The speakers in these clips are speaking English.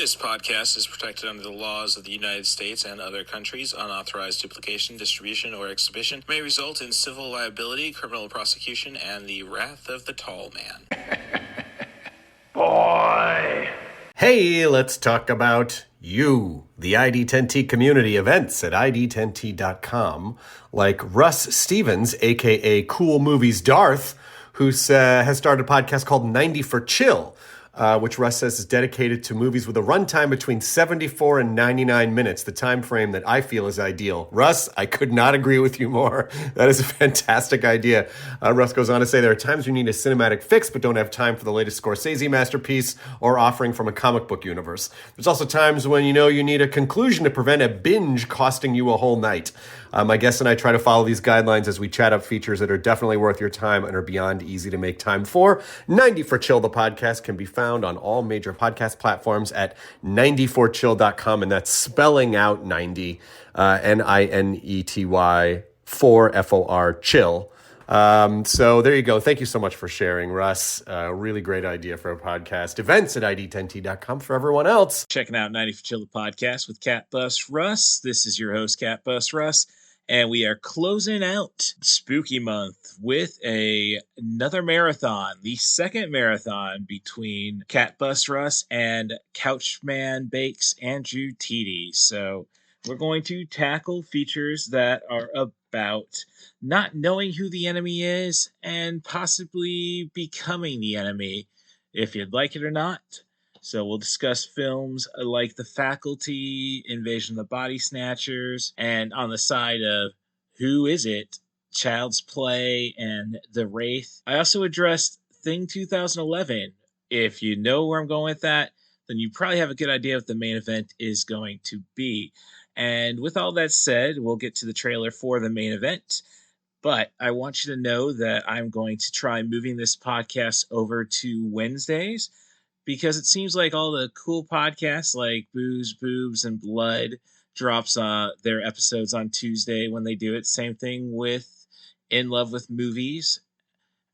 This podcast is protected under the laws of the United States and other countries. Unauthorized duplication, distribution, or exhibition may result in civil liability, criminal prosecution, and the wrath of the tall man. Boy! Hey, let's talk about you, the ID10T community events at ID10T.com, like Russ Stevens, a.k.a. Cool Movies Darth, who has started a podcast called 90 for Chill, which Russ says is dedicated to movies with a runtime between 74 and 99 minutes, the time frame that I feel is ideal. Russ, I could not agree with you more. That is a fantastic idea. Russ goes on to say there are times you need a cinematic fix but don't have time for the latest Scorsese masterpiece or offering from a comic book universe. There's also times when you need a conclusion to prevent a binge costing you a whole night. My guest and I try to follow these guidelines as we chat up features that are definitely worth your time and are beyond easy to make time for. 90 for Chill, the podcast, can be found on all major podcast platforms at 90forchill.com, and that's spelling out 90, Ninety, 4 FOR, chill. So there you go. Thank you so much for sharing, Russ. Really great idea for a podcast. Events at ID10T.com for everyone else. Checking out 90 for Chill, the podcast with Cat Bus Russ. This is your host, Cat Bus Russ. And we are closing out Spooky Month with another marathon, the second marathon between Cat Bus Russ and Couchman Bakes Andrew Tiede. So we're going to tackle features that are about not knowing who the enemy is and possibly becoming the enemy, if you'd like it or not. So we'll discuss films like The Faculty, Invasion of the Body Snatchers, and on the side of Who Is It?, Child's Play, and The Wraith. I also addressed Thing 2011. If you know where I'm going with that, then you probably have a good idea what the main event is going to be. And with all that said, we'll get to the trailer for the main event. But I want you to know that I'm going to try moving this podcast over to Wednesdays, because it seems like all the cool podcasts like Booze, Boobs, and Blood drops their episodes on Tuesday when they do it. Same thing with In Love with Movies,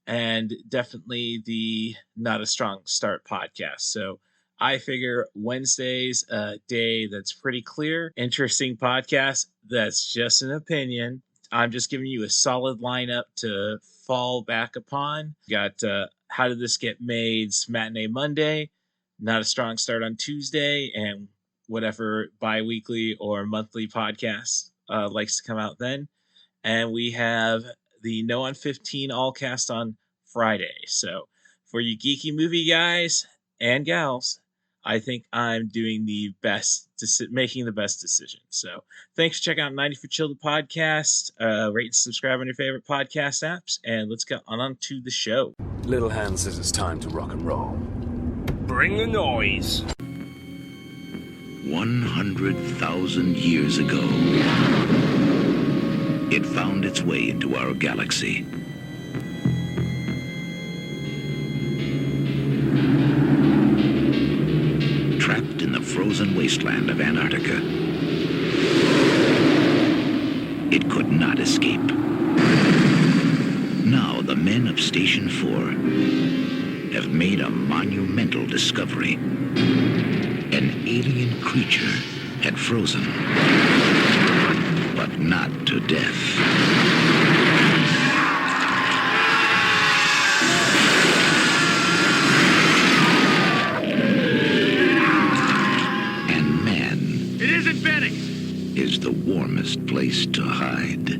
and definitely the Not a Strong Start podcast. So I figure Wednesday's a day that's pretty clear, interesting podcast. That's just an opinion. I'm just giving you a solid lineup to fall back upon. Got How Did This Get Made's Matinee Monday, Not a Strong Start on Tuesday, and whatever bi-weekly or monthly podcast likes to come out then. And we have the No on 15 all cast on Friday. So for you geeky movie guys and gals, I think I'm doing the best, making the best decision. So thanks for checking out 90 for Chill, the podcast. Rate and subscribe on your favorite podcast apps. And let's get on to the show. Little Hand says it's time to rock and roll. Bring the noise. 100,000 years ago, it found its way into our galaxy. Trapped in the frozen wasteland of Antarctica, it could not escape. Now the men of Station 4 have made a monumental discovery. An alien creature had frozen, but not to death. And man, It isn't Benny! is the warmest place to hide.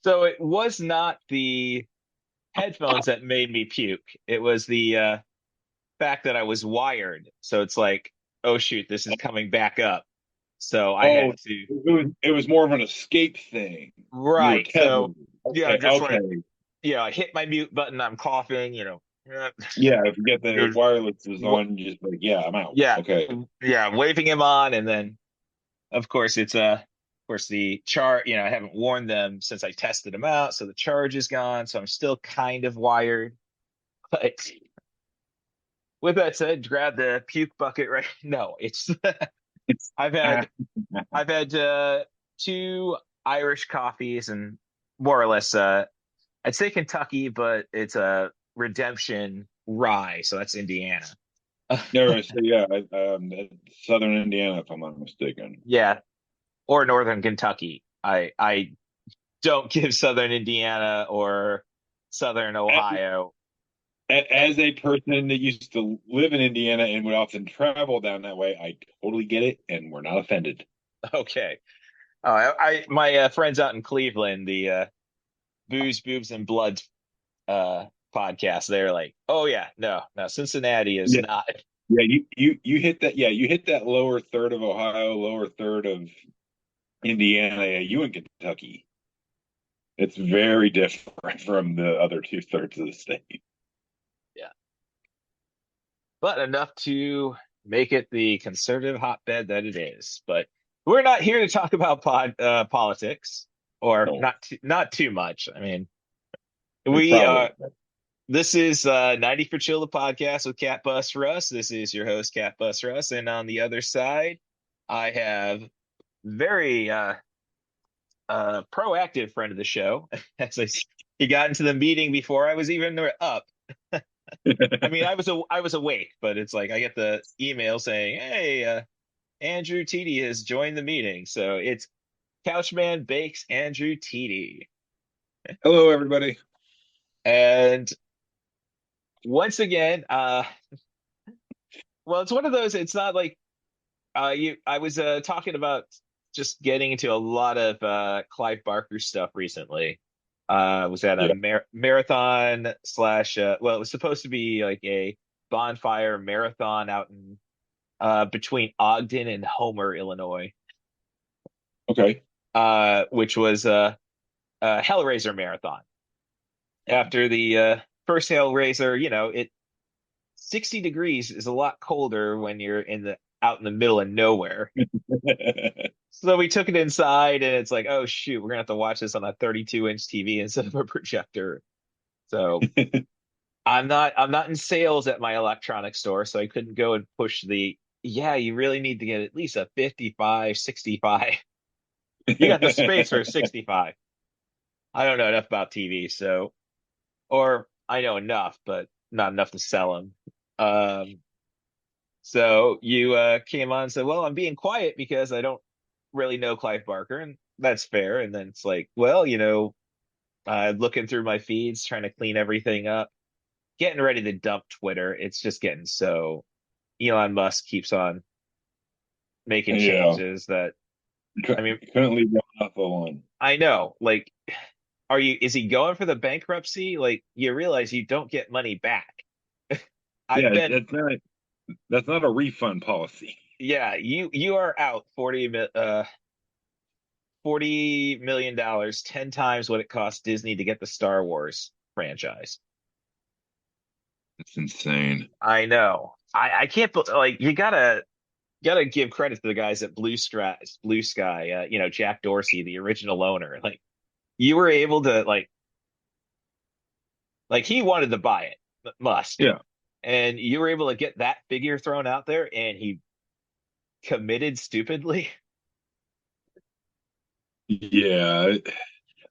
So it was not the headphones that made me puke. It was the fact that I was wired. So it's like, oh shoot, this is coming back up. So I Oh, had to, it was more of an escape thing. You were right. So tethered. yeah, Okay, just like, okay. yeah, I hit my mute button. I'm coughing, Yeah, if you get the there's, wireless is wa- on, just like, yeah, I'm out. yeah, Okay. yeah, waving him on. And then of course of course the charge, I haven't warned them since I tested him out. So the charge is gone. So I'm still kind of wired. But with that said, grab the puke bucket right. No, it's It's I've had I've had two Irish coffees and more or less I'd say Kentucky, but it's a redemption rye, so that's Indiana. no, so yeah, Southern Indiana, if I'm not mistaken. Yeah, or Northern Kentucky. I don't give Southern Indiana or Southern Ohio. As a person that used to live in Indiana and would often travel down that way, I totally get it, and we're not offended. Okay. My friends out in Cleveland, the Booze, Boobs, and Blood podcast, they're like, oh yeah, no, Cincinnati is Yeah, not. yeah, you hit that. Yeah, you hit that lower third of Ohio, lower third of Indiana. Yeah, you in Kentucky. It's very different from the other two-thirds of the state. Yeah, but enough to make it the conservative hotbed that it is. But we're not here to talk about politics, or No, not too much. I mean, we we probably. this is 90 for Chill, the podcast with Cat Bus Russ. This is your host, Cat Bus Russ. And on the other side, I have very proactive friend of the show. He got into the meeting before I was even up. I mean, I was awake, but it's like I get the email saying, "Hey, Andrew Tiede has joined the meeting." So it's Couchman Bakes Andrew Tiede. Hello, everybody. And once again, well, it's one of those. It's not like you. I was talking about just getting into a lot of Clive Barker stuff recently. Was at a Yeah. marathon slash. Well, it was supposed to be like a bonfire marathon out in between Ogden and Homer, Illinois, Okay. which was a Hellraiser marathon. After the first Hellraiser, 60 degrees is a lot colder when you're out in the middle of nowhere. So we took it inside, and it's like, oh shoot, we're gonna have to watch this on a 32-inch TV instead of a projector. So I'm not in sales at my electronics store, so I couldn't go and push yeah, you really need to get at least a 55, 65. You got the space for a 65. I don't know enough about TV, or I know enough, but not enough to sell them. So you came on and said, well, I'm being quiet because I don't really know Clive Barker, and that's fair. And then it's like, well, looking through my feeds, trying to clean everything up, getting ready to dump Twitter. It's just getting so Elon Musk keeps on making Yeah. changes that, I mean, Couldn't leave that enough alone. I know, like, is he going for the bankruptcy? Like, you realize you don't get money back. I've Yeah, been, that's not a refund policy. yeah, you are out $40 million, 10 times what it cost Disney to get the Star Wars franchise. It's insane. I know. I can't like you gotta give credit to the guys at Blue Sky. Jack Dorsey, the original owner. Like you were able to like he wanted to buy it, Musk, Yeah. and you were able to get that figure thrown out there, and he committed stupidly. Yeah.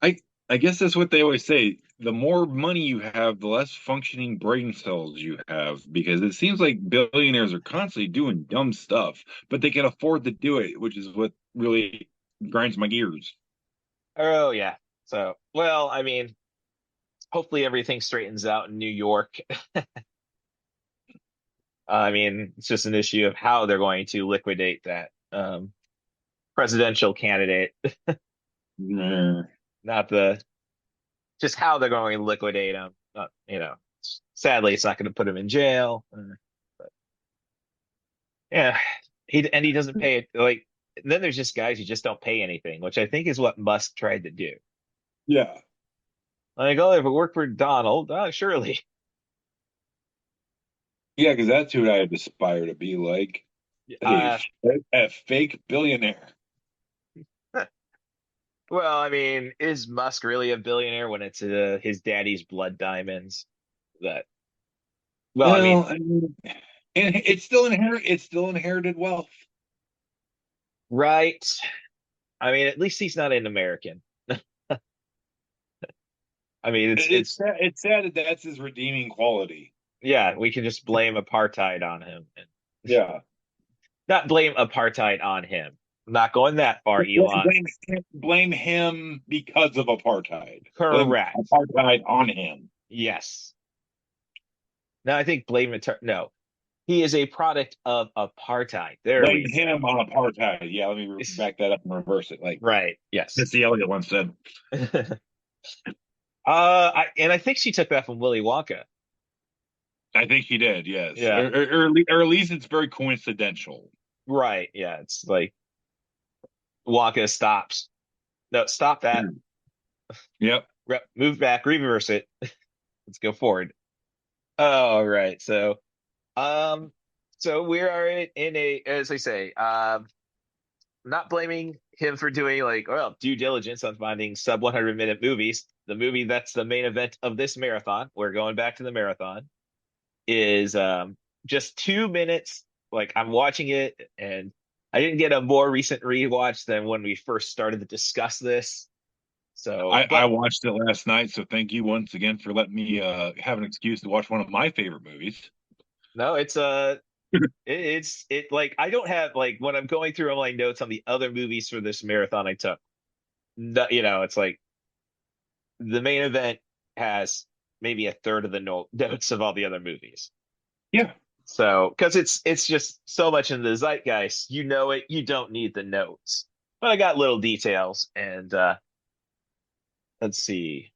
I I guess that's what they always say. The more money you have, the less functioning brain cells you have, because it seems like billionaires are constantly doing dumb stuff, but they can afford to do it, which is what really grinds my gears. Oh yeah. So well, I mean, hopefully everything straightens out in New York. I mean, it's just an issue of how they're going to liquidate that presidential candidate, Nah. not just how they're going to liquidate him. Sadly, it's not going to put him in jail. Yeah, he doesn't pay it like. Then there's just guys who just don't pay anything, which I think is what Musk tried to do. Yeah. Like, oh, if it worked for Donald, surely. Yeah, because that's who I'd aspire to be like. A, Uh, a fake billionaire. well, I mean, is Musk really a billionaire when it's his daddy's blood diamonds? That, well, I mean, Well, I mean, and it's still inherited wealth. right. I mean, at least he's not an American. I mean, It's sad that that's his redeeming quality. yeah, we can just blame apartheid on him. And Yeah. not blame apartheid on him. I'm not going that far, Blame, Elon. blame blame him because of apartheid. Blame Correct. apartheid on him. Yes. No, I think no. He is a product of apartheid. There Blame we him on apartheid. Yeah, let me go. back that up and reverse it. Like Right. Yes. Missy Elliott once said. I think she took that from Willy Wonka. I think he did, yes. Yeah. Or at least it's very coincidental. Right. Yeah. It's like Wonka stops. No, stop that. Yep. Move back, reverse it. Let's go forward. All right. Um, so we are in a, as I say, not blaming him for doing like, well, due diligence on finding sub 100-minute movies. The movie that's the main event of this marathon, we're going back to the marathon, is just 2 minutes. Like I'm watching it, and I didn't get a more recent rewatch than when we first started to discuss this. So, I watched it last night, so thank you once again for letting me have an excuse to watch one of my favorite movies. no, it's like I don't have like when I'm going through all my notes on the other movies for this marathon I took. It's like the main event has maybe a third of the notes of all the other movies. Yeah. So, because it's just so much in the zeitgeist, you know it, you don't need the notes. But I got little details, and let's see,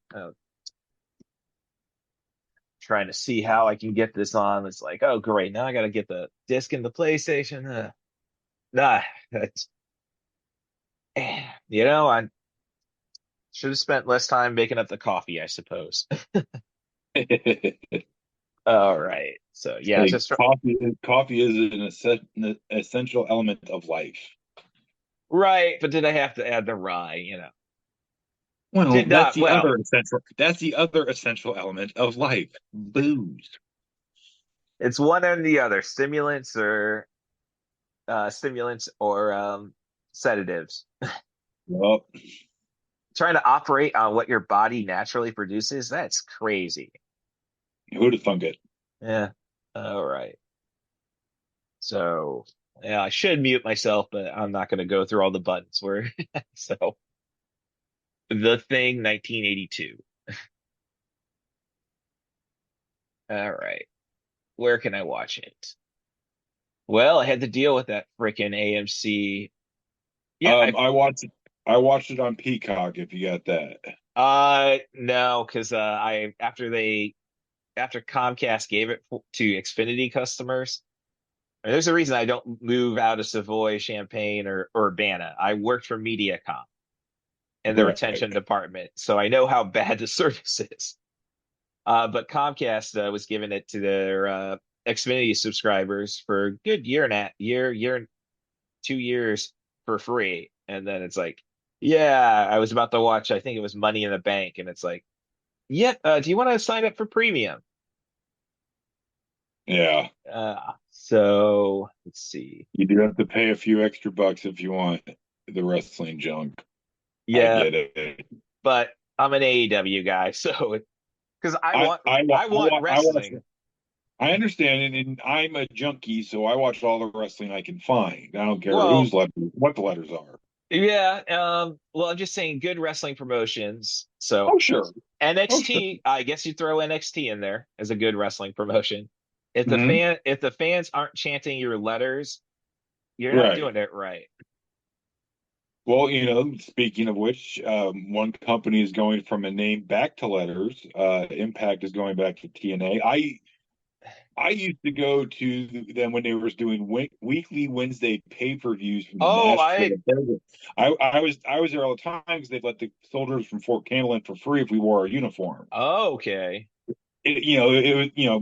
trying to see how I can get this on. It's like, oh great, now I got to get the disc in the PlayStation. Nah, that's I should have spent less time making up the coffee, I suppose. All right. So yeah, Like just coffee is an essential element of life. right. But did I have to add the rye? Well, Did not. Well, that's the other essential element of life. Booze. it's one and the other, stimulants or sedatives. Well, Trying to operate on what your body naturally produces, that's crazy. who'd have thunk it? Yeah. All right. So yeah, I should mute myself, but I'm not going to go through all the buttons. Where so the Thing 1982. All right. Where can I watch it? Well, I had to deal with that freaking AMC. Yeah, I watched it on Peacock. If you got that. no, because I after Comcast gave it to Xfinity customers. And there's a reason I don't move out of Savoy, Champaign, or Urbana. I worked for MediaCom in the Right. retention department, so I know how bad the service is. But Comcast was giving it to their Xfinity subscribers for a good year, 2 years for free. And then it's like, yeah, I was about to watch, I think it was Money in the Bank. And it's like, yeah, do you want to sign up for premium? Yeah. So let's see. You do have to pay a few extra bucks if you want the wrestling junk. I Yeah, get it. but I'm an AEW guy, so because I want I watch. wrestling. I understand, and I'm a junkie, so I watch all the wrestling I can find. I don't care Well, what the letters are. yeah, well, I'm just saying good wrestling promotions. So Oh, sure. Oh, sure. NXT, I guess you throw NXT in there as a good wrestling promotion. Mhm. If the fans aren't chanting your letters, you're not Right. doing it right. Well, speaking of which, one company is going from a name back to letters. Impact is going back to TNA. I used to go to them when they were doing weekly Wednesday pay-per-views from the Oh, Nashville. I was there all the time because they'd let the soldiers from Fort Campbell in for free if we wore our uniform. okay. It was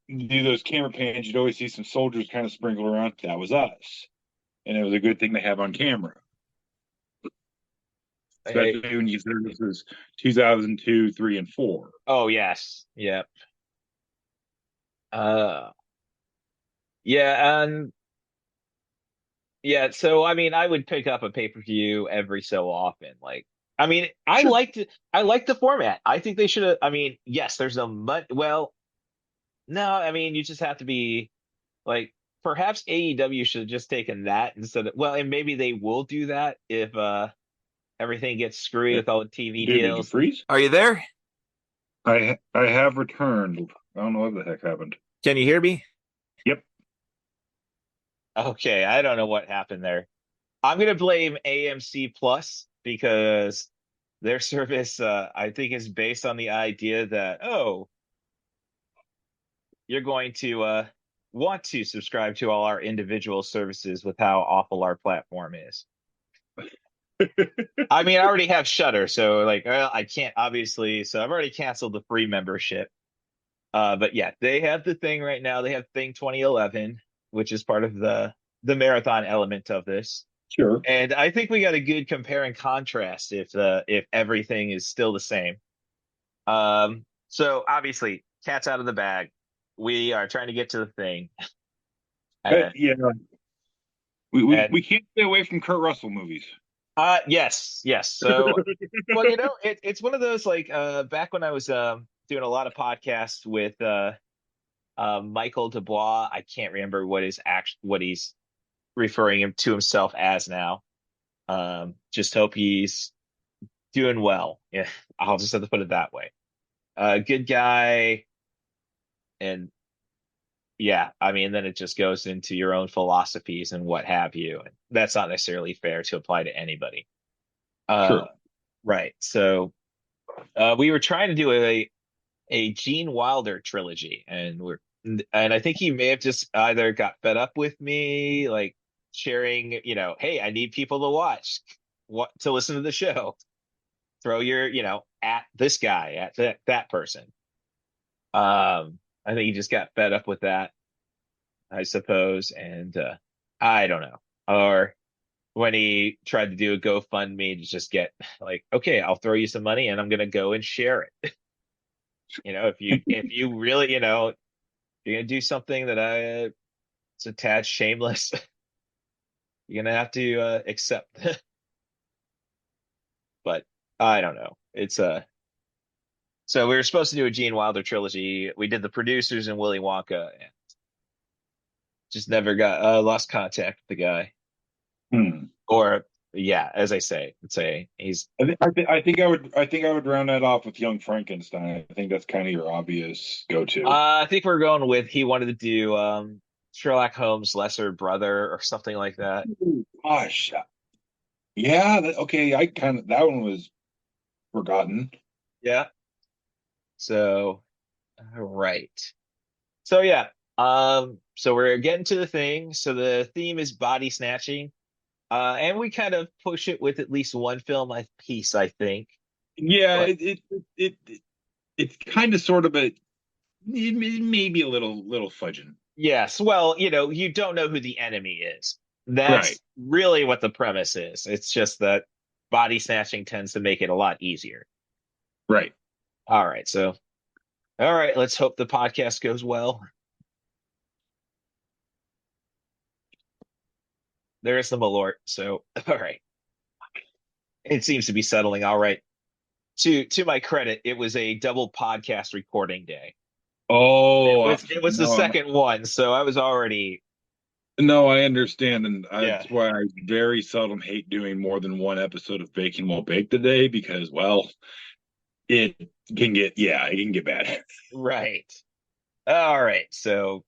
do those camera pans, you'd always see some soldiers kind of sprinkled around. That was us, and it was a good thing to have on camera, Hey, especially when you consider this was 2002, three, and four. oh yes, yep. Uh, yeah, and yeah. So I mean, I would pick up a pay-per-view every so often. Like, I mean, I Sure. liked it. I like the format. I think they should have. I mean, yes, there's no much. Well, no, I mean, you just have to be like. Perhaps AEW should have just taken that instead of. Well, and maybe they will do that if everything gets screwy with all the TV Dude, did you deals. freeze? Are you there? I have returned. I don't know what the heck happened. Can you hear me? Yep. Okay, I don't know what happened there. I'm gonna blame AMC Plus because their service, I think, is based on the idea that, oh, you're going to want to subscribe to all our individual services with how awful our platform is. I mean, I already have Shutter, so like, well, I can't obviously. So I've already canceled the free membership. But yeah, they have the thing right now. They have Thing 2011, which is part of the marathon element of this. Sure. And I think we got a good compare and contrast if everything is still the same. So obviously, cat's out of the bag. We are trying to get to the thing. And, Yeah, we, we and we can't stay away from Kurt Russell movies. yes, yes. So well, it's one of those like back when I was doing a lot of podcasts with Michael Dubois. I can't remember what he's referring him to himself as now. Just hope he's doing well. Yeah, I'll just have to put it that way. Good guy, and yeah, I mean, then it just goes into your own philosophies and what have you. And that's not necessarily fair to apply to anybody. Uh, True. right. So we were trying to do a Gene Wilder trilogy, and I think he may have just either got fed up with me, like sharing, hey, I need people to watch, what to listen to the show. Throw your, at this guy, at that person. I think he just got fed up with that, I suppose, and I don't know. Or when he tried to do a GoFundMe to just get like, okay, I'll throw you some money and I'm gonna go and share it. If you really, you're gonna do something that it's a tad shameless, you're gonna have to accept. But I don't know. It's so we were supposed to do a Gene Wilder trilogy. We did the producers and Willy Wonka, and just never got lost contact with the guy. Hmm. Or yeah, as I say, he's I think I would round that off with Young Frankenstein. I think that's kind of your obvious go-to. I think we're going with he wanted to do Sherlock Holmes' Lesser Brother or something like that. Ooh, gosh, yeah. Okay, I kind of that one was forgotten. Yeah. So all right. So yeah. So we're getting to the thing. So the theme is body snatching. And we kind of push it with at least one film a piece, I think. Yeah, But it's kind of sort of maybe a little fudging. yes, well, you don't know who the enemy is. Right, That's really what the premise is. It's just that body snatching tends to make it a lot easier. right. All right, so all right, let's hope the podcast goes well. There is the Malort, so all right. It seems to be settling all right. To my credit, it was a double podcast recording day. It Oh, was it was the second one, so I was already no, I understand, and yeah. that's why I very seldom hate doing more than one episode of Baking While Baked a day because, well, it it can get bad. Right. All right. So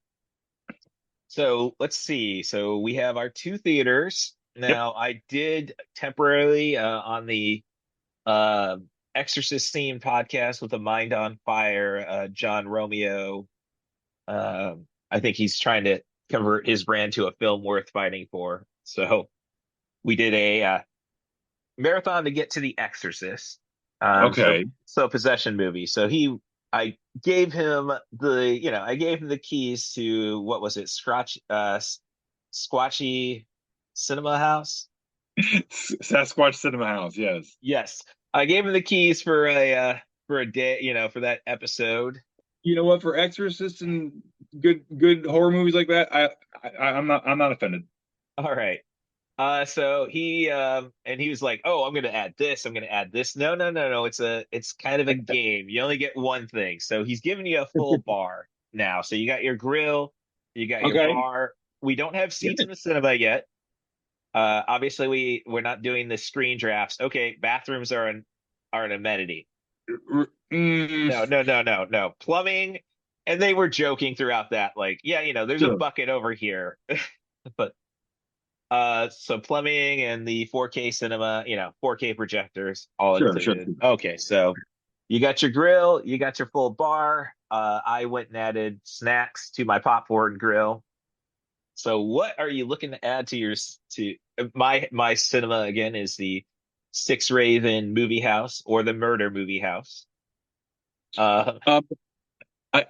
let's see. So we have our two theaters. Yep. Now I did temporarily on the uh Exorcist themed podcast with a Mind on Fire, John Romeo I think he's trying to convert his brand to a film worth fighting for. So we did a marathon to get to The Exorcist. Okay. So possession movie. So I gave him I gave him the keys to what was it, Squatchy Cinema House. Sasquatch Cinema House, yes. Yes, I gave him the keys for a day, for that episode. You know what? For Exorcist and good horror movies like that, I'm not offended. All right. So he was like, "Oh, I'm gonna add this. I'm gonna add this." No, no, no, no. It's kind of a game. You only get one thing. So he's giving you a full bar now. So you got your grill, you got your Okay. bar. We don't have seats in the cinema yet. Obviously we're not doing the screen drafts. Okay, bathrooms are an amenity. No, no, no, no, no. Plumbing, and they were joking throughout that, like, yeah, there's a Sure, bucket over here. But so plumbing and the 4K cinema, 4K projectors, all sure, sure. included. Okay, so you got your grill, you got your full bar. I went and added snacks to my popcorn grill. So what are you looking to add to my cinema again is the Six Raven Movie House or the Murder Movie House. Uh Um, I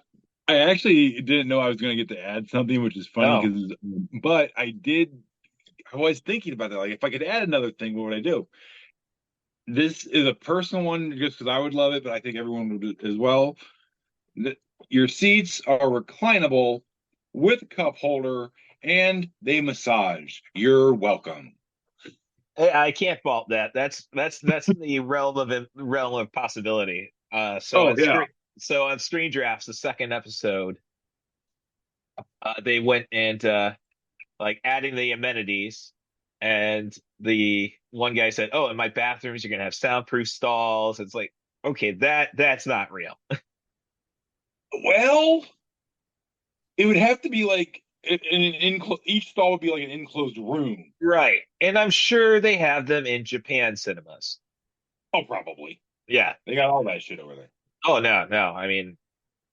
I actually didn't know I was going to get to add something, which is funny oh, because, but I did. I was thinking about that. Like, if I could add another thing, what would I do? This is a personal one, just because I would love it, but I think everyone would as well. The- Your seats are reclinable with a cup holder, and they massage. You're welcome. I can't fault that. That's in the realm of possibility. Oh yeah. So on Screen Drafts, the second episode, they went and like adding the amenities, and the one guy said, "Oh, in my bathrooms, you're gonna have soundproof stalls." It's like, okay, that's not real, Well, it would have to be like each stall would be like an enclosed room. right? And I'm sure they have them in Japan cinemas. Oh, probably. Yeah. They got all that shit over there. Oh no, no. I mean,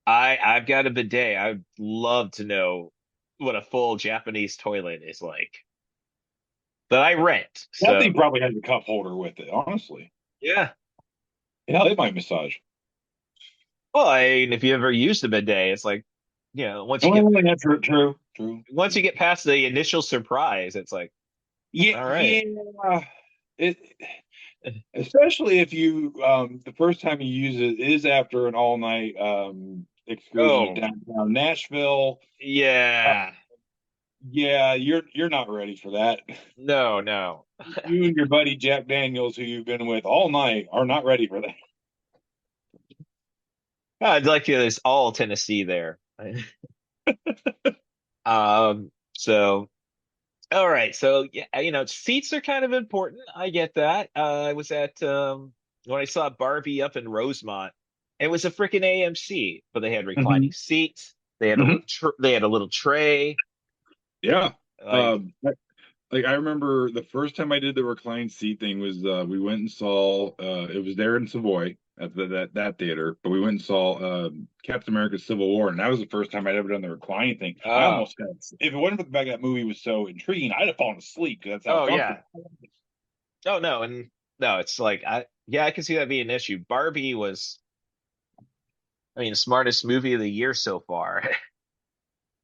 I've got a bidet. I'd love to know what a full Japanese toilet is like. But I rent, That so thing probably has a cup holder with it, honestly. yeah. Yeah, they might massage. Well, if you ever used a bidet, it's like, Oh, that's true. once you get past the initial surprise, it's like, Yeah, all right. yeah. It, especially if you the first time you use it is after an all night excursion to Oh, downtown Nashville. Uh, yeah. yeah, you're not ready for that. No, no. You and your buddy Jack Daniels, who you've been with all night, are not ready for that. I'd like to there's all Tennessee there. So all right. So yeah, seats are kind of important. I get that. I was at when I saw Barbie up in Rosemont. It was a freaking AMC, but they had reclining Mhm. seats. They had Mhm. they had a little tray. Yeah. Like, Like I remember the first time I did the reclined seat thing was we went and saw it was there in Savoy at that theater, but we went and saw Captain America: Civil War, and that was the first time I'd ever done the reclining thing. I oh, almost got, if it wasn't for the fact that movie was so intriguing, I'd have fallen asleep because that's how oh yeah. comfortable. Oh no, and no, it's like I can see that being an issue. Barbie was, I mean, the smartest movie of the year so far.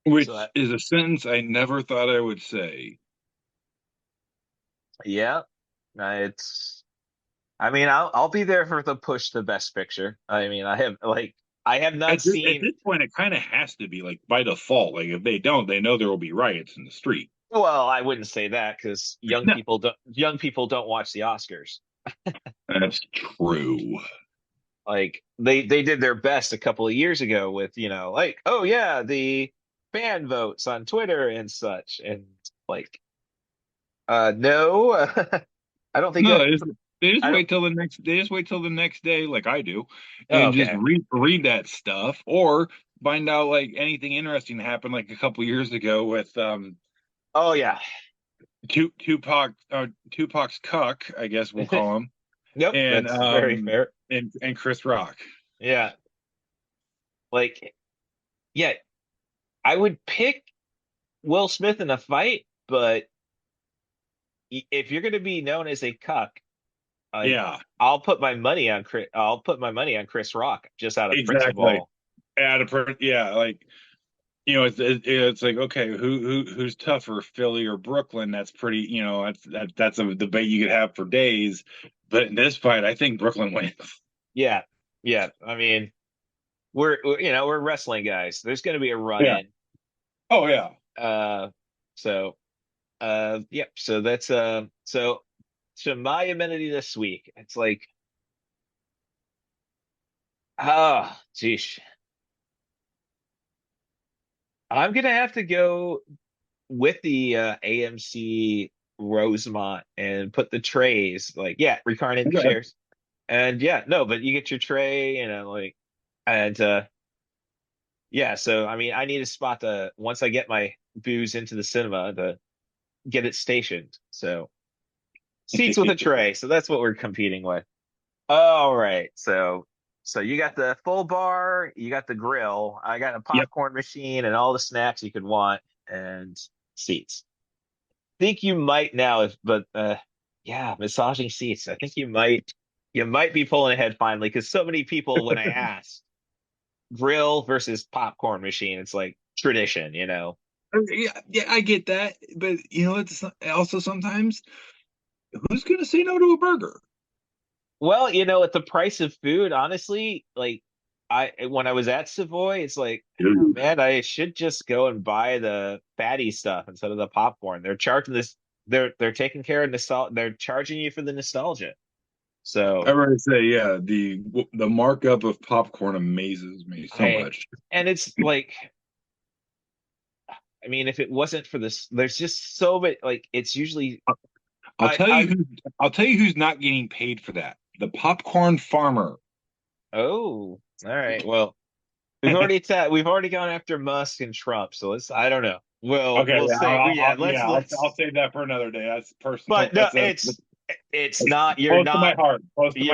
So Which is a sentence I never thought I would say. yeah, it's. I mean, I'll be there for the push the best picture. I mean, I have not At seen. this point, it kind of has to be like by default. Like if they don't, they know there will be riots in the street. Well, I wouldn't say that because No, young people don't watch the Oscars. that's true. Like they did their best a couple of years ago with, like, oh yeah, the fan votes on Twitter and such. And like, no, I don't think No, that they just I don't. wait till the next. They just wait till the next day, like I do, Oh, and just okay. read that stuff, or find out like anything interesting happened, like a couple years ago with Oh yeah. Tupac's cuck, I guess we'll call him, Nope, and that's very fair. Chris Rock. Yeah. Like, yeah, I would pick Will Smith in a fight, but if you're going to be known as a cuck, like Yeah, I'll put my money on Chris. I'll put my money on Chris Rock just out of exactly. principle. Yeah, like it's like okay, who's tougher, Philly or Brooklyn? That's pretty. That's a debate you could have for days. But in this fight, I think Brooklyn wins. Yeah, yeah. I mean, we're wrestling guys. There's going to be a run Yeah. in. Oh yeah. Uh, so yep. So that's so my amenity this week. It's like, geez, I'm gonna have to go with the AMC Rosemont and put the trays like yeah, reclining Okay. chairs. And yeah, no, but you get your tray, like and yeah, so I mean I need a spot to once I get my booze into the cinema to get it stationed. So seats with a tray. So that's what we're competing with. All right. So you got the full bar, you got the grill, I got a Yep. popcorn machine and all the snacks you could want and seats. Think you might now if but yeah, massaging seats. I think you might be pulling ahead finally because so many people when I ask grill versus popcorn machine, it's like tradition. Yeah, yeah, I get that, but it's also sometimes who's gonna say no to a burger? Well, at the price of food, honestly, like I when I was at Savoy, it's like, oh Dude. man, I should just go and buy the fatty stuff instead of the popcorn. They're charging this, they're taking care of nostalgia. They're charging you for the nostalgia. I So would say, yeah, the markup of popcorn amazes me so I much. and it's like, I mean, if it wasn't for this, there's just so many. Like it's usually I'll tell you I who I'll tell you who's not getting paid for that. The popcorn farmer. oh, all right. Well, we've already gone after Musk and Trump, so I don't know. We'll Okay, we'll yeah, say yeah, let's I'll save that for another day. That's personal. but no, it's That's not close to my heart. Close to my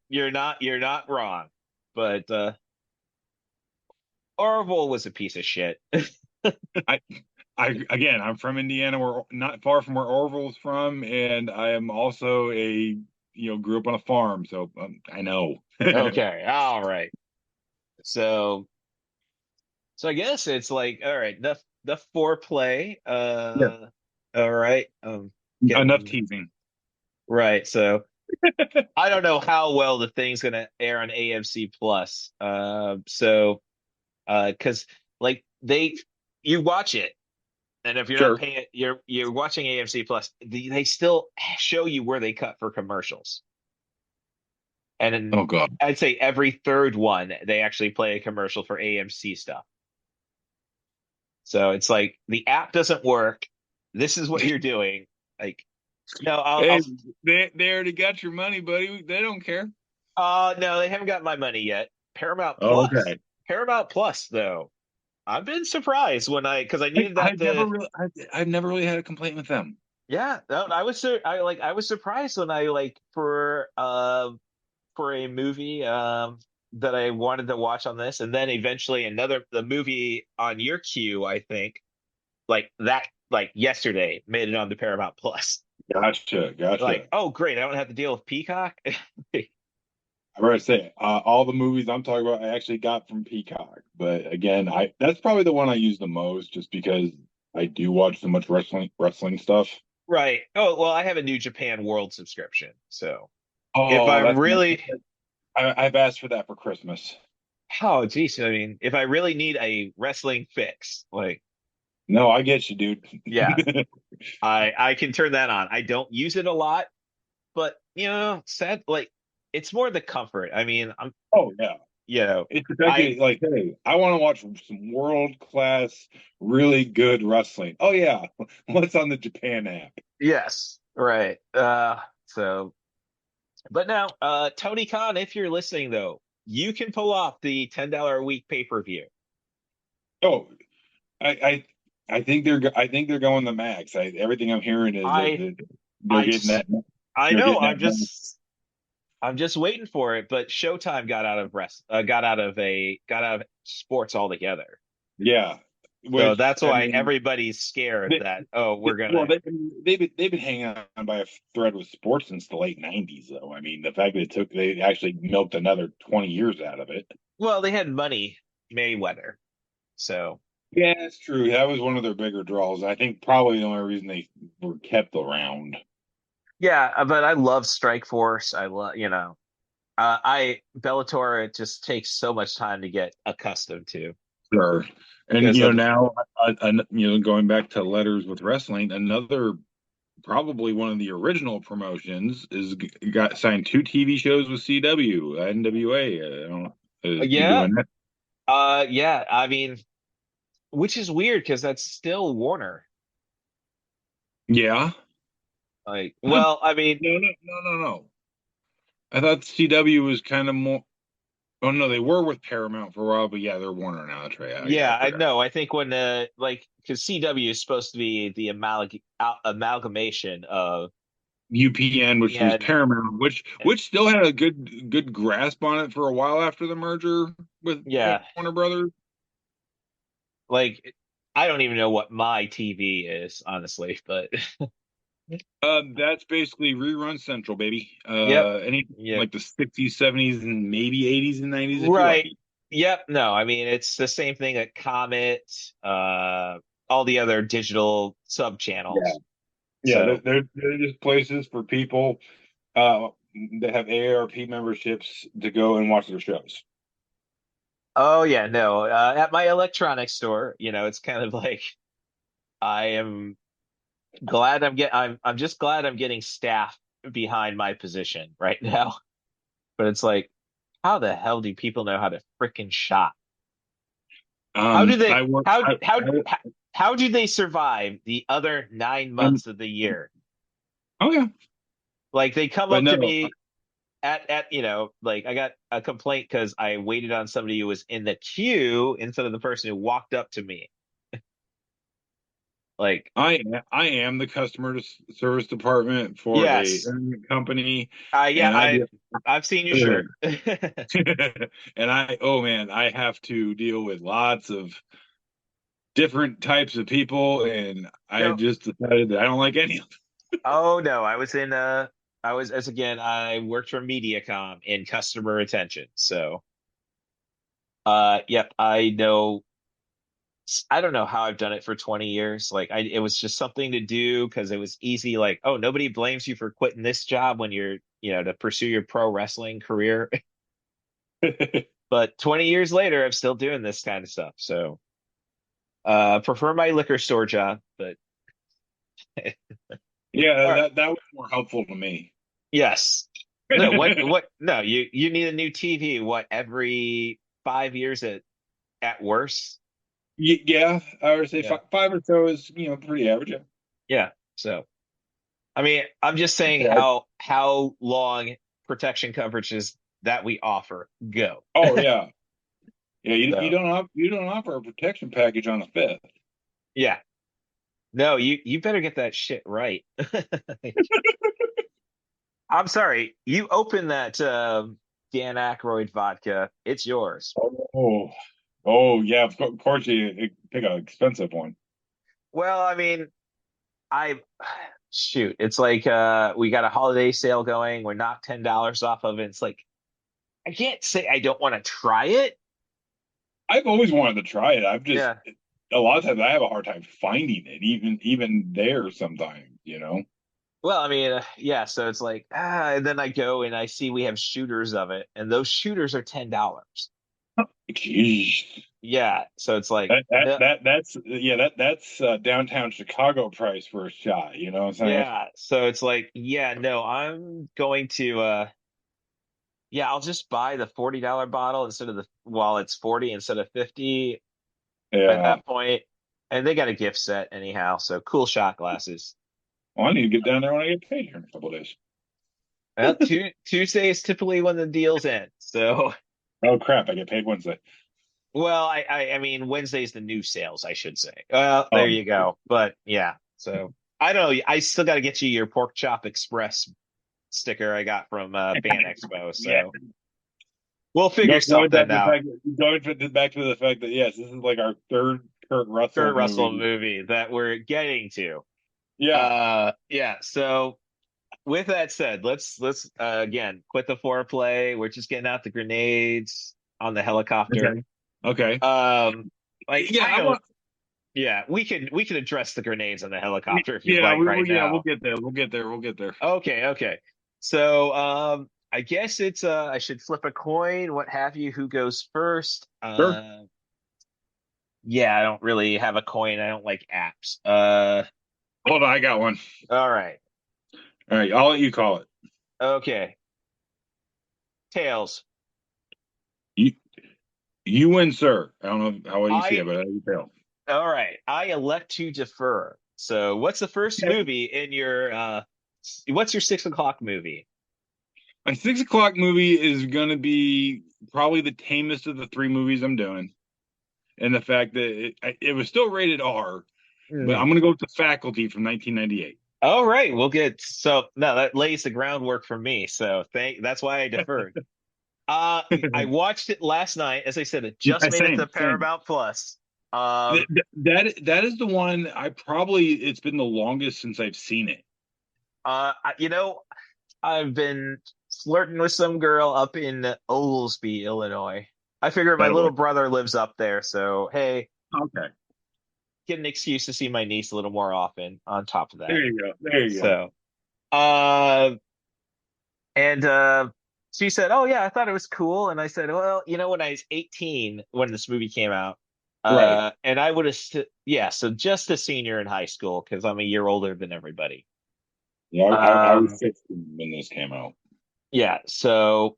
you're heart. you're not wrong. But Orville was a piece of shit. I I'm from Indiana. We're not far from where Orville's from, and I am also grew up on a farm, so I know. Okay, all right. So I guess it's like all right, the foreplay. Yeah. All right. Enough Getting teasing. right. So I don't know how well the thing's gonna air on AMC Plus. Because like you watch it, and if you're not Sure. paying it, you're watching AMC Plus. They still show you where they cut for commercials, and Oh then God. I'd say every third one they actually play a commercial for AMC stuff. So it's like the app doesn't work. This is what you're doing. Like, no, Hey, they already got your money, buddy. They don't care. no, they haven't got my money yet. Paramount Oh, Plus, okay. Paramount Plus, though. I've been surprised because I needed that to. I've never really had a complaint with them. Yeah, no, I was surprised when I like for a movie that I wanted to watch on this, and then eventually the movie on your queue, I think, like that like yesterday made it on the Paramount Plus. Gotcha, Like, gotcha. oh great, I don't have to deal with Peacock. I better say, all the movies I'm talking about, I actually got from Peacock. But again, I that's probably the one I use the most, just because I do watch so much wrestling stuff. Right. Oh, well, I have a New Japan World subscription, so if I Oh, really I've asked for that for Christmas. oh geez, I mean, if I really need a wrestling fix, like No, I get you, dude. yeah, I can turn that on. I don't use it a lot, but sad like it's more the comfort. I mean, Oh yeah. you know, It's the fact I that, like, hey, I want to watch some world class, really good wrestling. Oh yeah, what's on the Japan app? yes, right. So but now, Tony Khan, if you're listening though, you can pull off the $10 a week pay-per-view. Oh, I I think they're going the max. Everything I'm hearing is that I they're I getting just that I they're know getting that max. I'm just waiting for it, but Showtime got out of sports altogether. Yeah. So which that's I why mean, everybody's scared they, that, oh, we're well, gonna. they've been hanging on by a thread with sports since the late '90s, though. I mean, the fact that they actually milked another 20 years out of it. Well, they had money Mayweather, so Yeah, that's true. That was one of their bigger draws. I think probably the only reason they were kept around. yeah. But I love Strike Force. I love, I Bellator. It just takes so much time to get accustomed to Sure. And because of now, going back to letters with wrestling, another probably one of the original promotions got signed 2 TV shows with CW, NWA. I don't know, is yeah, doing that. yeah. I mean, which is weird because that's still Warner. Yeah. Like, No, well, I mean, no, no, no, no, no. I thought CW was kind of more. Oh no, they were with Paramount for a while, but yeah, they're Warner now. That's right. I yeah, I forgot. know. I think when like because CW is supposed to be the amalgamation of UPN, which was ESPN. Paramount, which still had a good grasp on it for a while after the merger with Yeah, Warner Brothers. like I don't even know what my TV is, honestly, but That's basically rerun central, baby. yep, Any yep, like the '60s, '70s, and maybe '80s and '90s if you're right, lucky. yep. No, I mean it's the same thing at Comet, all the other digital sub Yeah, channels. yeah. They're So, they're just places for people uh that have AARP memberships to go and watch their shows. oh yeah, no, at my electronics store, it's kind of like I am glad I'm just glad I'm getting staff behind my position right now. But it's like, how the hell do people know how to frickin' shop? How do they I work. how do they survive the other 9 months of the year? Oh yeah, Like they come but up to no. me at like I got a complaint because I waited on somebody who was in the queue instead of the person who walked up to me. Like, I am the service department for a yes, internet company, yeah, and I just I've seen your shirt. and oh man, I have to deal with lots of different types of people, and I No, just decided that I don't like any of oh no, I was as again I worked for MediaCom in customer retention. So yep, I don't know how I've done it for 20 years. Like it was just something to do because it was easy. Like, oh, nobody blames you for quitting this job when you're, to pursue your pro wrestling career. them. But 20 years later, I'm still doing this kind of stuff. So prefer my liquor store job, but Yeah, all right. that was more helpful to me. Yes. No, what no, you need a new TV, what, every 5 years at worst? Yeah, I would say Yeah. five or so is pretty average. Yeah. Yeah. So I mean, I'm just saying Yeah. how long protection coverages that we offer go. Oh yeah, yeah. You So don't offer a protection package on the fifth. yeah. No, you better get that shit right. I'm sorry. You open that Dan Aykroyd vodka, it's yours. Oh, oh yeah. Of course, you pick an expensive one. Well, I mean, I shoot, it's like we got a holiday sale going. We're knocked $10 off of it. It's like I can't say I don't want to try it. I've always wanted to try it. I've just Yeah. a lot of times I have a hard time finding it, even there sometimes. Well, I mean, yeah, so it's like, and then I go and I see we have shooters of it, and those shooters are $10. Jeez. Yeah, so it's like, no, That's downtown Chicago price for a shot. You know what I'm saying? yeah, so it's like, yeah, no, I'm going to, yeah, I'll just buy the $40 bottle instead of while it's 40 instead of 50 at Yeah. that point, and they got a gift set anyhow, so cool shot glasses. Well, I need to get down there when I get paid here in a couple of days. Well, Tuesday is typically when the deals end, so. Oh crap! I get paid Wednesday. Well, I mean Wednesday's the new sales, I should say. There Oh, you go. But yeah, so I don't know. I still got to get you your Pork Chop Express sticker I got from Band Expo. yeah. So we'll figure something out. Going back to the fact that yes, this is like our third Kurt Russell Kurt Russell movie. movie that we're getting to. Yeah. Yeah. So with that said, let's again quit the foreplay. We're just getting out the grenades on the helicopter. Okay. Okay. Like Yeah, I I don't. want. Yeah, we can address the grenades on the helicopter if you'd Yeah, like right we'll now. get there. We'll get there. We'll get there. Okay, okay. So I guess it's I should flip a coin, what have you, who goes first? Sure. Yeah, I don't really have a coin. I don't like apps. Hold on, I got one. All right. All right, I'll let you call it. Okay. Tails. You you win, sir. I don't know how well you see I it, but you fail. All right. I elect to defer. So what's the first Okay. movie in your what's your 6 o'clock movie? My 6 o'clock movie is gonna be probably the tamest of the three movies I'm doing, and the fact that it was still rated R, but I'm gonna go with The Faculty from 1998. All right, we'll get so no, that lays the groundwork for me. So that's why I deferred. I watched it last night. As I said, it just Yeah, made it to same. Paramount Plus. That is the one it's been the longest since I've seen it. You know, I've been flirting with some girl up in Oglesby, Illinois. I figure my That way. little brother lives up there, so hey, Okay. get an excuse to see my niece a little more often on top of that. There you go. There you go. So, and she said, "Oh yeah, I thought it was cool." And I said, "Well, when I was 18 when this movie came out, Right. and I would have, yeah, so just a senior in high school because I'm a year older than everybody." Yeah, I was Um, 16 when this came out. yeah, so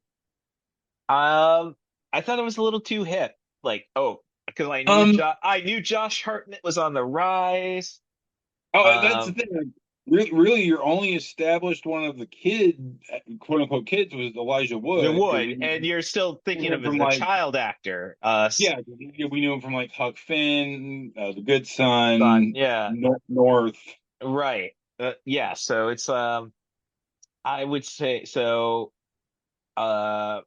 I thought it was a little too hip. Like, oh, because Um, I knew Josh Hartnett was on the rise. that's the Um, thing. Like, really, your only established one of the quote unquote kids, was Elijah the Wood, because Wood, and you're still knew thinking him of him as from a like, child actor. yeah, we knew him from like Huck Finn, The Good Son, Son, yeah, North. right. Yeah, so it's I would say so. Uh,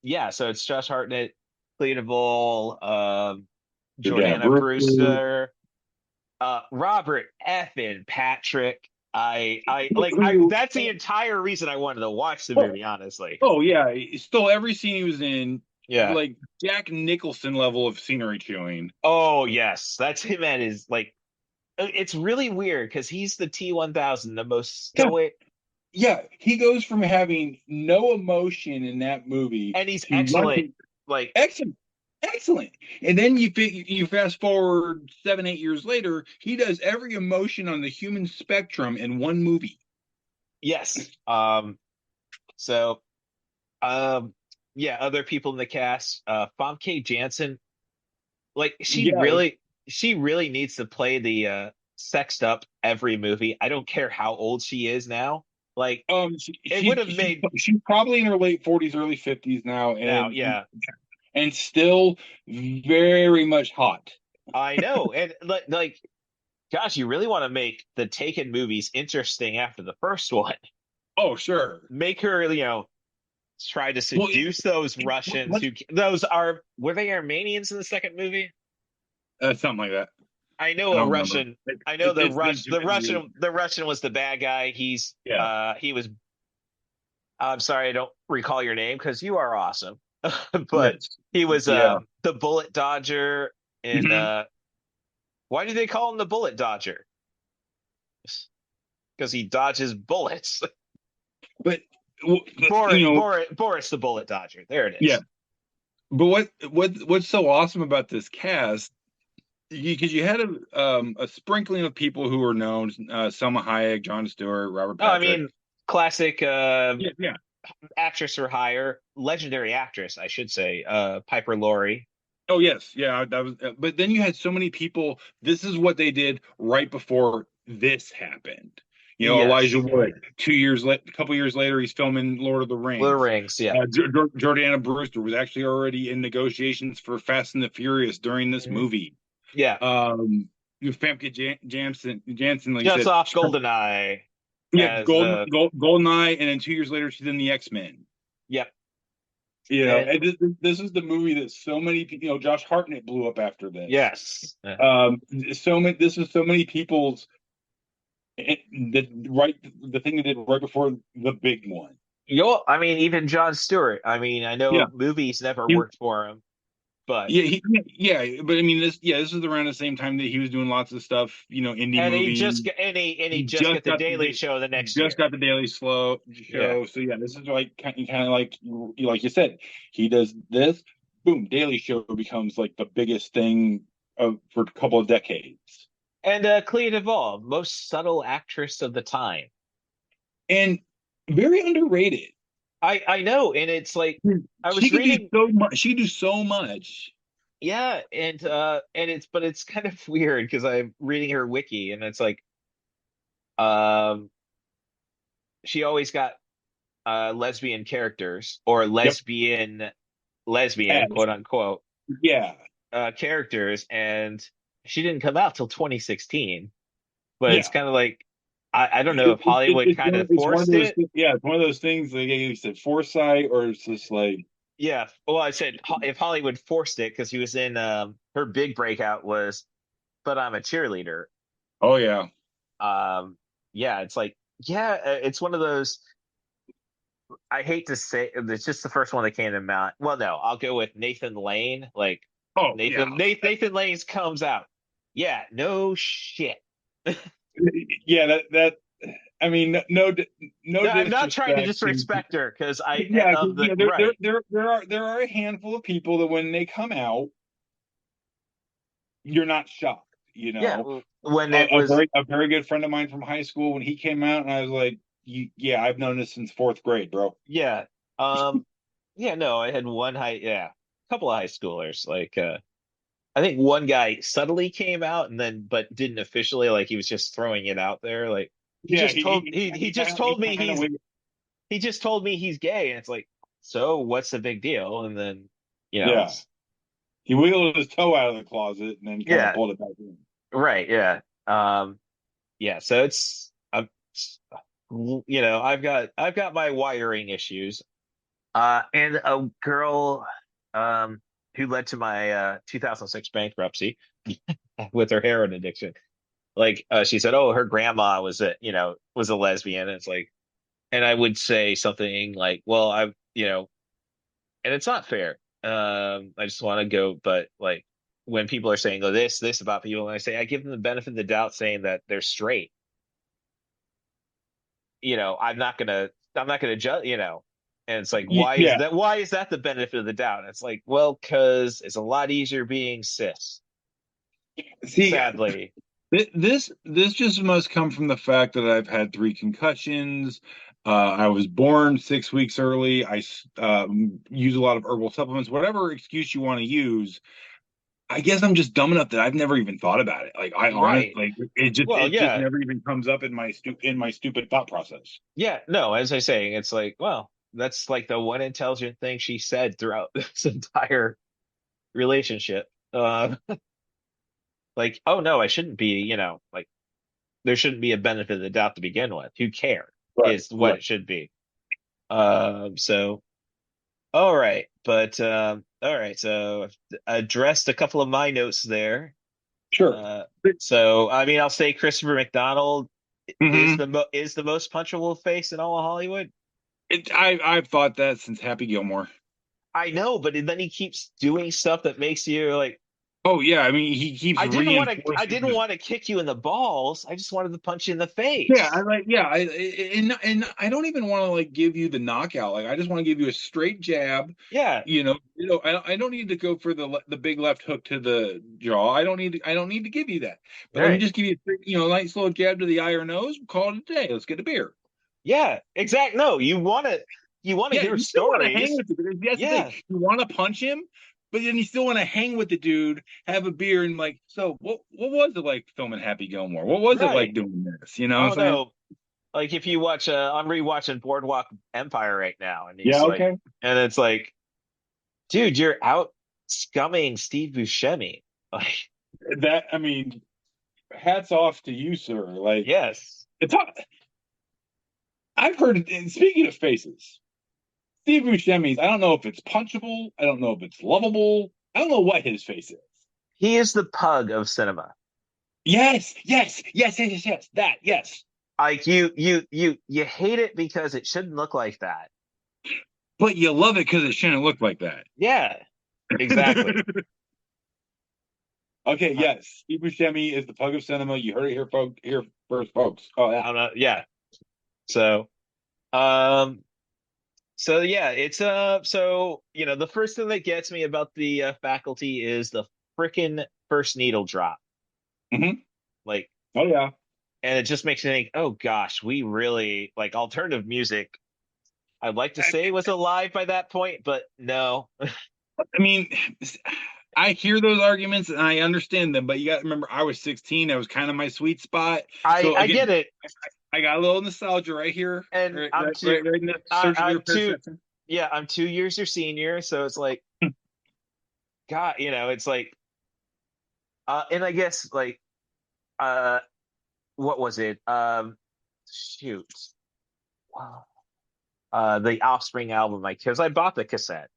yeah, so it's Josh Hartnett, Clea DuVall, Jordana Jordana Brewster. Brewster, Robert Effin Patrick. Who- That's the entire reason I wanted to watch the Oh, movie, honestly. oh yeah, still every scene he was in, Yeah. like Jack Nicholson level of scenery chewing. Oh yes, that's him at his like. It's really weird because he's the T-1000, the most stoic, Yeah, he goes from having no emotion in that movie and he's to excellent. liking Like, excellent, excellent. And then you fast forward 7 8 years later, he does every emotion on the human spectrum in one movie. yes. So, um, yeah, other people in the cast, Famke Janssen, like Yeah, she really needs to play the sexed up every movie. I don't care how old she is now. Like, it would have made she's probably in her late 40s, early 50s now, now, and yeah. and still very much hot. I know. And like gosh, you really want to make the Taken movies interesting after the first one. Oh, sure. Make her, try to Well, seduce those Russians what, were they Armenians in the second movie? something like that. I know I a don't remember. Russian. I know It's been too many years. The Russian was the bad guy. Yeah. He was. I'm sorry, I don't recall your name because you are awesome. But Yes. he was Yeah. the bullet dodger, and Mhm. why do they call him the bullet dodger? Because he dodges bullets. But Boris the bullet dodger. There it is. yeah. But what's so awesome about this cast? Because you had a sprinkling of people who were known: Selma Hayek, Jon Stewart, Robert Oh, I Patrick. mean, classic Yeah. actress for hire, legendary actress, I should say. Piper Laurie. Oh yes, yeah. That was. But then you had so many people. This is what they did right before this happened. Yes. Elijah Wood. A couple years later, he's filming Lord of the Little Rings. Rings. Yeah. Jordana Brewster was actually already in negotiations for Fast and the Furious during this movie. Yeah. Famke Janssen, like you Just said, off Goldeneye. yeah, As Goldeneye, and then 2 years later, she's in the X-Men. Yep. And This is the movie that so many people, Josh Hartnett blew up after this. yes, This is so many people's the thing they did right before the big one. I mean, even Jon Stewart. I mean, I Yeah, know movies never he, worked for him, but but I mean, this is around the same time that he was doing lots of stuff, indie and he movies. just got He just got the got Daily Show the next just year. got the Daily Slow Yeah, Show. So yeah, this is like kind of like you said, he does this, boom, Daily Show becomes like the biggest thing for a couple of decades, and Clea Duvall, most subtle actress of the time. and very underrated. I know, and it's like I She was could do reading. so much. She could do so much. Yeah, and it's kind of weird because I'm reading her wiki, and it's like um she always got lesbian characters or Yep. lesbian Yes. quote unquote Yeah. characters, and she didn't come out till 2016. But it's Yeah. kind of like I don't know if Hollywood kind of It's one of forced those. it. Yeah, it's one of those things. Like you said, foresight, or it's just like, Yeah, well, I said if Hollywood forced it because he was in her big breakout was, but I'm a cheerleader. oh yeah, Um, yeah, it's like yeah, it's one of those. I hate to say it's just the first one that came to mind. Well, no, I'll go with Nathan Lane. Like oh yeah, Nathan Lane's comes out. Yeah, no shit. yeah. That I mean, no No, I'm not trying to disrespect. disrespect her because I Yeah, 'cause, of the there right. there are a handful of people that when they come out, you're not shocked. Yeah, when it was A very good friend of mine from high school, when he came out, and I was like, yeah, I've known this since fourth grade, bro. yeah. Um yeah, no, I had a couple of high schoolers. Like I think one guy subtly came out and then but didn't officially, like he was just throwing it out there. Like Yeah, he just told me he just told me he's gay, and it's like, so what's the big deal? And then, yeah. it's He wiggled his toe out of the closet and then kind of yeah, pulled it back in. right, yeah. Yeah, so I've got my wiring issues. And a girl who led to my 2006 bankruptcy with her heroin addiction. Like she said, oh, her grandma was a lesbian. And it's like, and I would say something like, well, and it's not fair. I just want to go, but like when people are saying, oh, this about people, and I say, I give them the benefit of the doubt saying that they're straight. I'm not gonna judge, and it's like, Yeah. why is that the benefit of the doubt? And it's like, well, because it's a lot easier being cis, See, sadly. this just must come from the fact that I've had three concussions. I was born 6 weeks early. I use a lot of herbal supplements. Whatever excuse you want to use, I guess I'm just dumb enough that I've never even thought about it. Like I honestly, Right. like Well, it just yeah. never even comes up in my stupid thought process. Yeah, no, as I say, it's like, well, that's like the one intelligent thing she said throughout this entire relationship. Like, oh no, I shouldn't be, like there shouldn't be a benefit of the doubt to begin with. Who cares Right, is what right. it should be. So all right, but all right, so I've addressed a couple of my notes there. Sure. Uh, so I mean, I'll say Christopher McDonald Hmm. is the most punchable face in all of Hollywood. I've thought that since Happy Gilmore. I know, but then he keeps doing stuff that makes you like, Oh yeah, I mean he keeps I reinforcing didn't this. want to kick you in the balls. I just wanted to punch you in the Yeah, face. and I don't even want to like give you the knockout. Like I just want to give you a straight jab. Yeah, I don't need to go for the big left hook to the jaw. I don't need to give you that. But let me right. just give you a straight, nice little jab to the eye or nose. Call it a day. Let's get a beer. Yeah, exact. No, you want to Yeah, hear you still want to hang stories. with the dude. That's the thing. Yeah, You want to punch him, but then you still want to hang with the dude, have a beer, and like, so what was it like filming Happy Gilmore? What was it like right. doing this? You know Oh what I'm saying? no. Like if you watch I'm rewatching Boardwalk Empire right now, and Yeah, he's like, okay. and it's like, dude, you're out scumming Steve Buscemi. Like, That I mean, hats off to you, sir. Like yes. it's I've heard it. And speaking of faces, Steve Buscemi's. I don't know if it's punchable. I don't know if it's lovable. I don't know what his face is. He is the pug of cinema. Yes, yes, yes, yes, yes, yes. That, yes. Like you hate it because it shouldn't look like that. But you love it because it shouldn't look like that. Yeah, exactly. Okay, yes. Steve Buscemi is the pug of cinema. You heard it here, folks. Here first, folks. Oh, yeah. I'm not, yeah. So, um, so yeah, it's so the first thing that gets me about the faculty is the frickin' first needle drop. Hmm. Like, Oh, yeah. and it just makes me think, oh gosh, we really like alternative music. I'd like to say was alive by that point, but no. I mean, I hear those arguments and I understand them, but you got to remember, I was 16. That was kind of my sweet spot. I So I again, get it, I got a little nostalgia right here, and right, I'm right, too. right in the I, search of your I'm too. perception. Yeah, I'm 2 years your senior, so it's like, God, it's like, and I guess like, uh, what was it? Shoot, wow. The Offspring album, like, because I bought the cassette.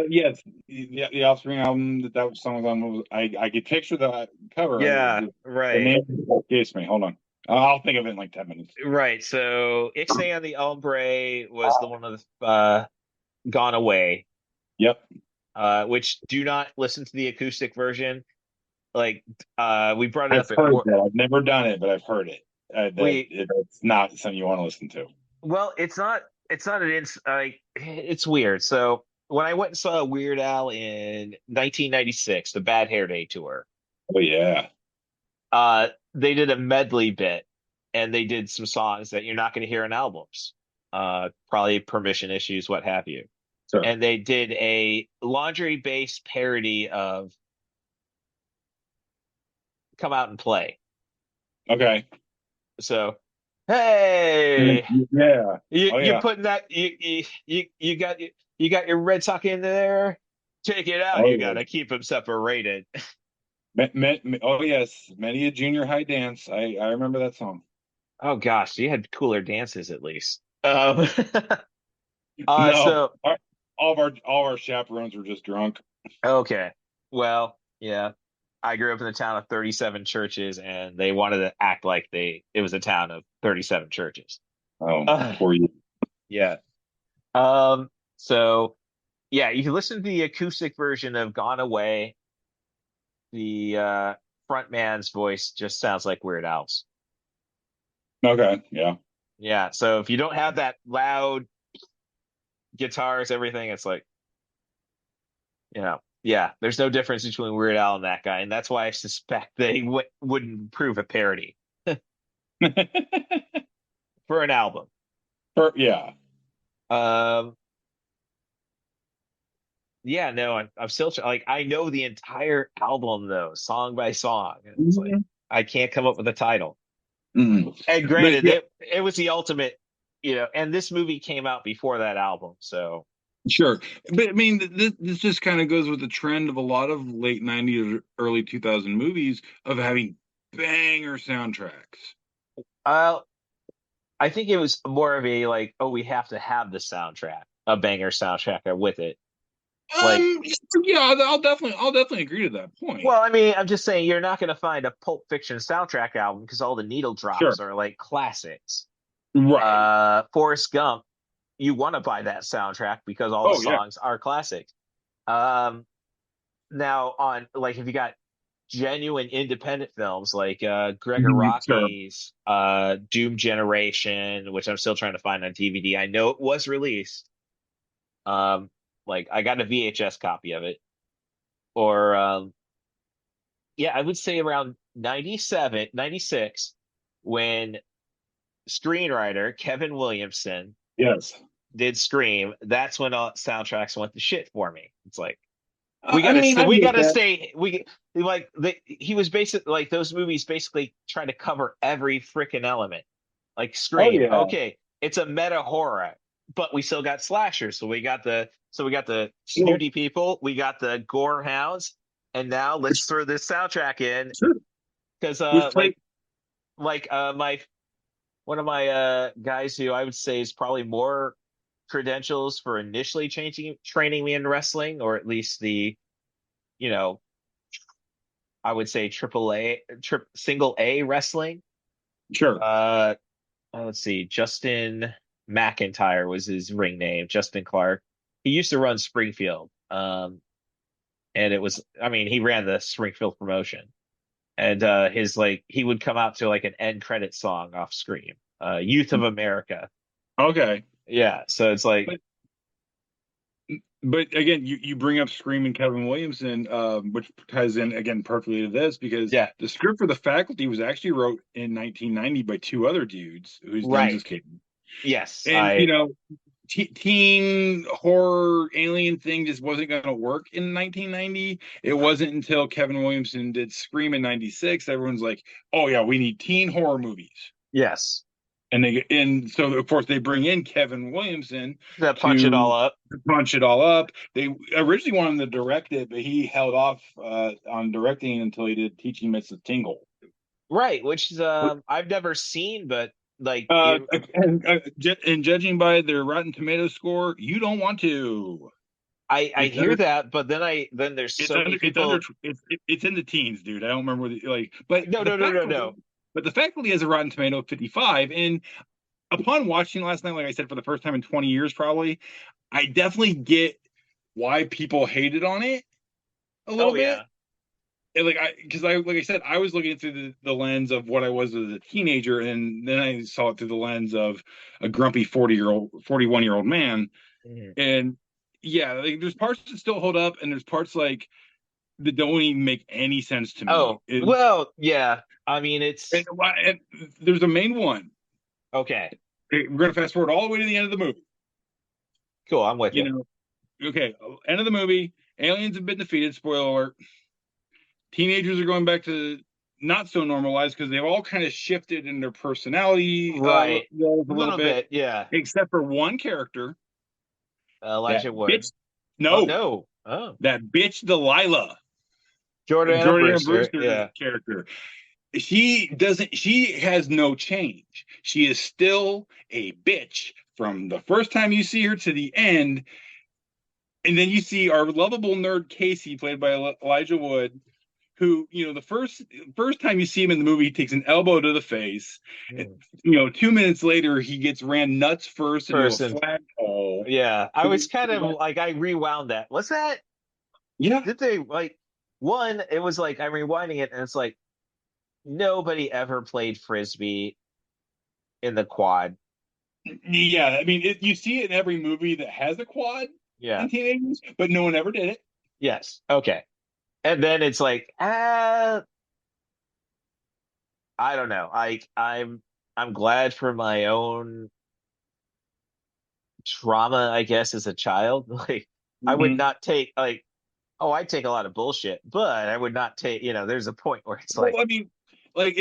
Yes, the Offspring album that song was on. I could picture the cover. Yeah, The right, name escapes me. Hold on, I'll think of it in like 10 minutes. right. So Ixnay on the Ombre was the one of the Gone Away, Yep, which do not listen to the acoustic version. Like, we brought it I've up at heard work. that. I've never done it, but I've heard it. We It's not something you want to listen to. Well, it's not an like, it's weird. So when I went and saw Weird Al in 1996, the Bad Hair Day tour, Oh yeah, they did a medley bit, and they did some songs that you're not going to hear in albums, probably permission issues, what have you. sure. And they did a laundry-based parody of "Come Out and Play." Okay. So, hey, Yeah. you Oh you yeah. putting that you got your Red Sox in there? Take it out. Oh You yeah. gotta keep them separated. Oh yes, many a junior high dance. I remember that song. Oh gosh, you had cooler dances at least. No, So all of our chaperones were just drunk. okay. Well, yeah. I grew up in the town of 37 churches, and they wanted to act like it was a town of 37 churches. Oh, Uh, poor you. yeah. So yeah, you can listen to the acoustic version of Gone Away. The front man's voice just sounds like Weird Al's. Okay, yeah. Yeah, so if you don't have that loud guitars, everything, it's like, yeah, there's no difference between Weird Al and that guy, and that's why I suspect they wouldn't prove a parody for an album. Yeah. Um, yeah, no, I'm still like, I know the entire album though, song by song. And it's like Mhm. I can't come up with a title. Mhm. And But granted, yeah, it was the ultimate, and this movie came out before that album, so sure. But I mean, this just kind of goes with the trend of a lot of late '90s, early 2000 movies of having banger soundtracks. uh, I think it was more of a like, oh, we have to have the soundtrack, a banger soundtrack with it. Like, Yeah, I'll definitely agree to that point. well, I mean, I'm just saying you're not going to find a Pulp Fiction soundtrack album because all the needle Sure. drops are like classics. Right. Forrest Gump, you want to buy that soundtrack because all the Oh yeah. songs are classics. Um, Now on like if you got genuine independent films like Gregor Mhm, sure. Rocky's Doom Generation, which I'm still trying to find on DVD. I know it was released. Um, like I got a VHS copy of it. Or yeah, I would say around 97, 96, when screenwriter Kevin Williamson Yes. did Scream, that's when all soundtracks went to shit for me. It's like I mean, I we get gotta that. stay he was basically like those movies basically try to cover every freaking element. Like Oh Scream, yeah. okay, it's a meta horror, but we still got slashers. So we got the Well, snooty people, we got the gore hounds, and now let's throw this soundtrack in sure. because Which play? my one of my guys who I would say is probably more credentials for initially training me in wrestling, or at least the, you know, I would say single A wrestling. Sure. Uh, let's see, Justin McIntyre was his ring name, Justin Clark. He used to run Springfield. And it was, I mean, he ran the Springfield promotion. And his like he would come out to like an end credit song off screen. Youth of America. Okay. Yeah. So it's like, But again, you bring up Scream and Kevin Williamson, which ties in again perfectly to this because yeah, the script for The Faculty was actually wrote in 1990 by two other dudes whose names right. escape me. Yes. And teen horror alien thing just wasn't going to work in 1990. It wasn't until Kevin Williamson did Scream in 96 everyone's like, "Oh yeah, we need teen horror movies." Yes. And so of course they bring in Kevin Williamson That punch it all up. to punch it all up. They originally wanted him to direct it, but he held off on directing until he did Teaching Mrs. Tingle. Right. Which is, I've never seen, but like, And judging by their Rotten Tomatoes score, you don't want to. I hear that, but then there's It's so many people. it's in the teens, dude. I don't remember but No. But The Faculty has a Rotten Tomato of 55, and upon watching last night, like I said, for the first time in 20 years, probably, I definitely get why people hated on it a little bit. Yeah. And like I said, I was looking through the lens of what I was as a teenager, and then I saw it through the lens of a grumpy 41-year-old man. Mm-hmm. And yeah, like there's parts that still hold up, and there's parts like that don't even make any sense to me. Oh, well, yeah. I mean, and there's a main one. Okay. We're gonna fast forward all the way to the end of the movie. Cool, I'm with you. Okay, end of the movie. Aliens have been defeated. Spoiler alert. Teenagers are going back to not so normalized because they've all kind of shifted in their personality, right? A little bit, yeah. Except for one character, Elijah Wood. No. That bitch Delilah. Jordana Brewster, character. She has no change. She is still a bitch from the first time you see her to the end. And then you see our lovable nerd Casey, played by Elijah Wood, who, the first time you see him in the movie, he takes an elbow to the face. And, 2 minutes later, he gets ran nuts first into a flagpole. Yeah, I was kind of like, I rewound that. What's that? Yeah. Did they, like, one, it was like, I'm rewinding it, and it's like, nobody ever played Frisbee in the quad. Yeah, I mean, you see it in every movie that has a quad in teenagers, but no one ever did it. Yes. Okay. And then it's like, I don't know. I'm glad for my own trauma, I guess, as a child. Like, I would not take I'd take a lot of bullshit, but I would not take, there's a point where it's like, I mean, like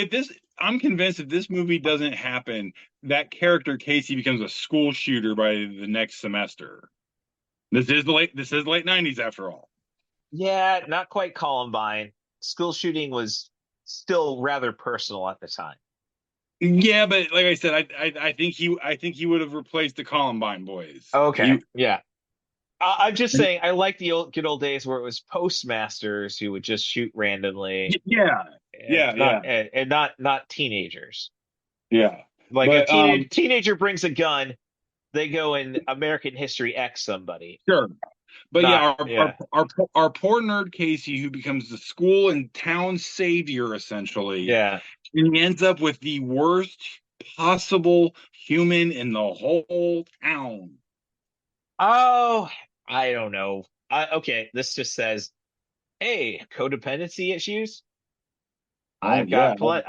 I'm convinced if this movie doesn't happen, that character Casey becomes a school shooter by the next semester. This is the late 90s after all. Yeah, not quite Columbine. School shooting was still rather personal at the time. Yeah, but like I said, I think he would have replaced the Columbine boys. Okay, yeah. I'm just saying, I like the good old days where it was postmasters who would just shoot randomly. Yeah, and not teenagers. Yeah, like a teenager brings a gun, they go in American History X somebody. Sure. But our poor nerd Casey, who becomes the school and town savior, essentially. Yeah. And he ends up with the worst possible human in the whole town. Oh, I don't know. Okay, this just says, hey, codependency issues. I've got plenty.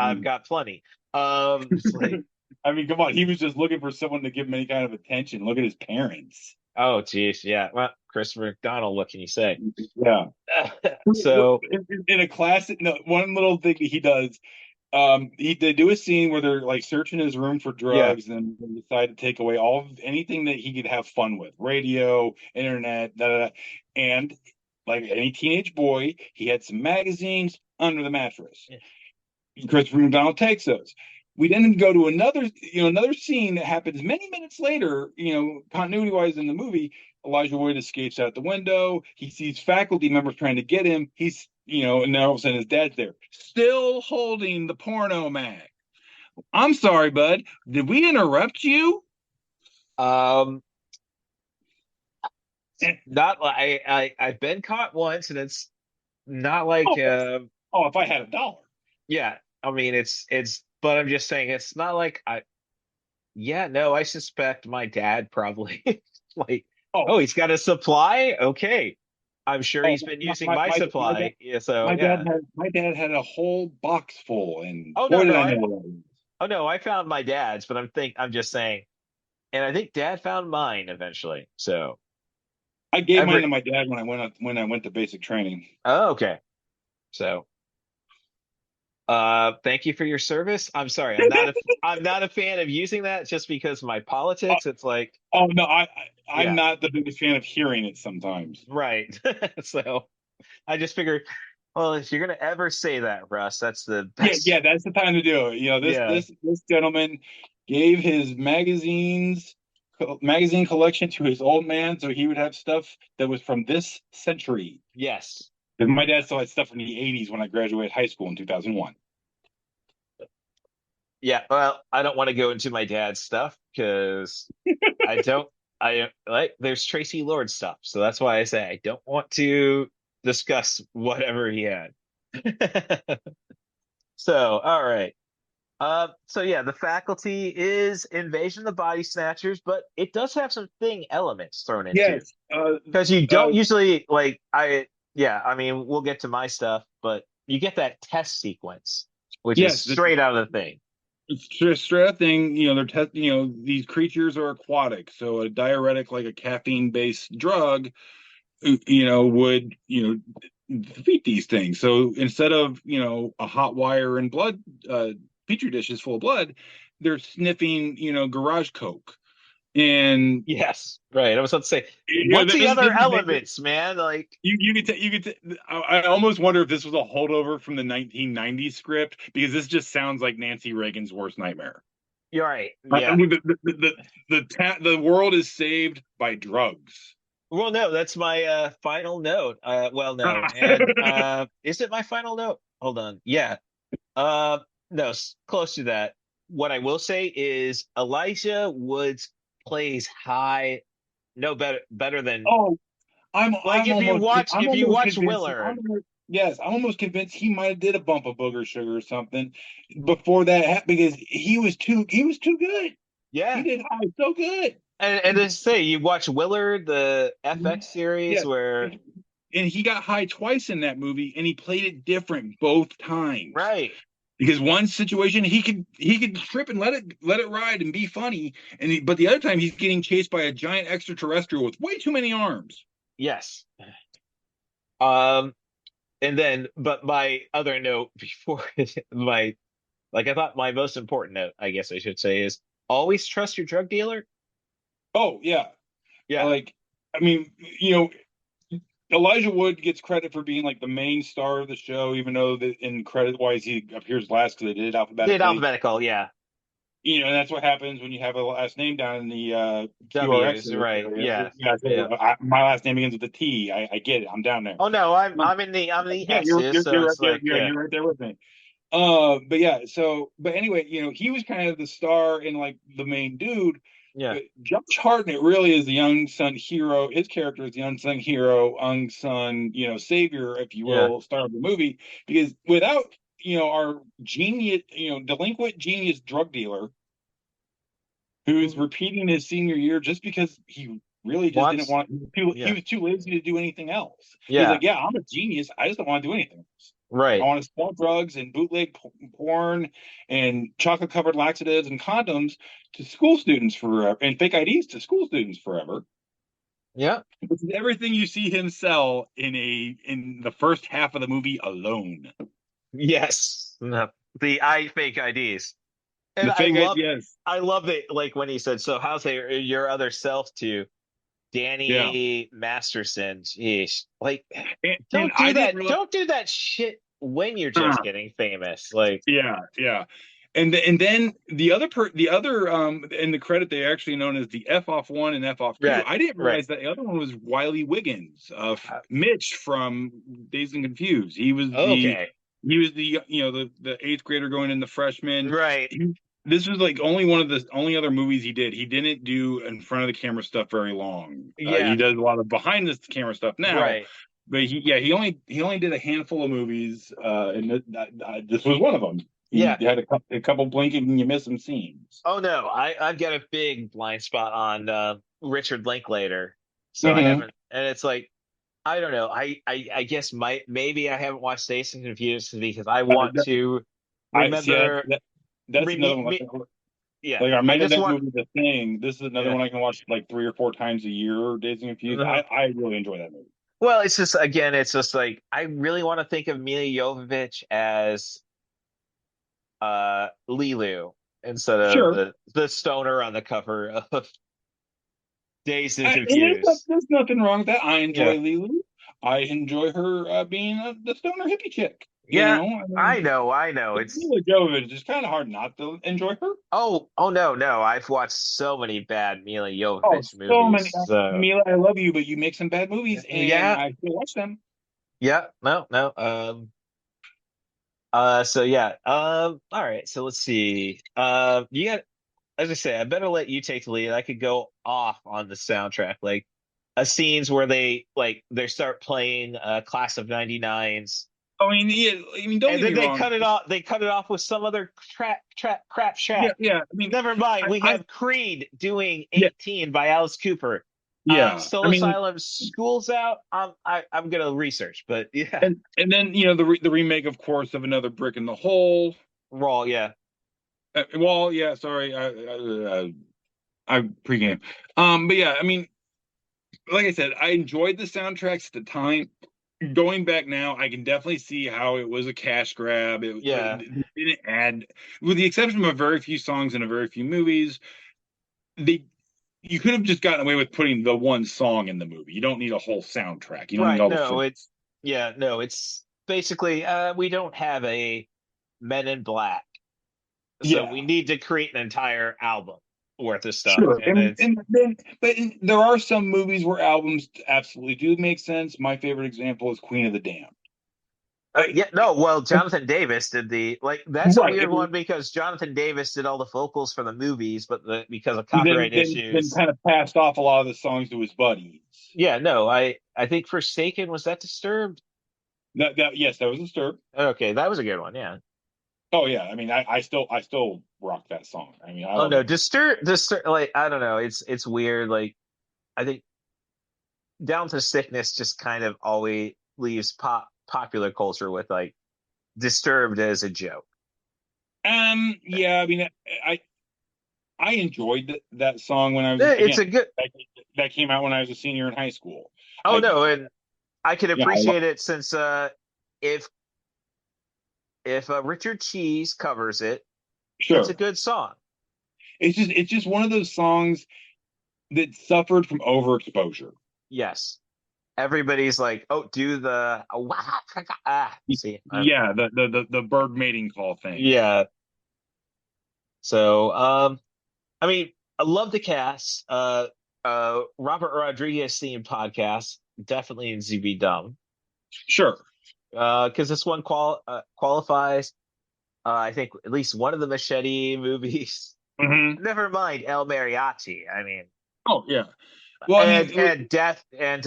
Like, I mean, come on. He was just looking for someone to give him any kind of attention. Look at his parents. Oh, geez. Yeah. Well, Christopher McDonald, what can you say? Yeah. So in a classic, one little thing that he does, they do a scene where they're like searching his room for drugs and they decide to take away anything that he could have fun with, radio, internet, and like any teenage boy, he had some magazines under the mattress. Christopher McDonald takes those. We then go to another scene that happens many minutes later, continuity wise in the movie. Elijah Wood escapes out the window. He sees faculty members trying to get him. And now all of a sudden his dad's there, still holding the porno mag. I'm sorry, bud. Did we interrupt you? Not like I've been caught once, and it's not like if I had $1. yeah. I mean, but I'm just saying it's not like yeah, no, I suspect my dad probably like, oh, he's got a supply. Okay, I'm sure he's been using my supply. Yeah, so yeah. My dad had a whole box full, and Oh boy no, did no, I know it. oh no, I found my dad's, but I'm just saying, and I think dad found mine eventually. So I gave mine to my dad when I went to basic training. oh, okay. So thank you for your service. I'm sorry. I'm not a fan of using that just because of my politics. It's like, oh no, I'm yeah. not the biggest fan of hearing it sometimes. Right. So I just figured, well, if you're gonna ever say that, Russ, that's the best. Yeah, that's the time to do it. This gentleman gave his magazine collection to his old man so he would have stuff that was from this century. Yes. Because my dad still had stuff from the 80s when I graduated high school in 2001. Yeah, well, I don't want to go into my dad's stuff because I like there's Tracy Lord stuff. So that's why I say I don't want to discuss whatever he had. So, all right. So yeah, the faculty is Invasion of the Body Snatchers, but it does have some thing elements thrown into it. Yes. Because you don't usually I mean, we'll get to my stuff, but you get that test sequence, which is straight out of the thing. It's just straight up thing. These creatures are aquatic, so a diuretic like a caffeine-based drug, would defeat these things. So instead of a hot wire and blood, petri dishes full of blood, they're sniffing garage coke. And yes, right. I was about to say, what's the other elements, man? Like I almost wonder if this was a holdover from the 1990s script, because this just sounds like Nancy Reagan's worst nightmare. You're right. Yeah. I mean, the world is saved by drugs. Well, no, that's my final note. Well, no, and is it my final note? Hold on. Yeah. No, close to that. What I will say is Elijah Woods plays high, no better than. Oh, if you watch Willard. Yes, I'm almost convinced he might have did a bump of booger sugar or something before that happened, because he was too good. Yeah, he did high so good. And to say, you watch Willard, the FX series, where and he got high twice in that movie, and he played it different both times. Right. Because one situation he could trip and let it ride and be funny, but the other time he's getting chased by a giant extraterrestrial with way too many arms. Yes. And then, but my other note before I thought my most important note, I guess I should say, is always trust your drug dealer. Oh yeah, yeah. I mean, Elijah Wood gets credit for being like the main star of the show, even though in credit wise he appears last because they did it alphabetical. Yeah. And that's what happens when you have a last name down in the QRX, right? Yeah. My last name begins with a T. I get it. I'm down there. Oh no, I'm the S. You're right there with me. But anyway, he was kind of the star and like the main dude. Yeah. Josh Hartnett really is the unsung hero. His character is the unsung hero, unsung, savior, if you will, star of the movie. Because without, our genius, delinquent genius drug dealer who is repeating his senior year just because he really just didn't want, he was too lazy to do anything else. Yeah. He's like, I'm a genius. I just don't want to do anything else. Right. I want to sell drugs and bootleg porn and chocolate covered laxatives and condoms to school students forever, and fake IDs to school students forever. Yeah. Which is everything you see him sell in the first half of the movie alone. Yes. No. The fake IDs. And I love it, like when he said, so how's your other self to Danny Masterson? Jeez. Like, don't do that. Don't do that shit when you're just getting famous. Like, yeah. And then the other in the credit they actually known as the F off one and F off two. Right, I didn't right. realize that the other one was Wiley Wiggins, Uh, Mitch from Dazed and Confused. Okay. He was the the eighth grader going into freshman. Right, This was like only one of the only other movies he did. He didn't do in front of the camera stuff very long. yeah, He does a lot of behind the camera stuff now, right. but he only did a handful of movies, and this was one of them. He Yeah. had a couple blinking and you miss some scenes. Oh no, I've got a big blind spot on Richard Linklater, so I Hmm. haven't, and it's like I don't know. I guess maybe I haven't watched Dazed and Confused because I want to I see remember. that's another one. Yeah, Like our I main just event want. movie, The Thing. This is another Yeah. one I can watch like 3 or 4 times a year. Dazed and Confused. Uh-huh. I really enjoy that movie. Well, it's just again, it's just like I really want to think of Mila Jovovich as Lilu instead of Sure. the stoner on the cover of Dazed and And Confused. there's nothing wrong with that. I Yeah. enjoy Lulu. I enjoy her being the stoner hippie chick. Yeah, I mean, I know. it's It's Mila Jovovich. It's kind of hard not to enjoy her. oh no, no. I've watched so many bad Mila Oh, Jovovich so many. movies. So Mila, I love you, but you make some bad movies, and yeah, I still watch them. yeah, no, no. So yeah. All right. So let's see. You got, as I say, I better let you take the lead. I could go off on the soundtrack, like scenes where they start playing Class of '99's. I mean, yeah. I mean, don't And get then me they wrong. cut it off. They cut it off with some other crap Yeah, track. yeah. I mean, Never mind. We I have Creed doing yeah, 18 by Alice Cooper. yeah. I Soul mean, Asylum, School's Out. I'm gonna research, but yeah, and then the remake, of course, of Another Brick in the Hole. Raw. Yeah, Well, yeah. Sorry, I pregame. But yeah, I mean, like I said, I enjoyed the soundtracks at the time. Going back now, I can definitely see how it was a cash grab. yeah. It didn't add, with the exception of a very few songs and a very few movies. They You could have just gotten away with putting the one song in the movie. You don't need a whole soundtrack. You don't need Right. all the No, fun. it's yeah. No, it's basically we don't have a Men in Black, so Yeah, we need to create an entire album worth of stuff, sure. and it's There are some movies where albums absolutely do make sense. My favorite example is Queen of the Damned. yeah, no, well, Jonathan Davis did the like that's a Right. weird one because Jonathan Davis did all the vocals for the movies, but because of He copyright then issues, kind of passed off a lot of the songs to his buddies. yeah, no, I think Forsaken was that Disturbed? That yes, that was Disturbed. Okay, that was a good one, yeah. Oh yeah, I mean, I still rock that song. I mean, I Oh love no, it. Disturb, like I don't know, it's weird. Like I think Down to Sickness just kind of always leaves popular culture with like Disturbed as a joke. Yeah, I mean, I I enjoyed that song when I was It's again a good. that, that came out when I was a senior in high school. Oh I no, and I can yeah, appreciate it since if Richard Cheese covers it, it's a sure. good song. It's just one of those songs that suffered from overexposure. Yes, everybody's like, oh, do the see, Yeah, the bird mating call thing. yeah. So, I mean, I love the cast. Robert Rodriguez themed podcast, definitely in ZB Dumb. Sure. Because this one qualifies. I think at least one of the Machete movies. Hmm. Never mind El Mariachi. I mean, Oh yeah. Well, I mean, and Death and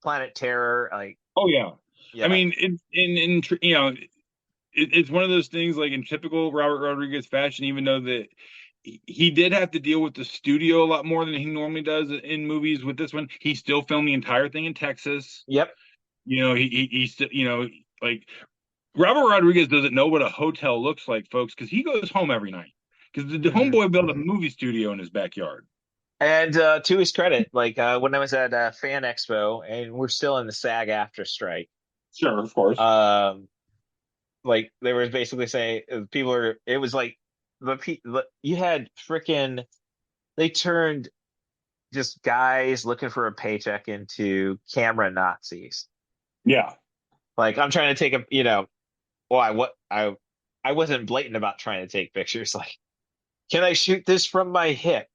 Planet Terror. Like, oh yeah. I yeah, mean, it's one of those things like in typical Robert Rodriguez fashion. Even though that he did have to deal with the studio a lot more than he normally does in movies. With this one, he still filmed the entire thing in Texas. yep. He still like Robert Rodriguez doesn't know what a hotel looks like, folks, because he goes home every night. Because the Mhm. homeboy built a movie studio in his backyard. And to his credit, like when I was at Fan Expo, and we're still in the SAG after strike. Sure, of course. Like they were basically saying people are. It was like you had freaking. They turned just guys looking for a paycheck into camera Nazis. Yeah. Like I'm trying to take a, well, I wasn't blatant about trying to take pictures. Like, can I shoot this from my hip?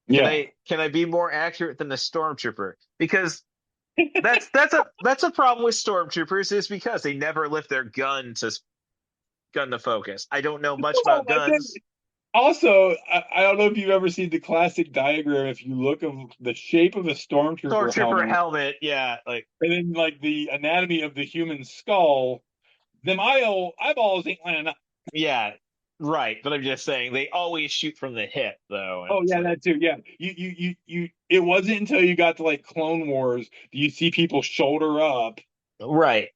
Yeah. Can I be more accurate than the stormtrooper? Because that's a problem with stormtroopers is because they never lift their gun to focus. I don't know much Well, about I think guns. also, I don't know if you've ever seen the classic diagram. If you look of the shape of a stormtrooper Stormtrooper helmet, helmet, yeah, like and then like the anatomy of the human skull, them eyeballs ain't lining up. yeah, right. But I'm just saying they always shoot from the hip though, and Oh it's yeah, like that too. Yeah, you. It wasn't until you got to like Clone Wars do you see people shoulder up. right.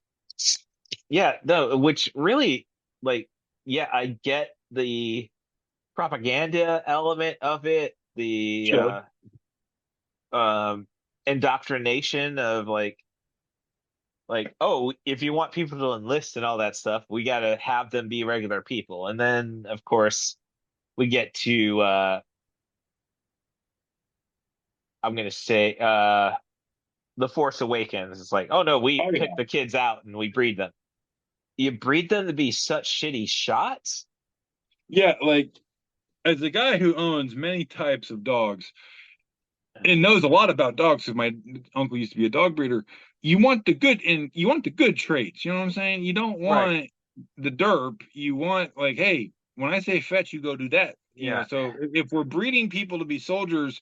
Yeah, no, which really like yeah, I get the propaganda element of it, the Sure. um indoctrination of like oh if you want people to enlist and all that stuff we got to have them be regular people and then of course we get to I'm gonna say the Force Awakens. It's like oh no we Oh pick yeah. the kids out and we breed them. You breed them to be such shitty shots. Yeah, like as a guy who owns many types of dogs and knows a lot about dogs, because my uncle used to be a dog breeder, you want the good traits. You know what I'm saying? You don't Right. want the derp. You want like, hey, when I say fetch, you go do that. Yeah. So if we're breeding people to be soldiers,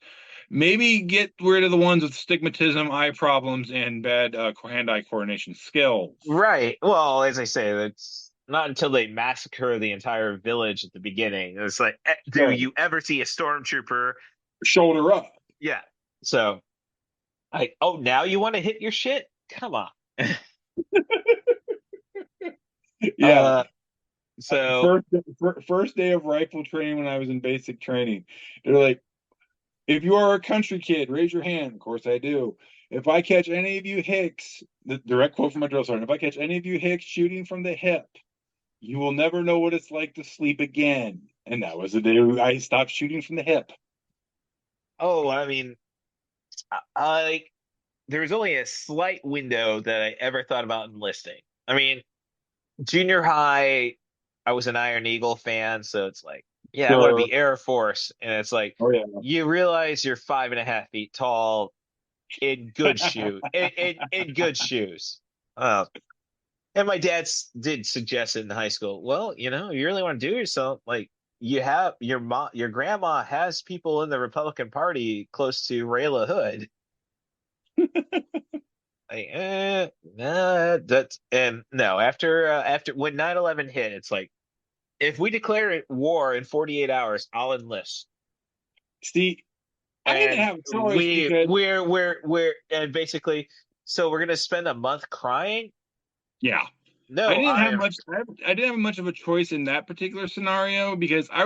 maybe get rid of the ones with stigmatism, eye problems, and bad hand-eye coordination skills. Right. Well, as I say, it's not until they massacre the entire village at the beginning. It's like, do Right. you ever see a stormtrooper? Shoulder up. Yeah. So, oh, now you want to hit your shit? Come on. Yeah. Uh, so, First, first day of rifle training when I was in basic training, they're like, if you are a country kid, raise your hand. Of course I do. If I catch any of you hicks, the direct quote from my drill sergeant, if I catch any of you hicks shooting from the hip, you will never know what it's like to sleep again. And that was the day I stopped shooting from the hip. oh, I mean, I there was only a slight window that I ever thought about enlisting. I mean, junior high, I was an Iron Eagle fan, so it's like, yeah, I want to Sure. be Air Force, and it's like Oh yeah. you realize you're 5.5 feet tall in good in good shoes. Uh, and my did suggest it in high school. Well, you really want to do yourself like you have your mom, your grandma has people in the Republican Party close to Ray LaHood. Like, nah, that's and no. After when 9/11 hit, it's like if we declare war in 48 hours, I'll enlist. See, I didn't And have a choice because we're and basically, so we're gonna spend a month crying. yeah. I No, didn't I have am. much. I didn't have much of a choice in that particular scenario because I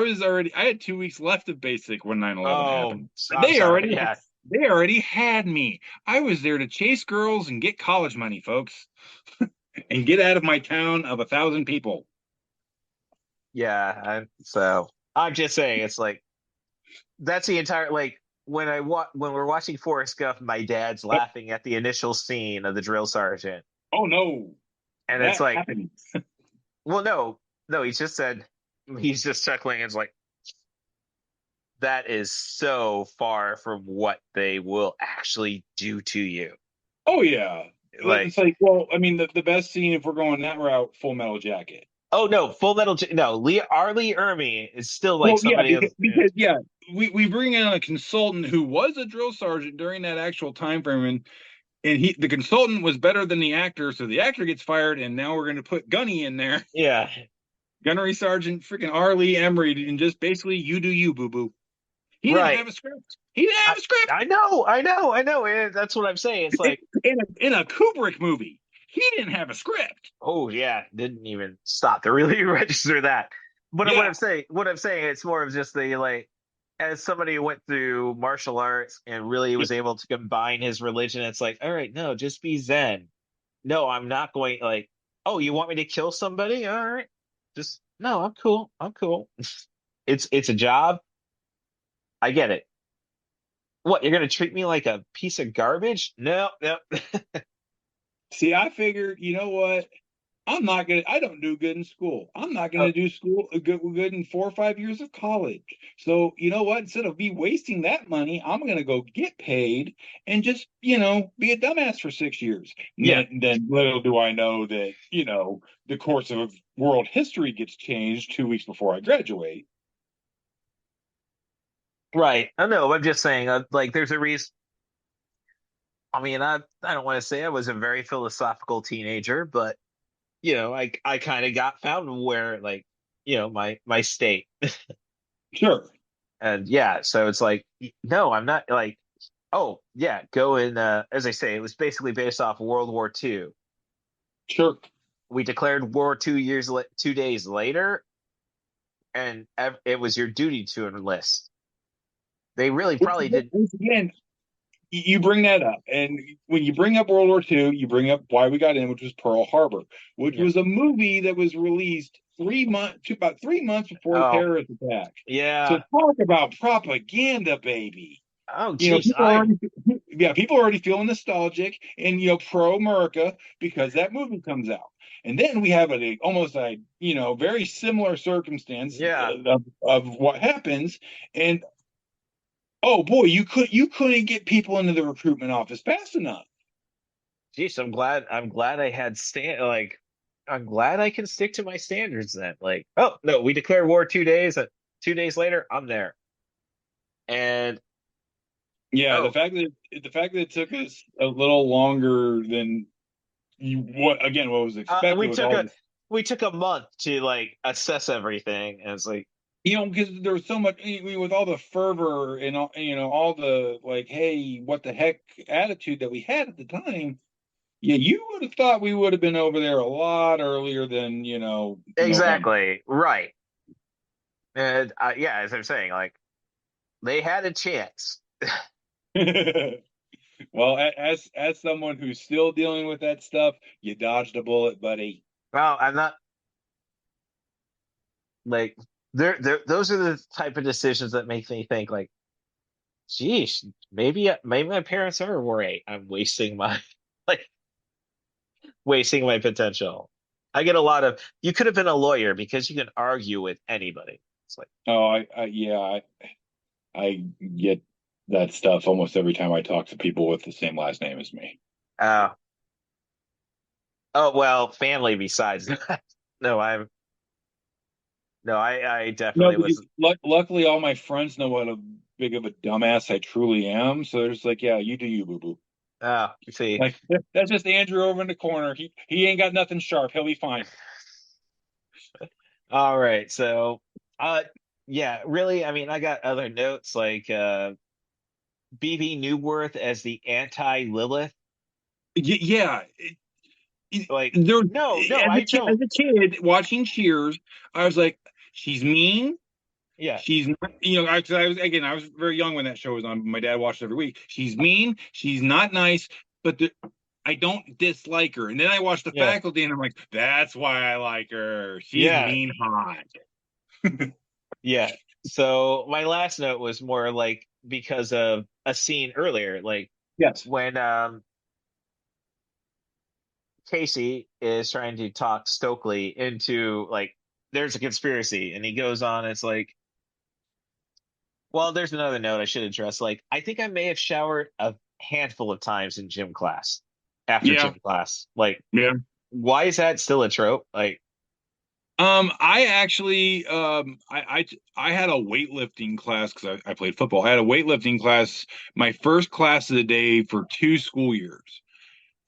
had 2 weeks left of basic when 9/11 Oh, happened. I'm sorry. Yeah. They already had me. I was there to chase girls and get college money, folks, and get out of my town of 1,000 people. Yeah. So I'm just saying, it's like that's the entire like when we're watching Forrest Gump, my dad's Yep. laughing at the initial scene of the drill sergeant, Oh no, and it's that like, happened. well, no, he just said he's just chuckling. It's like that is so far from what they will actually do to you. Oh yeah, Like, it's like well, I mean the best scene if we're going that route, Full Metal Jacket. oh no, Full Metal, no, Lee Ermey is still like Well, yeah, somebody of, because yeah, we bring in a consultant who was a drill sergeant during that actual time frame, and the consultant was better than the actor, so the actor gets fired, and now we're going to put Gunny in there, yeah, Gunnery Sergeant freaking R. Lee Emery, and just basically you do you, boo boo. He didn't right. have a script. He didn't have a script I know. And that's what I'm saying. It's like, in a Kubrick movie. He didn't have a script. oh yeah, didn't even stop to really register that. But Yeah, what I'm saying, it's more of just the like, as somebody who went through martial arts and really was able to combine his religion, it's like, all right, no, just be Zen. No, I'm not going like, oh, you want me to kill somebody? All right, just no, I'm cool. I'm cool. It's a job. I get it. What, you're gonna treat me like a piece of garbage? No, no. see, I figured, you know what? I don't do good in school. I'm not Oh, gonna do school good in 4 or 5 years of college. So you know what? Instead of me wasting that money, I'm gonna go get paid and just, be a dumbass for 6 years. yeah, Then little do I know that, the course of world history gets changed 2 weeks before I graduate. right. I know. I'm just saying, like, there's a reason. I mean, I don't want to say I was a very philosophical teenager, but I kind of got found where, like, my state. Sure. And yeah, so it's like, no, I'm not like, oh yeah, go in. As I say, it was basically based off World War II. Sure. We declared war 2 years, 2 days later, and it was your duty to enlist. They really probably did. Once again, you bring that up, and when you bring up World War II, you bring up why we got in, which was Pearl Harbor, which Yeah. was a movie that was released about 3 months before the Oh terrorist attack. So yeah. talk about propaganda, baby. Oh geez, People are already, yeah, people are already feeling nostalgic and pro America because that movie comes out. And then we have almost a very similar circumstance yeah. of what happens, and oh boy, you couldn't get people into the recruitment office fast enough. Geez, I'm glad I had like, I'm glad I can stick to my standards then. Like, oh no, we declared war 2 days. 2 days later, I'm there. And Yeah, the oh, fact that it took us a little longer than what was expected we with took all a this, we took a month to like assess everything, and it's like, because there was so much with all the fervor and all the like, hey, what the heck attitude that we had at the time. Yeah, you would have thought we would have been over there a lot earlier than November. exactly right. And yeah, as I'm saying, like, they had a chance. Well, as someone who's still dealing with that stuff, you dodged a bullet, buddy. Well, I'm not like, those are the type of decisions that make me think like, geez, maybe my parents are right. I'm wasting my like wasting my potential. I get a lot of, you could have been a lawyer because you can argue with anybody. It's like, Oh, yeah, I get that stuff almost every time I talk to people with the same last name as me. uh, oh well, family besides that. No, I No, definitely because was. luckily all my friends know what a big of a dumbass I truly am. So they're just like, yeah, you do you, boo boo. You see, Like that's just Andrew over in the corner. He ain't got nothing sharp. He'll be fine. all right, so uh, yeah, really, I mean, I got other notes like BB Newworth as the anti Lilith. Yeah, Like, there no, I as don't. a kid watching Cheers, I was like, she's mean. Yeah, She's not, I was very young when that show was on. My dad watched it every week. She's mean. She's not nice, but I don't dislike her. And then I watched The yeah, Faculty, and I'm like, that's why I like her. She's yeah, mean hot. yeah. So my last note was more like because of a scene earlier, like Yes. when Casey is trying to talk Stokely into, like, there's a conspiracy, and he goes on. It's like, well, there's another note I should address. Like, I think I may have showered a handful of times in gym class after Yeah. gym class. Like, Yeah. why is that still a trope? Like, I actually, I had a weightlifting class because I played football. I had a weightlifting class, my first class of the day for 2 school years.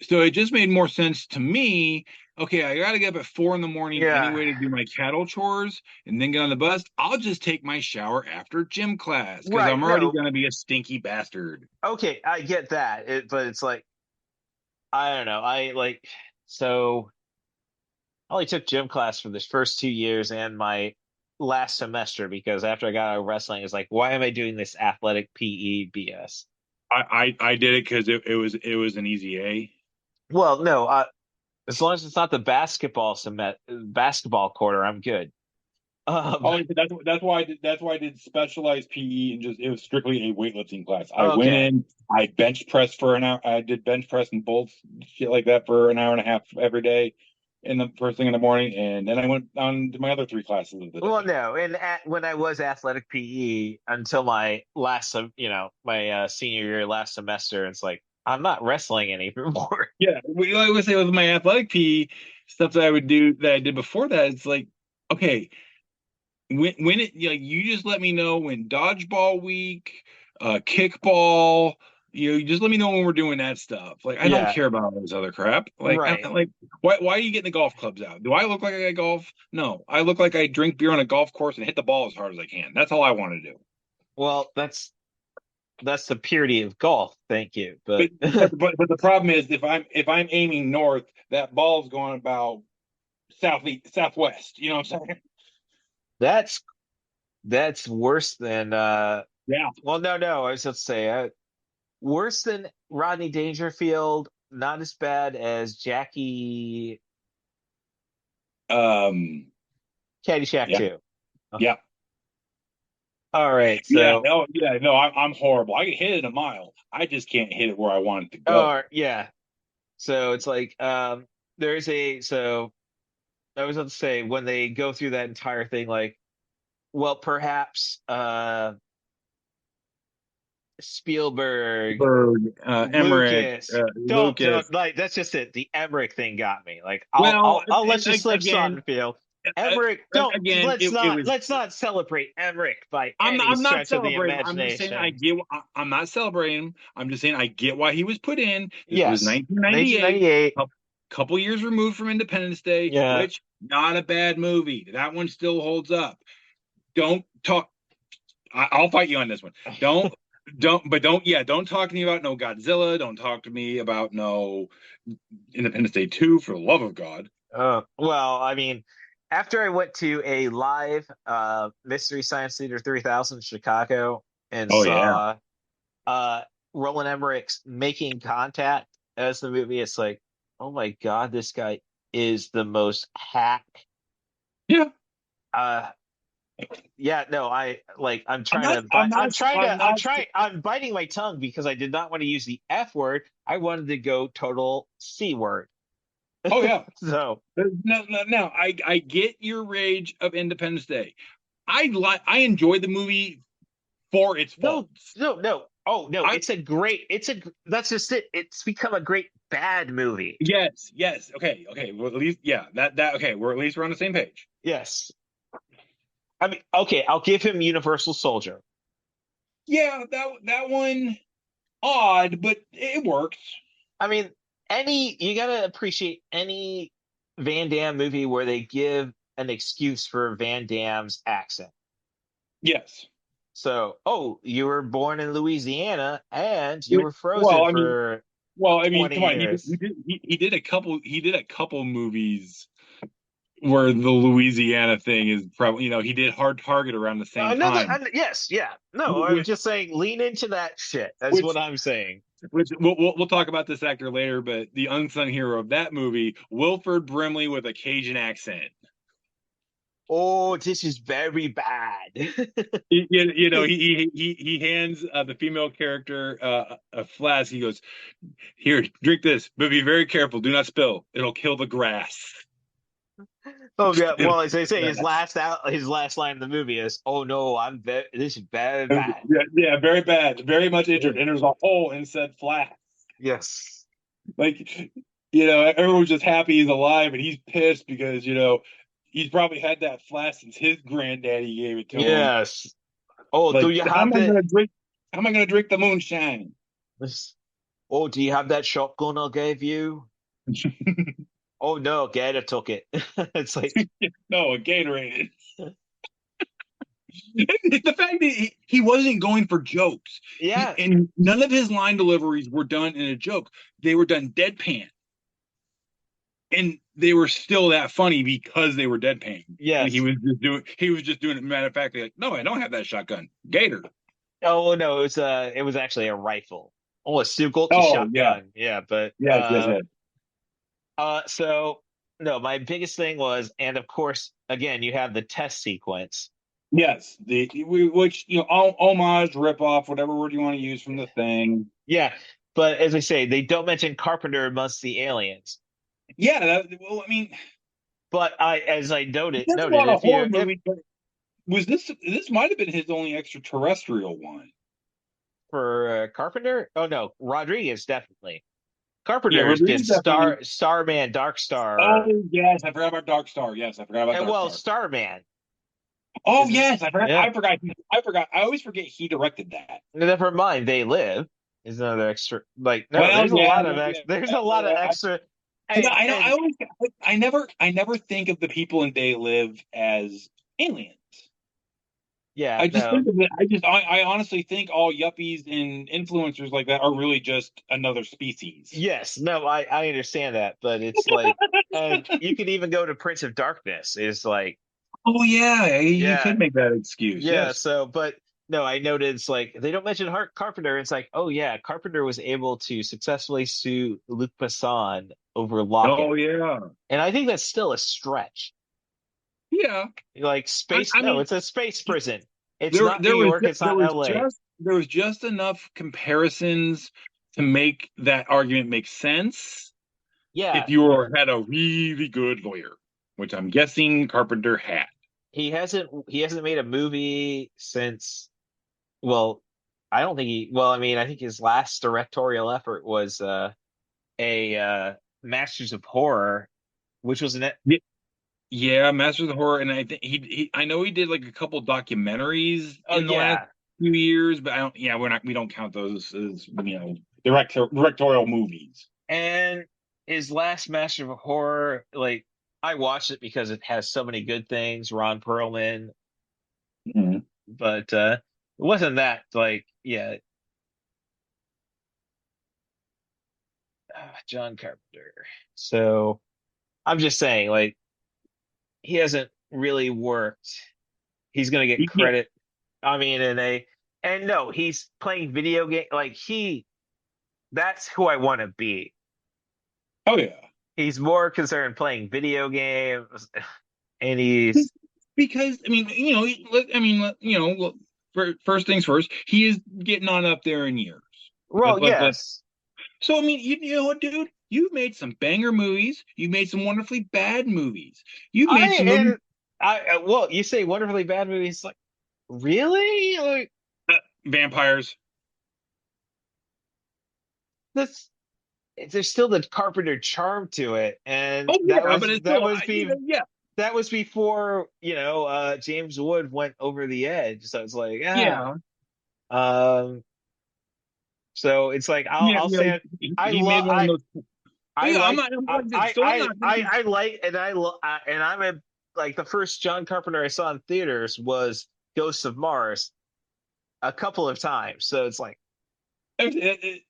So it just made more sense to me. Okay, I got to get up at 4 in the morning yeah, anyway to do my cattle chores and then get on the bus. I'll just take my shower after gym class because right. I'm already No, going to be a stinky bastard. okay, I get that. But it's like, I don't know. So I only took gym class for this first 2 years and my last semester because after I got out of wrestling, it's like, why am I doing this athletic PE BS? I did it because it was an easy A. Well, no, as long as it's not the basketball quarter, I'm good. Um, Oh, that's why I did specialized PE and just it was strictly a weightlifting class. I went okay, in, I bench pressed for an hour. I did bench press and bolts, shit like that for an hour and a half every day. in the first thing in the morning, and then I went on to my other three classes of the Well, day. no, and when I was athletic PE until my my senior year, last semester, it's like I'm not wrestling anymore. Yeah, like I would say with my athletic PE stuff that I would do that I did before that, it's like, okay, when it like you just let me know when dodgeball week, kickball, you just let me know when we're doing that stuff. Like I don't Yeah, care about all this other crap. Like right. like why are you getting the golf clubs out? Do I look like I golf? No, I look like I drink beer on a golf course and hit the ball as hard as I can. That's all I want to do. Well, that's the purity of golf. Thank you, But but but the problem is if I'm aiming north, that ball's going about southeast southwest. You know what I'm saying? that's that's worse than Yeah. Well, no, I was about to say worse than Rodney Dangerfield. Not as bad as Jackie Um. Caddyshack Yeah. 2. Yeah. All right, Yeah. so No. Yeah. No. I'm horrible. I can hit it a mile. I just can't hit it where I want it to go. yeah, so it's like there's a so I was about to say when they go through that entire thing, like, well, perhaps Spielberg, Berg, Emmerich, Lucas, Lucas. don't like that's just it. The Emmerich thing got me. Like Well, I'll let and you slip, again, Sonnenfeld. Emmerich, don't again, it was. let's not celebrate Emmerich by I'm not, any I'm not stretch of the celebrating. I'm just saying I imagination. get. I'm not celebrating him. I'm just saying I get why he was put in. This was Yes, 1998, 1998. couple years removed from Independence Day, Yeah. which not a bad movie. That one still holds up. Don't talk. I'll fight you on this one. Don't talk to me about no Godzilla. Don't talk to me about no Independence Day 2 for the love of God. Well, I mean, after I went to a live Mystery Science Theater 3000 in Chicago and Oh yeah. saw uh Roland Emmerich's Making Contact as the movie, it's like, oh my God, this guy is the most hack. Yeah. Uh yeah, no, I'm I'm trying not to I'm bite not I'm not I'm biting my tongue because I did not want to use the F word. I wanted to go total C word. oh yeah. So No, I get your rage of Independence Day. I enjoy the movie for its no, faults. no. Oh no, I that's just it. It's become a great bad movie. yes. Okay. Well, at least yeah, that okay, we're at least we're on the same page. Yes. I mean, okay, I'll give him Universal Soldier. Yeah, that one odd, but it works. I mean, you gotta appreciate any Van Damme movie where they give an excuse for Van Damme's accent. Yes. So, oh, you were born in Louisiana and you were frozen Well, I mean, for come 20 on. years. He did a couple movies where the Louisiana thing is probably he did Hard Target around the same time, Yes, yeah. No, I'm which just saying lean into that shit. That's which what I'm saying. which we'll talk about this actor later. But the unsung hero of that movie, Wilford Brimley with a Cajun accent. Oh, this is very bad. He hands the female character a flask. He goes, "Here, drink this, but be very careful. Do not spill. It'll kill the grass." Oh yeah. It'll Well, as they kill say, the grass. his last line in the movie is, "Oh no, this is very bad." Yeah, very bad, very much injured, and there's a hole in said flask. Yes. Like, everyone's just happy he's alive, and he's pissed because he's probably had that flask since his granddaddy gave it to him. Yes. Oh, do Like, you how have am I the? gonna drink? How am I gonna drink the moonshine? Oh, do you have that shotgun I gave you? Oh no, Gator took it. It's like, No, a Gatorade. The fact that he wasn't going for jokes, yeah, and none of his line deliveries were done in a joke. They were done deadpan, and they were still that funny because they were deadpan. And yes. he was just doing it. Matter of fact, like, no, I don't have that shotgun. Gator. Oh no, it was actually a rifle. Oh, a Sugolt Oh yeah, shotgun. Yeah, but yes. so no, my biggest thing was, and of course, again, you have the test sequence. Yes, which homage, rip off, whatever word you want to use from the thing. Yeah, but as I say, they don't mention Carpenter amongst the aliens. Yeah, well, I mean, But as I noted, There's a lot of if horror you movies. But was this might have been his only extraterrestrial one? for Carpenter, oh no, Rodriguez definitely. Yeah, Carpenters Rodriguez did definitely. Starman, Dark Oh Star, yes, I forgot about Dark Star. Yes, I forgot about and Dark well, Star. Starman Oh is this, yes, I forgot. yeah. I forgot. I forgot. I always forget he directed that. Never mind, They Live is another extra. Like no, Well, there's a yeah, lot of there's a lot of extra. I know. I And always. I never think of the people in They Live as aliens. yeah, I just no, think of it. I honestly think all yuppies and influencers like that are really just another species. yes, no, I understand that, but it's like, and you could even go to Prince of Darkness is like, Oh yeah, you yeah, could make that excuse. yeah. Yes. So, but no, I noted it's like they don't mention Carpenter. It's like, oh yeah, Carpenter was able to successfully sue Luc Besson over Oh Locket, yeah. and I think that's still a stretch. Yeah. Like space, I no, mean, it's a space prison. It's not New there was York. It's not L.A. there was just enough comparisons to make that argument make sense Yeah, if you were had a really good lawyer, which I'm guessing Carpenter had. he hasn't made a movie since. Well, I don't think he. Well, I mean, I think his last directorial effort was a Masters of Horror, which was an Yeah, yeah, Masters of Horror, and I think I know he did like a couple documentaries oh in the last yeah, few years, but I don't. Yeah, we don't count those as directorial movies. and his last Master of Horror, like I watched it because it has so many good things. Ron Perlman, Mhm. but it wasn't that like yeah, John Carpenter. So I'm just saying, like he hasn't really worked. He's gonna get Yeah. credit. I mean, and no, he's playing video game like he. That's who I want to be. Oh yeah. He's more concerned playing video games, and he's Because I mean, first things first, he is getting on up there in years. well, Let yes. So I mean, you know what, dude? You've made some banger movies. You've made some wonderfully bad movies. You've I made some movies, and I well, you say wonderfully bad movies, like really? Like vampires. this there's still the Carpenter charm to it, and Oh yeah, but it's still, yeah, that was before James Wood went over the edge. So it's like yeah, um, so it's like yeah, I'll yeah. say it. I He made love one of those. I Yeah, like still not thinking. I like and I'm a like the first John Carpenter I saw in theaters was Ghosts of Mars a couple of times. So it's like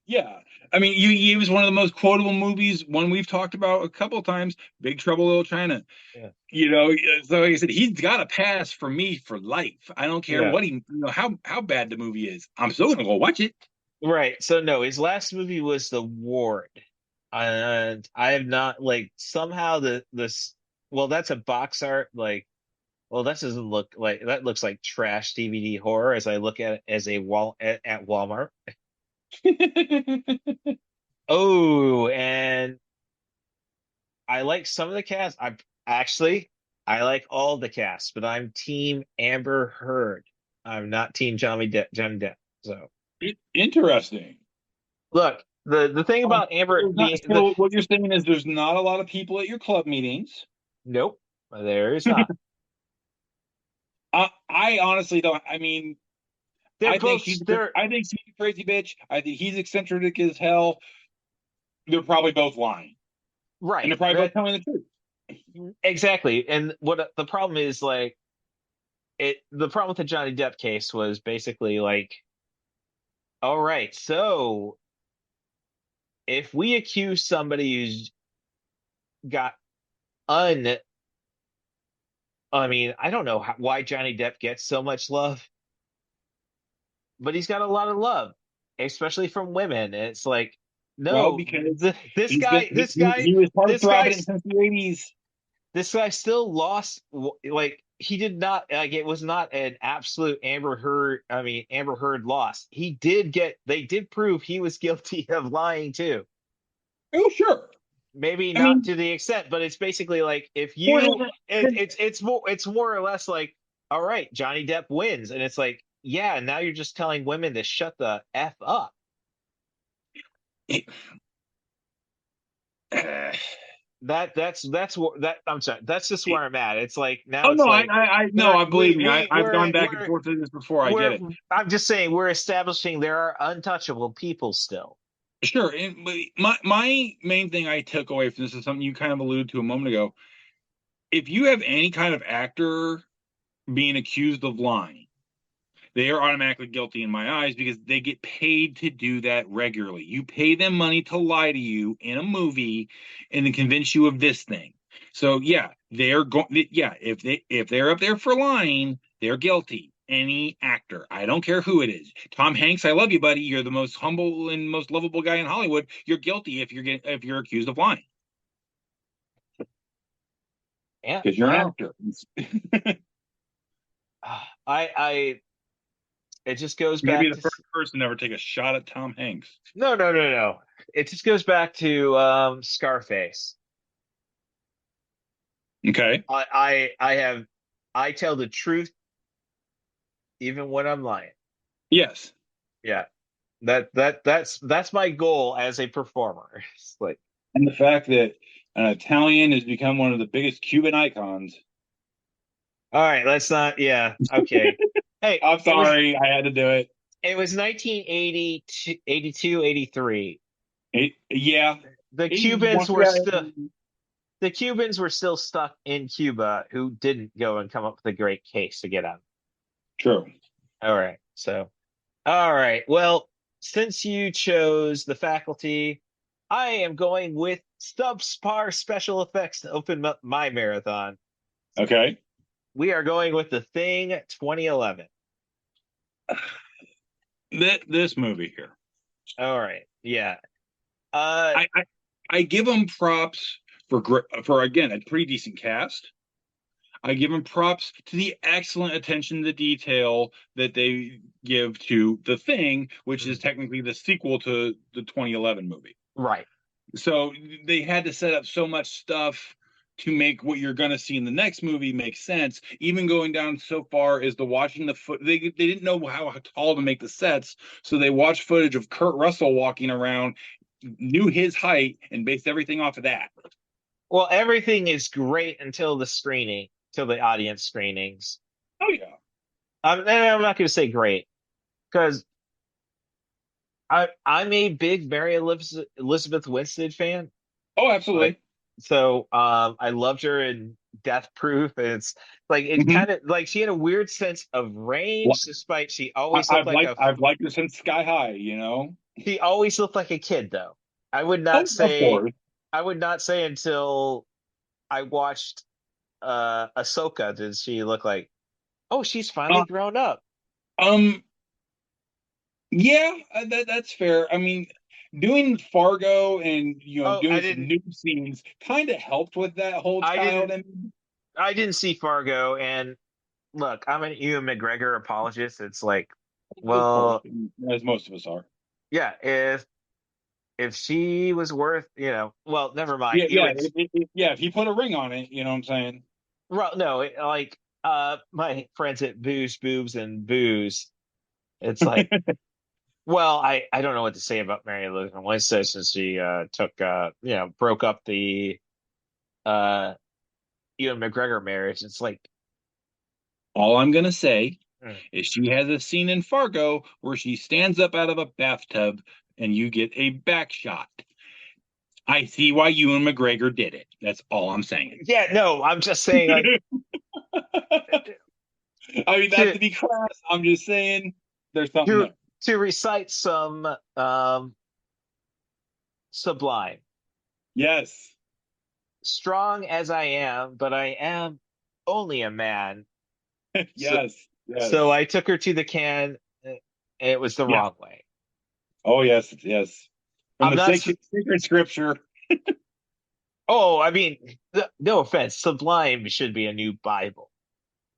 Yeah, I mean, he was one of the most quotable movies. One we've talked about a couple of times. Big Trouble in Little China. yeah, You know, so like I said, he's got a pass for me for life. I don't care yeah. what how bad the movie is. I'm still gonna go watch it. Right. So no, his last movie was The Ward. And I have not like somehow this well, that's a box art like well, that doesn't look like that looks like trash DVD horror as I look at it as a wall at Walmart. Oh, and I like some of the cast. I like all the cast, but I'm team Amber Heard. I'm not team Johnny Depp. So Interesting. look, the thing about Amber being the So what you're saying is there's not a lot of people at your club meetings. nope, there is not. I honestly don't. I mean, They're both they're I think she's a crazy bitch. I think he's eccentric as hell. They're probably both lying, and they're right. probably both telling the truth. Exactly. And what the problem is like the problem with the Johnny Depp case was basically like, all right, so if we accuse somebody who's got un I mean, I don't know why Johnny Depp gets so much love, but he's got a lot of love, especially from women. And it's like, Well, no, because this guy, he was part of this guy, Providence since the 80s. this guy still lost. Like he did not like it was not an absolute Amber Heard. I mean, Amber Heard loss. They did prove he was guilty of lying too. Oh, sure. maybe I not mean, to the extent, but it's basically like if well, you, it's more or less like, all right, Johnny Depp wins, and it's like, yeah, now you're just telling women to shut the f up. it, That's what that I'm sorry. That's just it, where I'm at. It's like now oh it's no, like no, there I believe me. I've gone back and we're forth with this before. I get it. I'm just saying we're establishing there are untouchable people still. Sure. But my main thing I took away from this is something you kind of alluded to a moment ago. If you have any kind of actor being accused of lying, they are automatically guilty in my eyes because they get paid to do that regularly. You pay them money to lie to you in a movie and to convince you of this thing. So yeah, they're going. Yeah, if they're up there for lying, they're guilty. Any actor, I don't care who it is. Tom Hanks, I love you, buddy. You're the most humble and most lovable guy in Hollywood. You're guilty if you're accused of lying Yeah, because you're an well, actor. I it just goes Maybe back the to first person to ever take a shot at Tom Hanks. no. It just goes back to Scarface. Okay. I have I tell the truth even when I'm lying. Yes. Yeah. That's my goal as a performer. It's like, And the fact that an Italian has become one of the biggest Cuban icons. all right, let's not, yeah, okay. Hey, I'm sorry, I had to do it. it was 1980, 82, 83. Yeah, The 81. Cubans were Yeah, still the Cubans were still stuck in Cuba who didn't go and come up with a great case to get out. true. All right. So, all right. Well, since you chose the faculty, I am going with subpar special effects to open up my marathon. Okay. We are going with The Thing 2011. This movie here, All right. Yeah. Uh, I give them props for again a pretty decent cast. I give them props to the excellent attention to detail that they give to The Thing, which is technically the sequel to the 2011 movie. right. So they had to set up so much stuff to make what you're going to see in the next movie make sense. Even going down so far as to watching the foot, they didn't know how tall to make the sets, so they watched footage of Kurt Russell walking around, knew his height, and based everything off of that. Well, everything is great until till the audience screenings. Oh yeah, I'm not going to say great because I'm a big Mary Elizabeth Winstead fan. oh Like, absolutely. so I loved her in Death Proof, and it's like it Mhm. kind of like she had a weird sense of range, despite she always looked like I've liked her since Sky High. You know. she always looked like a kid though. I would Oh, not of say course. I would not say until I watched Ahsoka did she look like, oh, she's finally Uh, grown up. um. Yeah, that's fair. I mean, doing Fargo and Oh, doing some new scenes kind of helped with that whole I child. didn't And I didn't see Fargo, and look, I'm an Ewan McGregor apologist. It's like, of course, well, as most of us are. yeah, if she was worth, well, never mind. Yeah, yeah, Ewan's yeah. If he put a ring on it, you know what I'm saying? well, no, like my friends at Booze, Boobs, and Booze. It's like, well, I don't know what to say about Mary Elizabeth Winstead since she took broke up the uh Ewan McGregor marriage. It's like, All I'm gonna say mm, is she has a scene in Fargo where she stands up out of a bathtub and you get a back shot. I see why Ewan McGregor did it. That's all I'm saying. yeah, no, I'm just saying like I mean, not to to be crass, I'm just saying there's something to there. to recite some Sublime. Yes. Strong as I am, but I am only a man. So Yes. so Yes. I took her to the can, and it was the Yeah. wrong way. Oh, yes. Yes. From I'm the not. sacred scripture. Oh, I mean, no offense. Sublime should be a new Bible.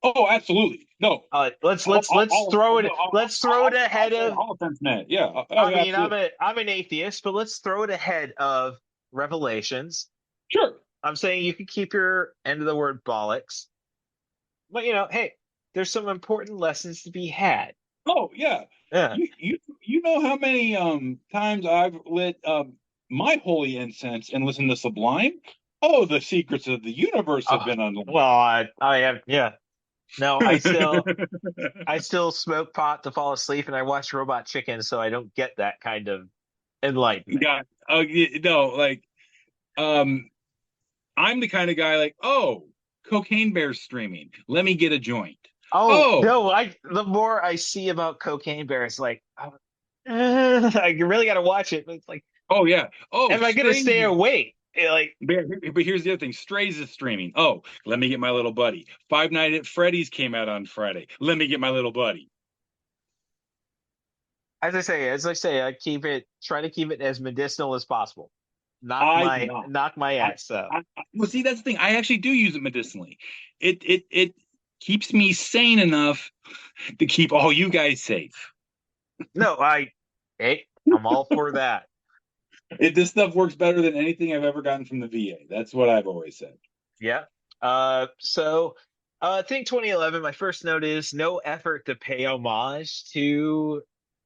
Oh, absolutely. No. Let's throw it. Let's throw it I'll ahead say of. all offense meant. Yeah. Oh, I yeah, mean, absolutely. I'm an atheist, but let's throw it ahead of revelations. Sure. I'm saying you could keep your end of the word bollocks, but hey, there's some important lessons to be had. Oh yeah. Yeah. You know how many times I've lit my holy incense and listened to Sublime? Oh, the secrets of the universe have been unlocked. Well, I have, yeah. No, I still smoke pot to fall asleep, and I watch Robot Chicken, so I don't get that kind of enlightenment. Yeah. No, like um I'm the kind of guy like, oh, Cocaine Bear's streaming. Let me get a joint. Oh Oh, no, the more I see about Cocaine Bear, it's like, I really got to watch it. But it's like, oh yeah. Oh, am I gonna Strays. stay awake? Like, But here's the other thing. Strays is streaming. Oh, let me get my little buddy. Five Nights at Freddy's came out on Friday. Let me get my little buddy. as I say, try to keep it as medicinal as possible. Knock I do my not. knock my I, ass out. well, see, that's the thing. I actually do use it medicinally. It keeps me sane enough to keep all you guys safe. No, hey, I'm all for that. This stuff works better than anything I've ever gotten from the VA. That's what I've always said. Yeah. I think 2011, my first note is no effort to pay homage to.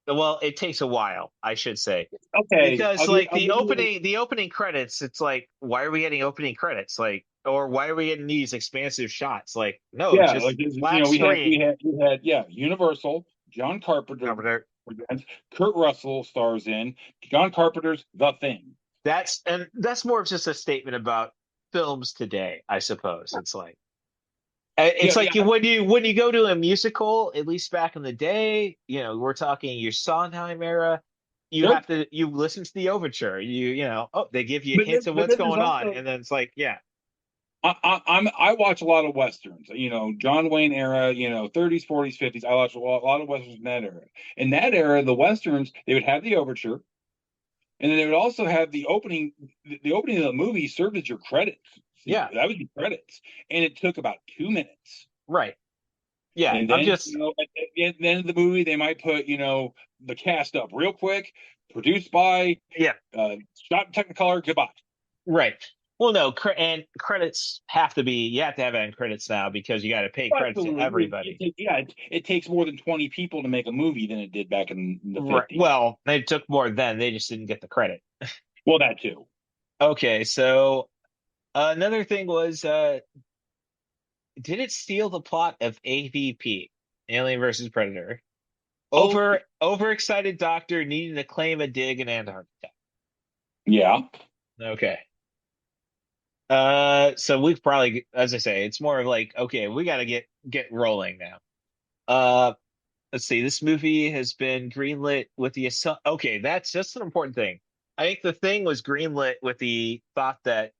Well, it takes a while, I should say, Okay, because I'll give you. the opening credits, it's like, why are we getting opening credits? Like, or why are we getting these expansive shots? Like, no, Yeah, just like black we had screen. yeah, Universal, John Carpenter Cover. presents, Kurt Russell stars in, John Carpenter's The Thing. That's more of just a statement about films today, I suppose. Yeah, It's like yeah, when you go to a musical, at least back in the day, we're talking your Sondheim era. sure. You listen to the overture. They give you But hints of but what's then there's going on, also and then it's like, yeah, I watch a lot of westerns, John Wayne era, 30s, 40s, 50s. I watch a lot of westerns in that era. In that era, the westerns they would have the overture, and then they would also have the opening. The opening of the movie served as your credits. See, yeah, that was your credits, and it took about 2 minutes. right, yeah. And I'm then, just at the end of the movie, they might put, the cast up real quick, produced by, yeah, shot in Technicolor, goodbye. right. Well, no, and credits have to be. You have to have end credits now because you got to pay credits to Absolutely. everybody. It takes more than 20 people to make a movie than it did back in the Right. 50s. Well, they took more then. They just didn't get the credit. Well, that too. Okay, so another thing was, did it steal the plot of AVP, Alien versus Predator? Oh, Overexcited doctor needing to claim a dig in Antarctica. yeah. Okay. So we've probably, as I say, it's more of like, okay, we got to get rolling now. Let's see. This movie has been greenlit with the okay, that's just an important thing. I think the thing was greenlit with the thought that,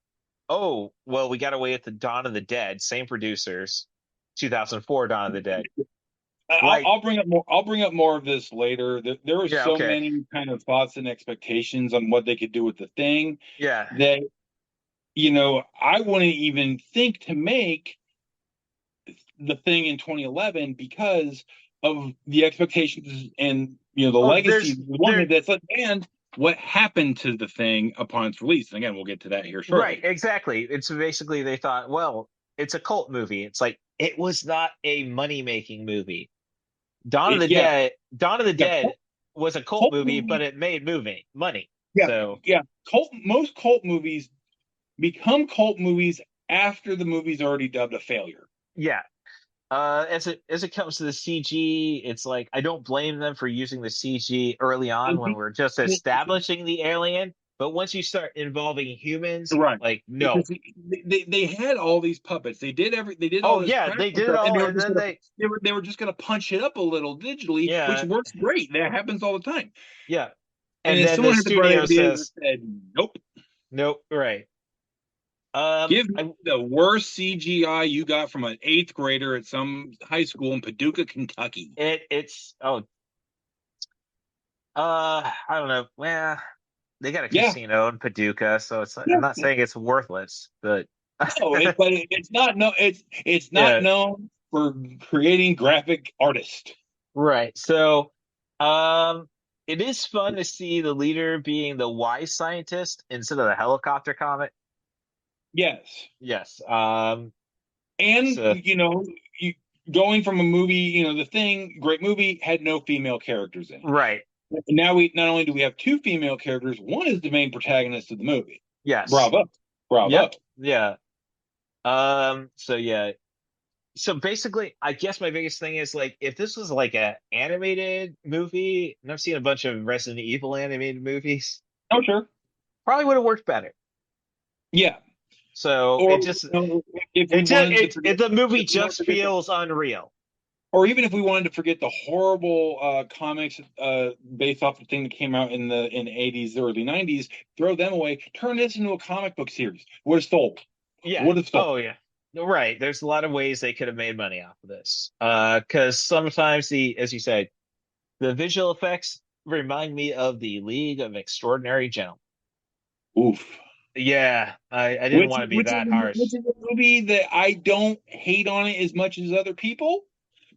oh, well, we got away with the Dawn of the Dead, same producers, 2004 Dawn of the Dead. Right. I'll bring up more. I'll bring up more of this later. There were Yeah, so okay. many kind of thoughts and expectations on what they could do with the thing Yeah. that I wouldn't even think to make the thing in 2011 because of the expectations and the Oh, legacy that's like, and what happened to the thing upon its release. And again, we'll get to that here shortly. right, exactly. It's basically they thought, well, it's a cult movie. It's like it was not a money-making movie. Dawn of the Yeah, Dead, Dawn of the Dead was a cult movie, but movies, it made money. yeah, So yeah. Most cult movies become cult movies after the movie's already dubbed a failure. yeah. As it comes to the CG, it's like I don't blame them for using the CG early on when we're just establishing the alien. But once you start involving humans, Right. like no. Because they had all these puppets. They did all Oh this yeah, they practical did it stuff, and all, and then they were just gonna punch it up a little digitally, which yeah, works great. That happens all the time. yeah. And And then then the someone had the bright studio idea and says, said, "Nope, nope, right. give me the worst CGI you got from an eighth grader at some high school in Paducah, Kentucky." It's I don't know. Well, they got a Yeah, casino in Paducah, so I'm yeah. not saying it's worthless, but No, but it's not no, it's not yeah, known for creating graphic artists. right. So, um, it is fun to see the leader being the wise scientist instead of the helicopter comet. Yes. Yes. And So you, going from a movie, The Thing, great movie, had no female characters in it. right. Now we not only do we have two female characters, one is the main protagonist of the movie. Yes. Bravo. Yep. Yeah. So yeah. So basically, I guess my biggest thing is like if this was like a animated movie, and I've seen a bunch of Resident Evil animated movies, Oh, sure. probably would have worked better. Yeah. So Or it just if we wanted to forget, the movie if we wanted just to forget feels unreal. or even if we wanted to forget the horrible comics based off the thing that came out in the '80s, early '90s, throw them away. Turn this into a comic book series. Would have sold. Yeah. Would have sold. Oh yeah. Right. There's a lot of ways they could have made money off of this. Because sometimes as you said, the visual effects remind me of the League of Extraordinary Gentlemen. Oof. Yeah, I didn't want to be Which that harsh. is a movie that I don't hate on it as much as other people,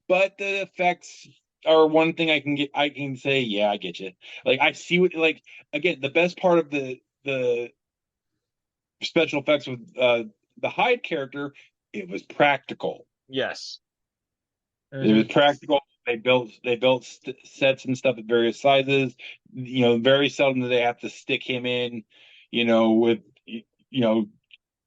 but the effects are one thing I can say, yeah, I get you. Like I see what again, the best part of the special effects with the Hyde character, it was practical. Yes. It was practical. They built sets and stuff at various sizes. Very seldom do they have to stick him in, with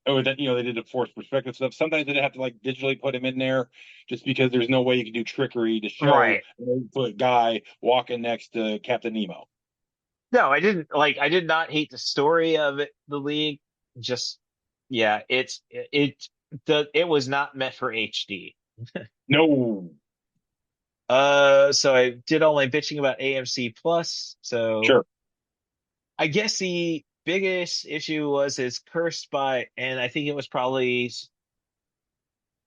or that they did the forced perspective stuff. Sometimes they have to like digitally put him in there just because there's no way you can do trickery to show Right. an 8-foot guy walking next to Captain Nemo. No, I didn't I did not hate the story of the League. Just yeah, it was not meant for HD. No. So I did all my bitching about AMC Plus. So Sure. I guess the biggest issue was it's cursed by, and I think it was probably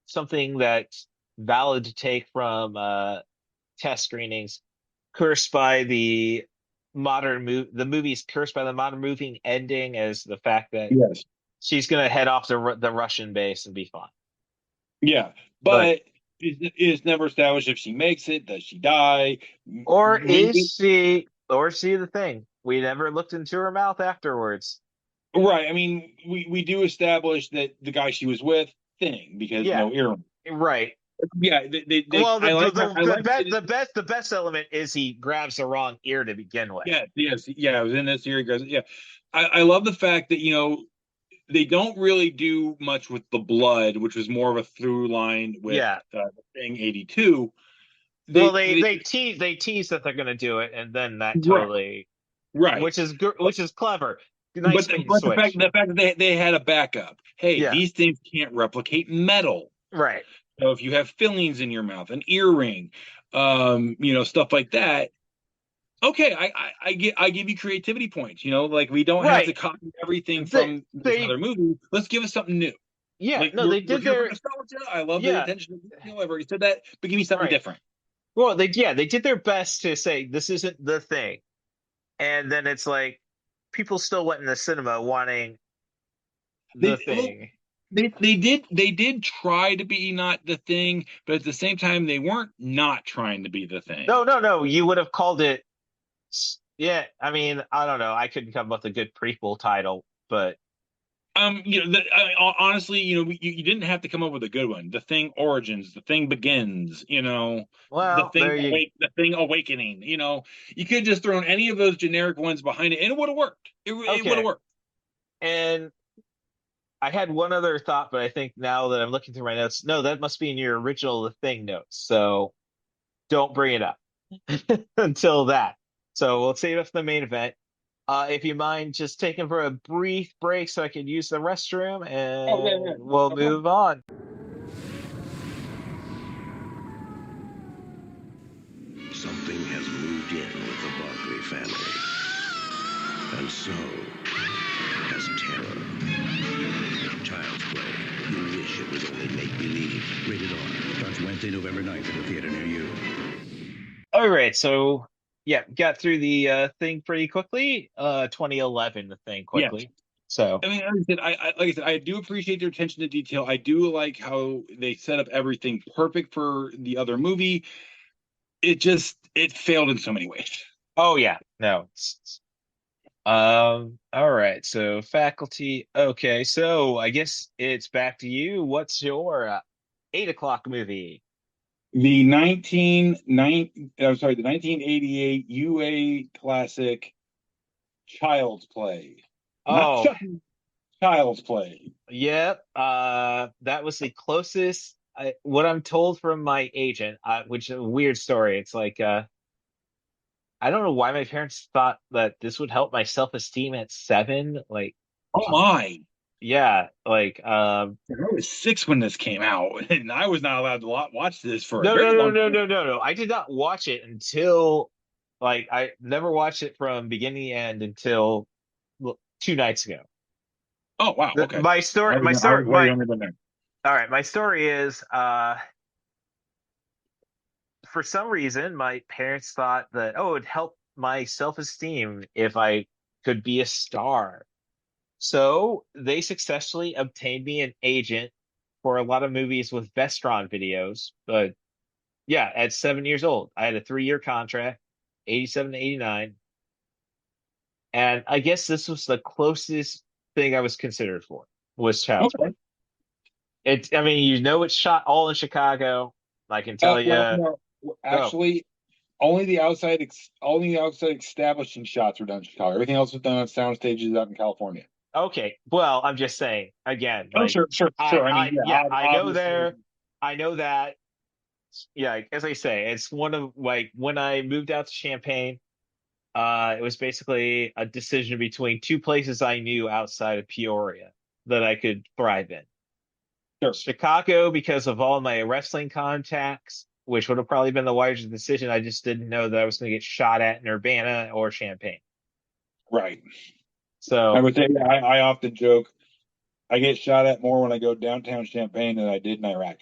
something that's valid to take from test screenings, cursed by the the movie's cursed by the modern movie ending as the fact that Yes. she's gonna head off to the Russian base and be fine. Yeah, but it's never established if she makes it. Does she die? Or Maybe. or is she the Thing? We never looked into her mouth afterwards. Right. I mean, we do establish that the guy she was with, Thing, because Yeah. no earring. Right. Yeah. Well, the the best element is he grabs the wrong ear to begin with. Yes. Yeah. It was in this series. Yeah. I love the fact that they don't really do much with the blood, which was more of a through line with the Thing 82. They tease that they're going to do it, and then that totally right, which is clever. Nice but switch. the fact that they had a backup. Hey, these things can't replicate metal. Right. So if you have fillings in your mouth, an earring, stuff like that. Okay, I give you creativity points. Like we don't have to copy everything from this other movie. Let's give us something new. Yeah, like, no, they did their. I love the attention to detail. I've already said that, but give me something different. Well, they did their best to say this isn't the Thing, and then it's like people still went in the cinema wanting the Thing. They did try to be not the Thing, but at the same time they weren't not trying to be the Thing. No. You would have called it. Yeah, I mean, I don't know. I couldn't come up with a good prequel title, but honestly, you didn't have to come up with a good one. The Thing Origins, The Thing Begins, well, the Thing Awakening. You could have just thrown any of those generic ones behind it, and it would have worked. It would have worked. And I had one other thought, but I think now that I'm looking through my notes, no, that must be in your original The Thing notes. So don't bring it up until that. So we'll save it for the main event. If you mind just taking for a brief break so I can use the restroom, and we'll move on. Something has moved in with the Barkley family. And so has terror. Child's Play. You wish it was only make-believe. Rated R. Starts Wednesday, November 9th at a theater near you. All right, so got through the Thing pretty quickly. 2011, The Thing quickly. Yeah. So I mean, like I said, I do appreciate their attention to detail. I do like how they set up everything perfect for the other movie. It failed in so many ways. Oh yeah, no. All right. So faculty. Okay, so I guess it's back to you. What's your 8 o'clock movie? The 1988 UA classic Child's Play. Not Oh, Chucky, Child's Play. yep. That was the closest. What I'm told from my agent, which is a weird story. It's like I don't know why my parents thought that this would help my self-esteem at 7. Like, Oh uh, my. yeah, like I was 6 when this came out, and I was not allowed to watch this for a no, very no, no, long no, time. no, no, no. I did not watch it until like I never watched it from beginning to end until 2 nights ago. Oh wow, The, okay. my story, my I story, was way my younger than that. all right. My story is, for some reason, my parents thought that it'd help my self-esteem if I could be a star. So they successfully obtained me an agent for a lot of movies with Vestron videos. But yeah, at 7 years old, I had a 3-year contract, 87 to 89. And I guess this was the closest thing I was considered for was Child's Play. Okay. I mean, it's shot all in Chicago. I can tell Well, you, no, go. actually, only the outside establishing shots were done in Chicago. Everything else was done on sound stages out in California. Okay, well, I'm just saying again, Oh, like sure, sure, sure. I mean, yeah, yeah, I know obviously, there, I know that. Yeah, as I say, it's one of like when I moved out to Champaign. It was basically a decision between two places I knew outside of Peoria that I could thrive in. sure, Chicago, because of all my wrestling contacts, which would have probably been the wisest decision. I just didn't know that I was going to get shot at in Urbana or Champaign. right. I So would say I often joke I get shot at more when I go downtown Champaign than I did in Iraq.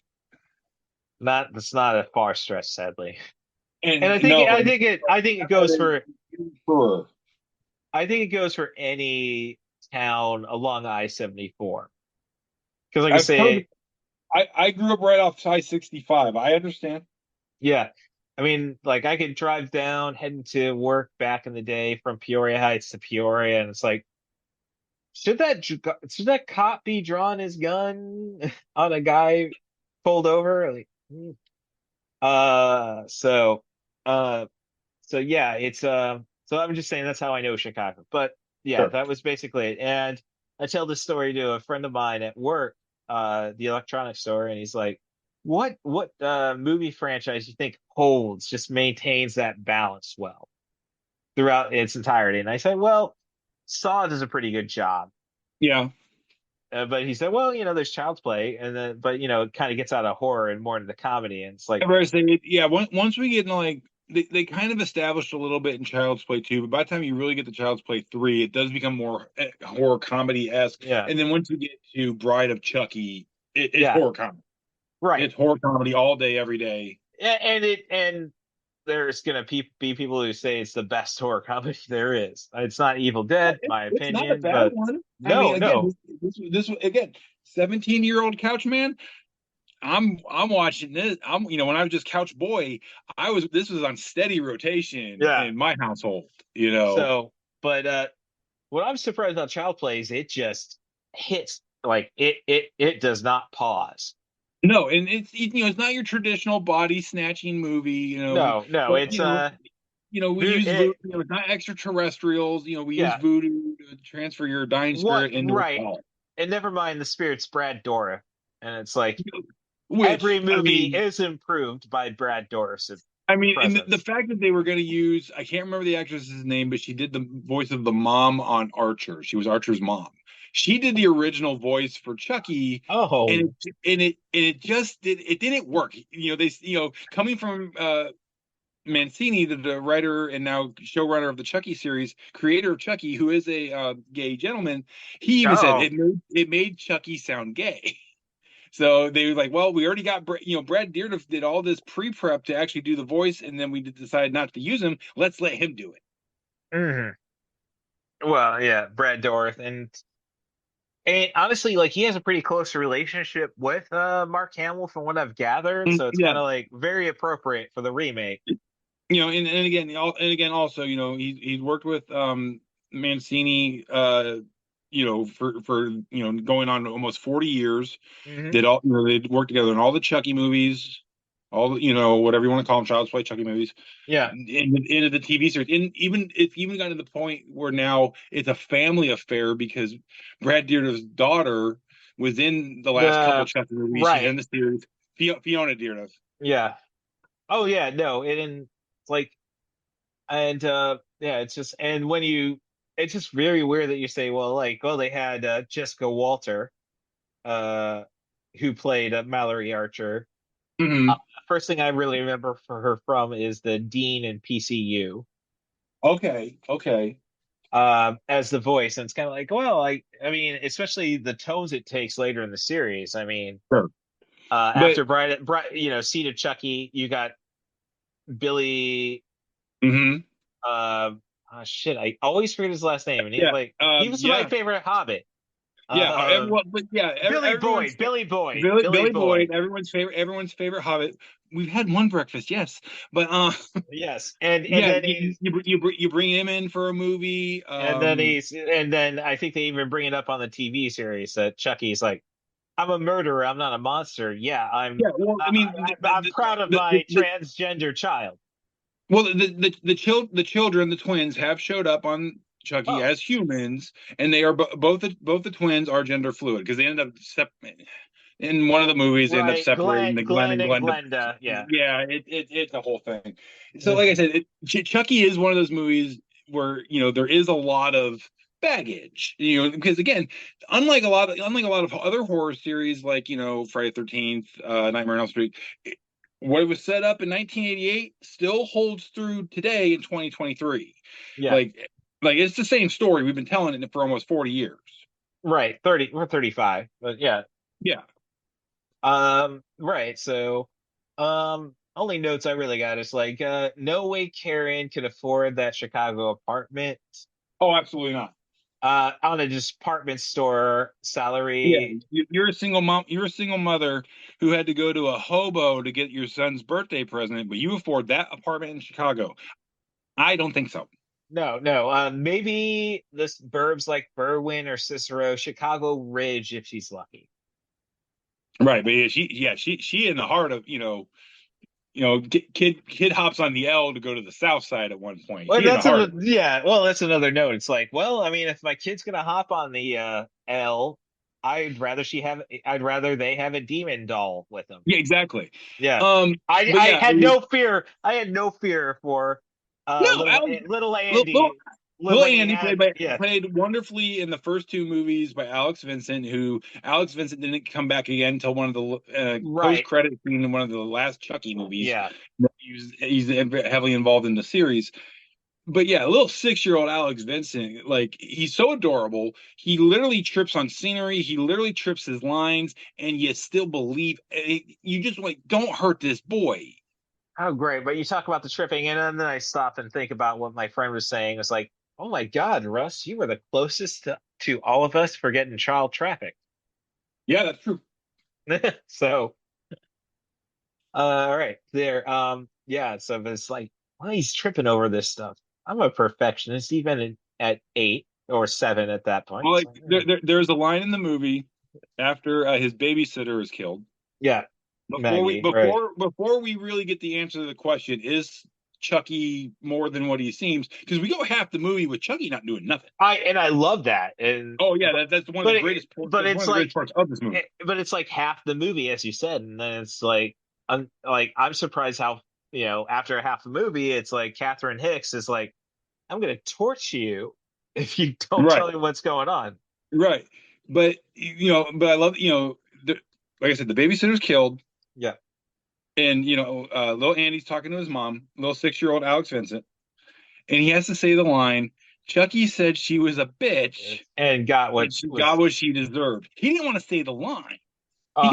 that's not a far stretch, sadly. And And no, I think it goes for sure. I think it goes for any town along I-74. Because like I I've heard. say, I grew up right off I-65. I understand. yeah. I mean, like I could drive down heading to work back in the day from Peoria Heights to Peoria, and it's like, should that cop be drawing his gun on a guy pulled over? Like, uh, so, uh, so yeah, so I'm just saying that's how I know Chicago. But yeah, Sure. that was basically it. And I tell this story to a friend of mine at work, the electronics store, and he's like, what movie franchise you think holds, just maintains that balance well throughout its entirety? And I said, well, Saw does a pretty good job. Yeah. But he said, well, there's Child's Play, and then, but it kind of gets out of horror and more into the comedy, and it's like, Whereas they, yeah, once we get into like they kind of established a little bit in Child's Play 2, but by the time you really get to Child's Play 3, it does become more horror comedy esque. yeah, And then once you get to Bride of Chucky, it's yeah, horror comedy. right. It's horror comedy all day, every day. And there's gonna be people who say it's the best horror comedy there is. It's not Evil Dead, my It's not a opinion, bad but one. I no, mean, again, no, this again, 17-year-old couch man. I'm watching this. When I was just couch boy, this was on steady rotation yeah. in my household. You know, So, but what I'm surprised about Child Plays, it just hits like it does not pause. no, and it's not your traditional body snatching movie. No, no, But, it's we use voodoo. it, It's not extraterrestrials. We use yeah, voodoo to transfer your dying what spirit into a right. doll. And never mind the spirits Brad Dourif. And it's like every Which I movie mean, is improved by Brad Dourif's and the presence. fact that they were going to use, I can't remember the actress's name, but she did the voice of the mom on Archer. She was Archer's mom. She did the original voice for Chucky, Oh, it didn't work. Coming from Mancini, the writer and now showrunner of the Chucky series, creator of Chucky, who is a gay gentleman, he even said oh, it made Chucky sound gay. So they were like, well, we already got, Brad Dourif did all this pre-prep to actually do the voice, and then we decided not to use him. Let's let him do it. mhm. Well, yeah, Brad Dourif, and honestly, like he has a pretty close relationship with Mark Hamill, from what I've gathered. So it's kind Yeah, of like very appropriate for the remake. and again, also, he's worked with Mancini, for going on almost 40 years. Hmm. Did all they worked together in all the Chucky movies, all whatever you want to call them, Child's Play Chucky movies, Yeah. into the TV series, and it's even gotten to the point where now it's a family affair because Brad Dearden's daughter was in the last couple The Chucky movies. She's right. in the series. Fiona Dearden. Yeah. Oh yeah. No. And it's like, and yeah, it's just, and when you, it's just very weird that you say, well, like, well, they had Jessica Walter, uh, who played Mallory Archer. Hmm. The first thing I really remember for her from is the Dean in PCU, Okay. Okay. as the voice, and it's kind of like, well, I mean, especially the tones it takes later in the series. I mean, Sure. But after Seed of Chucky, you got Billy. hmm Uh, shit, I always forget his last name, and yeah, he was my yeah, favorite Hobbit. yeah. Uh, Everyone's Billy Boyd. Boyd, everyone's favorite Hobbit. We've had one breakfast, yes, but Yes, and yeah, then you, he's you bring him in for a movie. and then I think they even bring it up on the TV series that Chucky's like, I'm a murderer, I'm not a monster. Yeah, Yeah, well, I mean, I'm proud of my transgender child. well, the children, the twins, have showed up on Chucky Oh, as humans, and they are both the twins are gender fluid because they end up in one of the movies they end up right, separating the Glenn Glenn and and Glenda. Glenda. Yeah. Yeah, it's a whole thing. So, like I said, Chucky is one of those movies where there is a lot of baggage, because again, unlike a lot of other horror series like Friday the 13th, Nightmare on Elm Street, what was set up in 1988 still holds through today in 2023. Yeah. Like, it's the same story. We've been telling it for almost 40 years. Right. 30 or 35. But yeah. Yeah. Right. So, only notes I really got is like, no way Karen could afford that Chicago apartment, Oh, absolutely not. on a department store Yeah, salary. you're a single mom. You're a single mother who had to go to a hobo to get your son's birthday present, but you afford that apartment in Chicago. I don't think so. No, no. Maybe this burbs like Berwyn or Cicero, Chicago Ridge if she's lucky. Right, but she in the heart of kid hops on the L to go to the south side at one point. Well, She in the that's heart a of it. yeah. Well, that's another note. It's like, well, I mean, if my kid's gonna hop on the L, I'd rather they have a demon doll with them. Yeah, exactly. Yeah. But I yeah, I had mean, no fear. I had no fear for no, Alex, little little, Andy Little when he Andy had yeah. played wonderfully in the first two movies by Alex Vincent, who Alex Vincent didn't come back again until one of the post Right. credit scene in one of the last Chucky movies. Yeah. He's heavily involved in the series. But yeah, little 6-year-old Alex Vincent, like he's so adorable. He literally trips on scenery. He literally trips his lines, and you still believe. You just like don't hurt this boy. Oh, great. But you talk about the tripping, and then I stop and think about what my friend was saying. It's like, oh my God, Russ, you were the closest to all of us for getting child trafficked. Yeah, that's true. So, all right, there. Yeah. So it's like, well, he's tripping over this stuff. I'm a perfectionist, even at 8 or 7 at that point. Well, It's like like, there's a line in the movie after his babysitter is killed. yeah, Maggie, right? Before we really get the answer to the question, is Chucky more than what he seems? Because we go half the movie with Chucky not doing nothing. I love that, and Oh yeah, that's one of the greatest but that's one it's of the like greatest parts of this movie. but it's like half the movie, as you said, and then it's like I'm surprised how after half the movie, it's like Catherine Hicks is like, I'm gonna torch you if you don't Right, tell me what's going on. right. But but I love like I said, the babysitter's killed, Yeah, and little Andy's talking to his mom, little 6-year-old Alex Vincent, and he has to say the line, Chucky said she was a bitch and got what and she got was. what she deserved. He didn't want to say the line. Oh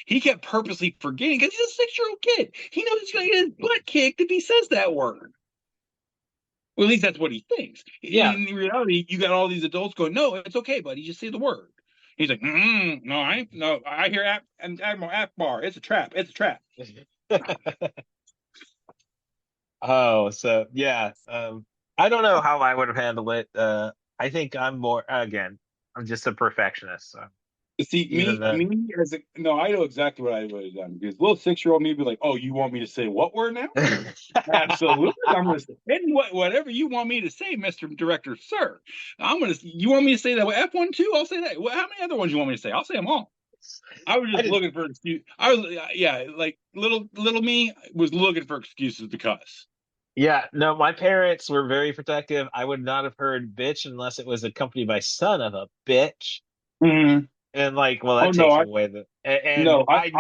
He kept purposely forgetting because he's a 6-year-old kid. He knows he's going to get his butt kicked if he says that word. Well, at least that's what he thinks. yeah. In reality, you got all these adults going, "No, it's okay, buddy. Just say the word." He's like, "No, no. I hear Admiral Akbar. It's a trap. It's a trap." Oh, so yeah. I don't know how I would have handled it. I think I'm more again. I'm just a perfectionist. So See, even then, no, I know exactly what I would have done because little 6-year-old me would be like, "Oh, you want me to say what word now?" Absolutely, I'm gonna say whatever you want me to say, Mister Director, sir. You want me to say that F1 too? I'll say that. How many other ones you want me to say? I'll say them all. I was I just did. looking for an excuse. I was yeah, like little me was looking for excuses to cuss. Yeah, no, my parents were very protective. I would not have heard bitch unless it was accompanied by son of a bitch. Mhm. And like, well, Oh that no, takes I away the and no, I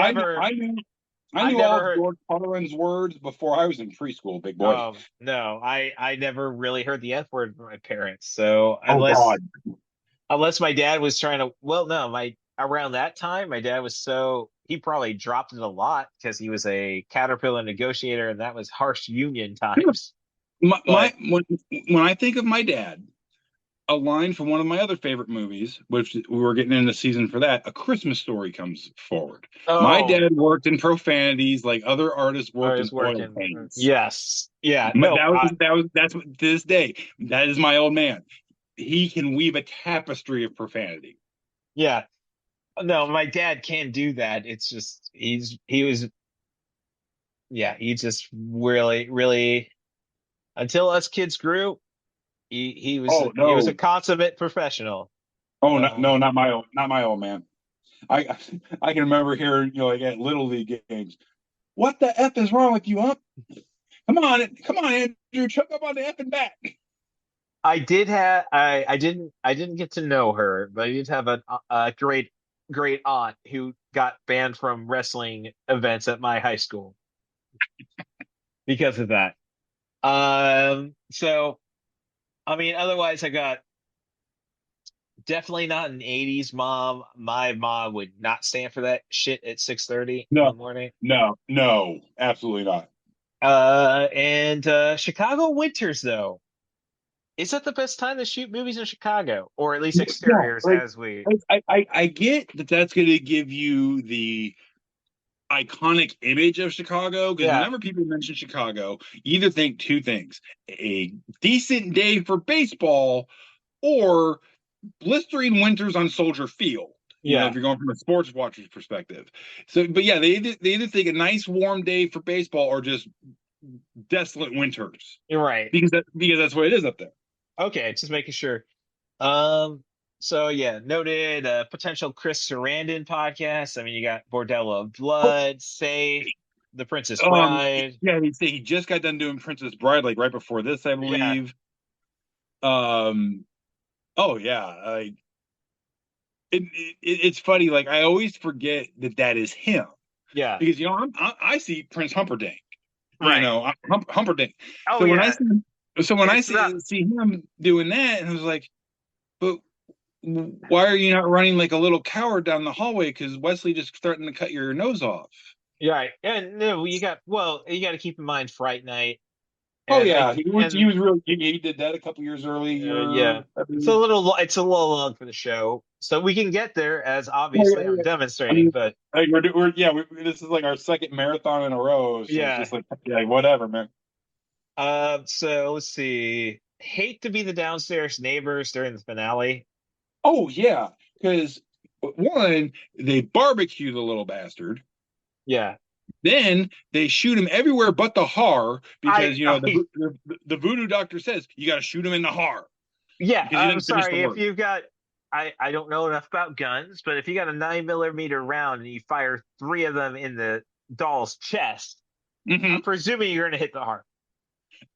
I knew never all of heard George Carlin's words before I was in preschool, big boy. no, I never really heard the F word from my parents. So Oh God. unless my dad was trying to, well, no, my around that time, my dad was so he probably dropped it a lot because he was a Caterpillar negotiator and that was harsh union times. My But when I think of my dad, a line from one of my other favorite movies, which we were getting in the season for that, A Christmas Story comes forward. My oh, dad worked in profanities like other artists I worked in was oil working. paints. Yes. Yeah. But No, that's what to this day, that is my old man. He can weave a tapestry of profanity. yeah. No, my dad can't do that. It's just he was yeah, he just really until us kids grew, Oh he was a no. consummate professional. Oh no, Uh no, not my old man. I I can remember hearing, like at Little League games, what the F is wrong with you, huh? Come on, Andrew, chuck up on the F and back. I didn't get to know her, but I did have a great aunt who got banned from wrestling events at my high school because of that. So I mean, otherwise I got definitely not an 80s mom. My mom would not stand for that shit at 6:30 in No, the morning. no, absolutely not. And Chicago winters though. Is that the best time to shoot movies in Chicago, or at least No, exteriors like as we? I get that that's going to give you the iconic image of Chicago because Yeah, whenever people mention Chicago, you either think two things: a decent day for baseball or blistering winters on Soldier Field. If yeah, you're going from a sports watcher's perspective. So, but yeah, they either think a nice warm day for baseball or just desolate winters you're right. because that's what it is up there. Okay, just making sure. Um, so yeah, noted potential Chris Sarandon podcast. I mean, you got Bordello of Oh, Blood, Safe, The Princess Bride. yeah, he just got done doing Princess Bride like right before this, I Yeah, believe. Um, oh yeah, it's funny. Like I always forget that is him yeah, because I see Prince Humperdinck. right. Humperdinck. Oh So when I yeah, see when I it's not. see him doing that, and I was like, but why are you not running like a little coward down the hallway? Because Wesley just threatened to cut your nose off. You're right. And no, you got to keep in mind Fright Night Oh and yeah, like he and was really he did that a couple years yeah, earlier. I it's a believe. it's a little long for the show, so we can get there as Oh obviously yeah, I'm yeah. I demonstrating. mean, But like this is like our second marathon in a row, so it's yeah, just like yeah, whatever, man. so let's see. Hate to be the downstairs neighbors during the finale. Oh yeah, because one, they barbecue the little bastard. Yeah, Then they shoot him everywhere but the har because I the voodoo doctor says you got to shoot him in the har yeah. because he I'm didn't finish the sorry if work. you've got. I don't know enough about guns, but if you got a 9 millimeter round and you fire three of them in the doll's chest, I'm Hmm. presuming you're going to hit the heart.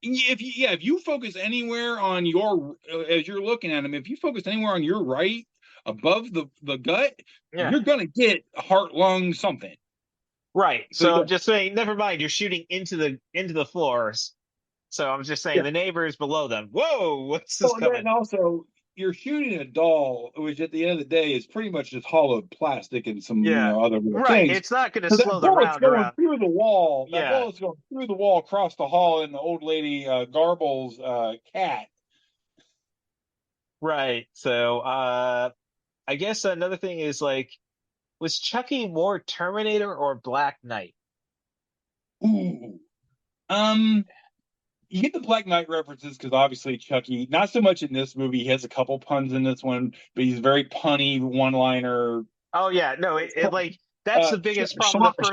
If you focus anywhere on your as you're looking at him, if you focus anywhere on your right above the gut, Yeah. you're gonna get heart lung something. Right. So So yeah, I'm just saying, never mind, you're shooting into the floors. So I'm just saying yeah. the neighbors below them. Whoa, what's this Well, yeah, coming? and also you're shooting a doll, which at the end of the day is pretty much just hollowed plastic and some Yeah. other little Right. things. It's not gonna So that slow the bullet's round going around. through the wall. That Yeah. bullet's going through the wall across the hall in the old lady Garble's cat. Right. So I guess another thing is like, was Chucky more Terminator or Black Knight? Ooh. Um. you get the Black Knight references because obviously Chucky, not so much in this movie. He has a couple puns in this one, but he's very punny, one-liner. Oh yeah, no, it like that's the biggest problem. The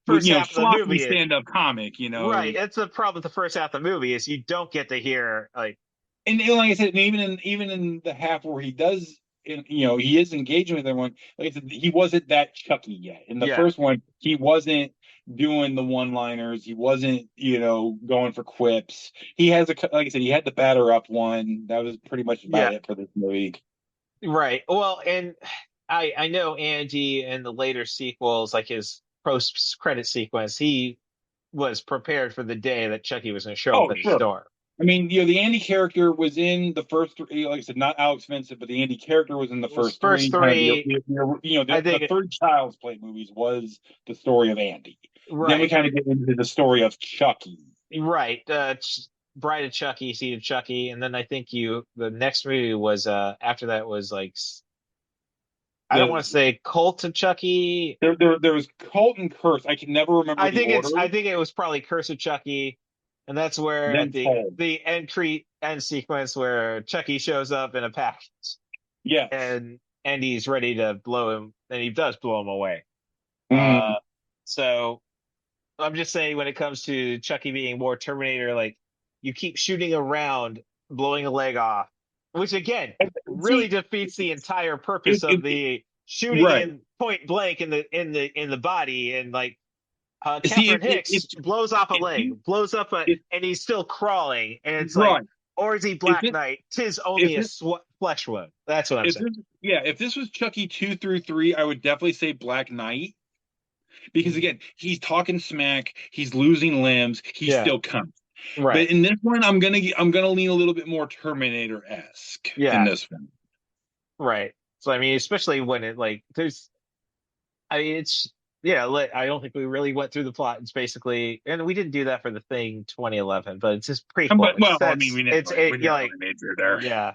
first half of the Sloppy movie is stand-up comic. right. It's the problem with the first half of the movie is you don't get to hear like And like I said, and even in the half where he does, he is engaging with everyone. Like I said, he wasn't that Chucky yet. In the yeah first one, he wasn't doing the one-liners. He wasn't, going for quips. He has like I said, he had the batter up one. That was pretty much about yeah it for this movie. right. Well, and I know Andy in the later sequels, like his post credit sequence, he was prepared for the day that Chucky was going to show up Oh, at his sure. door. I mean, the Andy character was in the first three. Like I said, not Alex Vincent, but the Andy character was in the Those first first three. Kind of three, I the think, third Child's Play movies was the story of Andy. Then we right, kind of get into the story of Chucky. right. Bride of Chucky, Seed of Chucky, and then I think the next movie was after that was like I don't want to The say Cult of Chucky. there was Cult and Curse. I can never remember the order. I think it was probably Curse of Chucky, and that's where at Then Cult. the end sequence where Chucky shows up in a package Yes. and he's ready to blow him, and he does blow him away. Mm. So I'm just saying when it comes to Chucky being more Terminator, like you keep shooting around, blowing a leg off, which again really See, defeats the entire purpose it, of it, the shooting right. in point blank in the body and like See, Catherine Hicks blows off a it, leg, blows up it, and he's still crawling, and it's like, right. or is he If Black it, Knight? Tis if only a this flesh wound. That's what I'm if saying. this if this was Chucky 2 through 3, I would definitely say Black Knight because Mhm. again, he's talking smack, he's losing limbs, he's Yeah, still coming. right. But in this one, I'm gonna lean a little bit more Terminator-esque in Yeah, this one. right. So I mean, especially when it like there's I mean, it's yeah. I don't think we really went through the plot. It's basically, and we didn't do that for the thing 2011, but it's just prequel. But It's well, I mean, that's it's it. we Yeah, didn't like really need to there. yeah,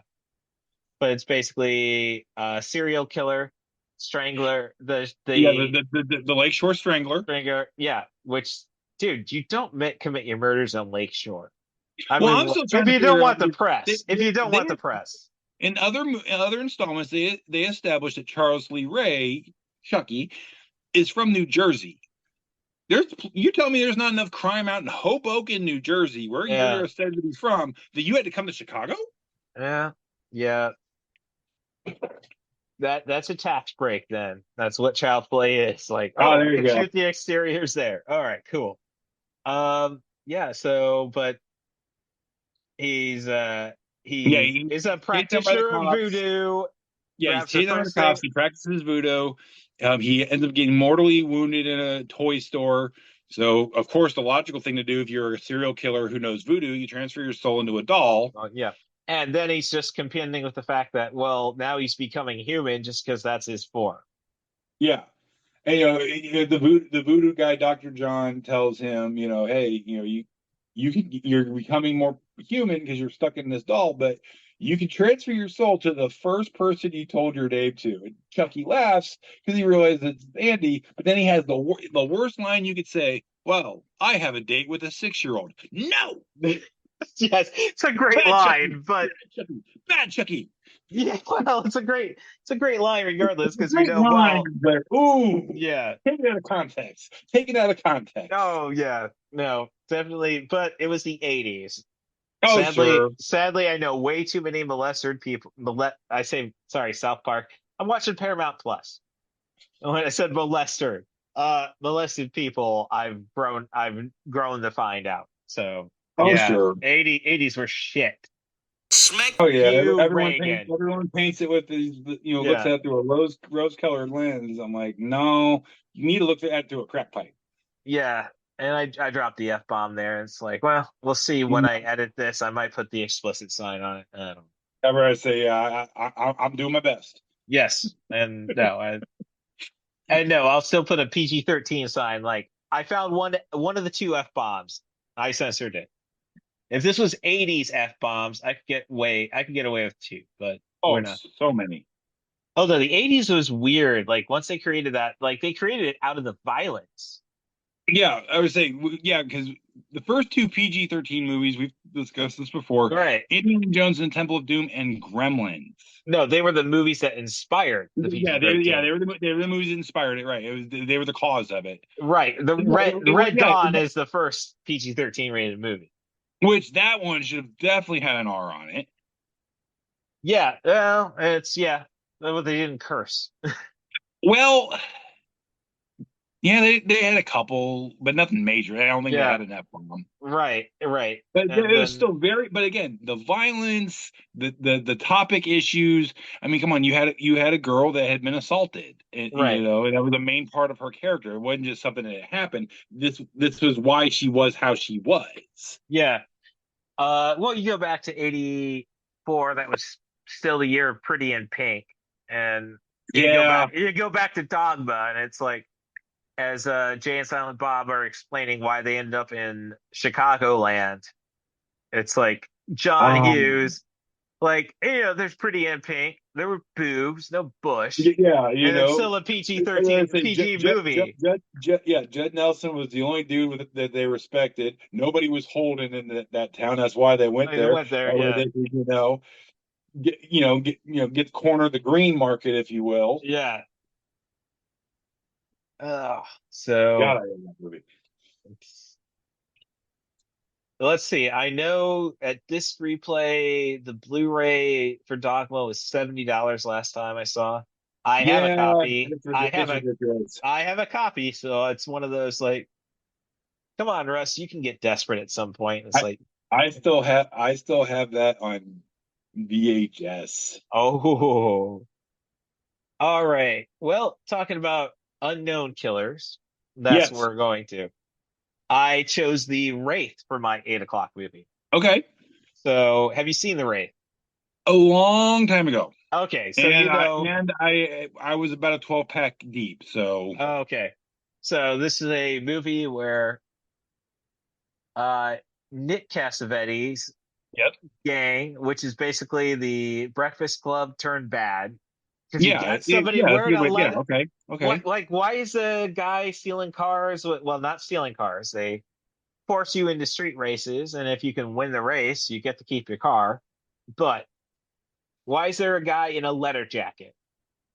but it's basically a serial killer, strangler, Yeah, the the Lakeshore Strangler. strangler. Yeah, which dude, you don't commit your murders on Lakeshore. I Well, mean, I'm still if trying to you don't figure out want the press, if you don't they want the press, in other installments they established that Charles Lee Ray, Chucky, is from New Jersey. You tell me there's not enough crime out in Hoboken, New Jersey, where yeah, you're said to be from, that you had to come to Chicago? yeah, yeah. That's a tax break then. That's what child play is. Like, Oh, oh, there we you can go. shoot the exteriors there. All right, cool. Yeah, so but he's Yeah, he is a he's taken by the practitioner of cops. voodoo, Yeah, he's grabs the taken by the first cops. thing. He practices voodoo. He ends up getting mortally wounded in a toy store. So, of course, the logical thing to do if you're a serial killer who knows voodoo, you transfer your soul into a doll. Yeah. And then he's just contending with the fact that, well, now he's becoming human just because that's his form. Yeah. And the voodoo guy, Dr. John, tells him, hey, you're becoming more human because you're stuck in this doll, but you can transfer your soul to the first person you told your name to. And Chucky laughs because he realizes it's Andy, but then he has the worst line you could say. Well, I have a date with a 6-year-old. No, Yes, it's a great bad Chucky, line, but bad Chucky, bad Chucky. yeah, well, it's a great line regardless It's a because we great know, line, well, but ooh, yeah. take it out of context. Take it out of context. Oh yeah, no, definitely. But it was the '80s. Oh, sure. Sadly, I know way too many molested people. I say sorry, South Park. I'm watching Paramount Plus. And when I said molester, molested people, I've grown to find out. So Oh, yeah, sure. 80s were shit. Oh yeah, You everyone Reagan. everyone paints it with these, looks Yeah, at it through a rose colored lens. I'm like, no, you need to look at it through a crack pipe. yeah. And I dropped the F bomb there. It's like, well, we'll see when I edit this. I might put the explicit sign on it. I don't know. Ever I say, I'm doing my best. Yes, and no, and no, I'll still put a PG-13 sign. Like I found one of the two F bombs. I censored it. If this was '80s F bombs, I could get away with two, but we're Oh, not. so many. Although the '80s was weird. Like once they created that, like they created it out of the violence. Yeah, I would say, yeah, because the first two PG-13 movies, we've discussed this before, Right. Indiana Jones and the Temple of Doom and Gremlins. No, they were the movies that inspired the PG-13. They were the movies that inspired it, right? They were the cause of it. Right. The It was, Red Dawn is the first PG-13 rated movie. which that one should have definitely had an R on it. Yeah. Well, Well, they didn't curse. Well, yeah, they had a couple, but nothing major. I don't think they Yeah. had an F-bomb. Right. But And it was still very. But again, the violence, the topic issues. I mean, come on, you had a girl that had been assaulted, and Right. and that was the main part of her character. It wasn't just something that happened. This was why she was how she was. Yeah. Well, you go back to 84, that was still the year of Pretty in Pink. And Yeah. you go back to Dogma, and it's like, as Jay and Silent Bob are explaining why they end up in Chicagoland, it's like John Hughes, like, there's Pretty in Pink, there were boobs, no bush, Yeah, and it's still a PG-13 PG movie. Judd Nelson was the only dude that they respected. Nobody was holding in that town. That's why they went They there. went there, That way yeah. they could, get corner of the green market, if you will. Yeah. So God, I love that movie. let's see. I know at Disc Replay, the Blu-ray for Dogma was $70 last time I saw. I have a copy. I have a copy, so it's one of those like, come on, Russ, you can get desperate at some point. It's like, I still have that on VHS. oh, all right. Well, talking about unknown killers, that's Yes. what we're going to. I chose the Wraith for my 8 o'clock movie. Okay. So, have you seen the Wraith? A long time ago. Okay, so I was about a 12-pack deep, so okay. So this is a movie where Nick Cassavetes' gang, which is basically the Breakfast Club turned bad, because you got somebody wearing a leather. Okay. Why is a guy stealing cars? Well, not stealing cars. They force you into street races, and if you can win the race, you get to keep your car. But why is there a guy in a leather jacket?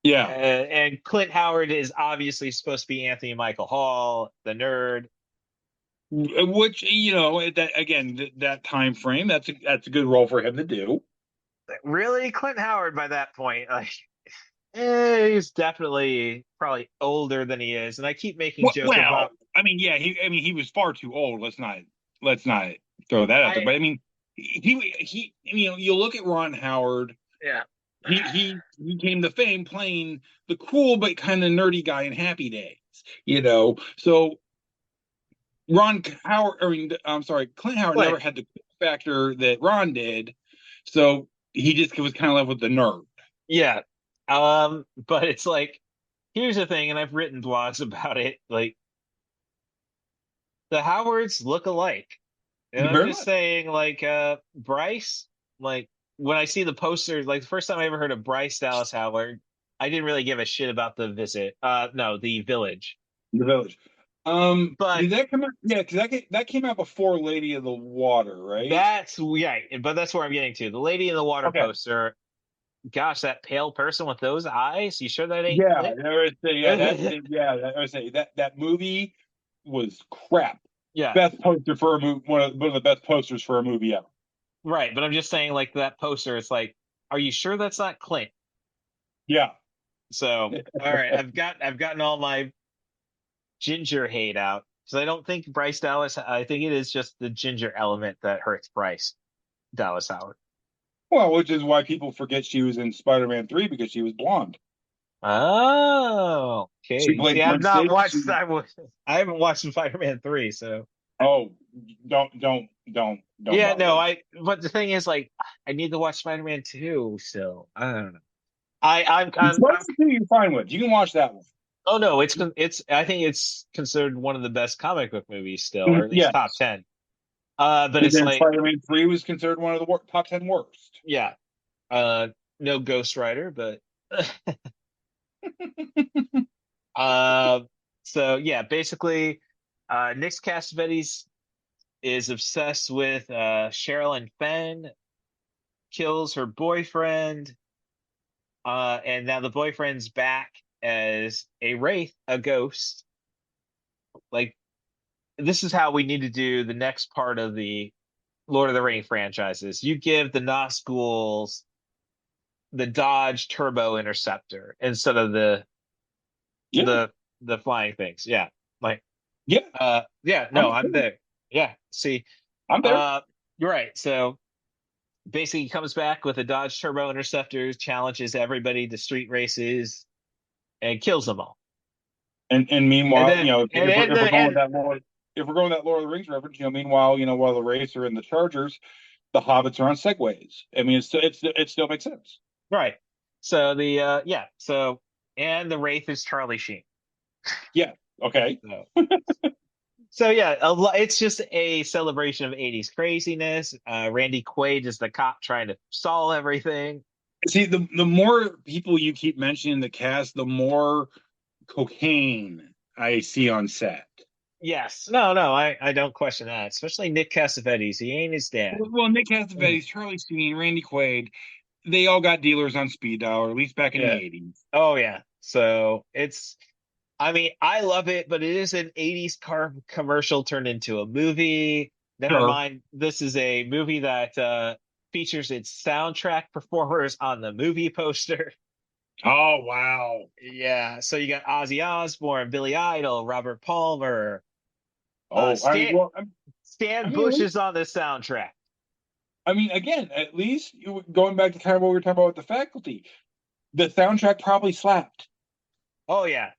Yeah. And Clint Howard is obviously supposed to be Anthony Michael Hall, the nerd. Which, that time frame, that's a good role for him to do. Really, Clint Howard by that point, like, he's definitely probably older than he is, and I keep making jokes about. I mean, yeah, he was far too old. Let's not throw that out there. But I mean, he you look at Ron Howard. Yeah. He came to fame playing the cool but kind of nerdy guy in Happy Days. So Clint Howard never had the factor that Ron did. So he just was kind of left with the nerd. Yeah. But it's like, here's the thing, and I've written blogs about it. Like, the Howards look alike. And I'm just saying, like, Bryce, like, when I see the posters, like, the first time I ever heard of Bryce Dallas Howard, I didn't really give a shit about the Village. The Village. But did that come out? Yeah, because that came out before Lady of the Water, right? But that's where I'm getting to. The Lady in the Water poster. Gosh, that pale person with those eyes. You sure that ain't? I would say that movie was crap. Yeah, best poster for a movie. One of the best posters for a movie ever. Right, but I'm just saying, like, that poster. It's like, are you sure that's not Clint? Yeah. So, all right, I've gotten all my ginger hate out, because I don't think Bryce Dallas. I think it is just the ginger element that hurts Bryce Dallas Howard. Well, which is why people forget she was in Spider-Man 3 because she was blonde. Oh, okay. See, I've not watched. I haven't watched Spider-Man 3, so. Oh, don't. Yeah, no. But the thing is, like, I need to watch Spider-Man 2 still. I don't know. I'm you're fine with. You can watch that one. Oh no, it's. I think it's considered one of the best comic book movies still, or at least top 10. But it's like Spider-Man 3 was considered one of the top 10 worst. Yeah. No Ghost Rider, but so yeah, basically, Nick Cassavetes' is obsessed with Sherilyn Fenn, kills her boyfriend, and now the boyfriend's back as a wraith, a ghost. Like, this is how we need to do the next part of the Lord of the Rings franchises. You give the Nazguls the Dodge Turbo Interceptor instead of Yeah, the the flying things. Yeah. Like yeah, yeah, I'm no, I'm there. Yeah. See, I'm there. uh you're right. So basically he comes back with a Dodge Turbo Interceptor, challenges everybody to street races and kills them all. And And meanwhile, then and if we're then going with and that Lord, if we're going with that Lord of the Rings reference, meanwhile, while the Wraiths are in the Chargers, the hobbits are on segways. I mean, it still makes sense. right. So the yeah, so and the Wraith is Charlie Sheen. Yeah. Okay. So so yeah, it's just a celebration of 80s craziness. Randy Quaid is the cop trying to solve everything. See, the more people you keep mentioning in the cast, the more cocaine I see on set. Yes. No, no, I don't question that. Especially Nick Cassavetes. He ain't his dad. Well, Nick Mm. Cassavetes, Charlie Sheen, Randy Quaid, they all got dealers on speed dial, or at least back in the Yeah. 80s. Oh yeah. So it's I mean, I love it, but it is an 80s car commercial turned into a movie. Never Sure. mind, this is a movie that features its soundtrack performers on the movie poster. Oh, wow. Yeah, so you got Ozzy Osbourne, Billy Idol, Robert Palmer, Oh, I mean, Stan well, I Stan mean, at Bush least, is on the soundtrack. again, at least going back to kind of what we were talking about with the faculty, the soundtrack probably slapped. Oh yeah,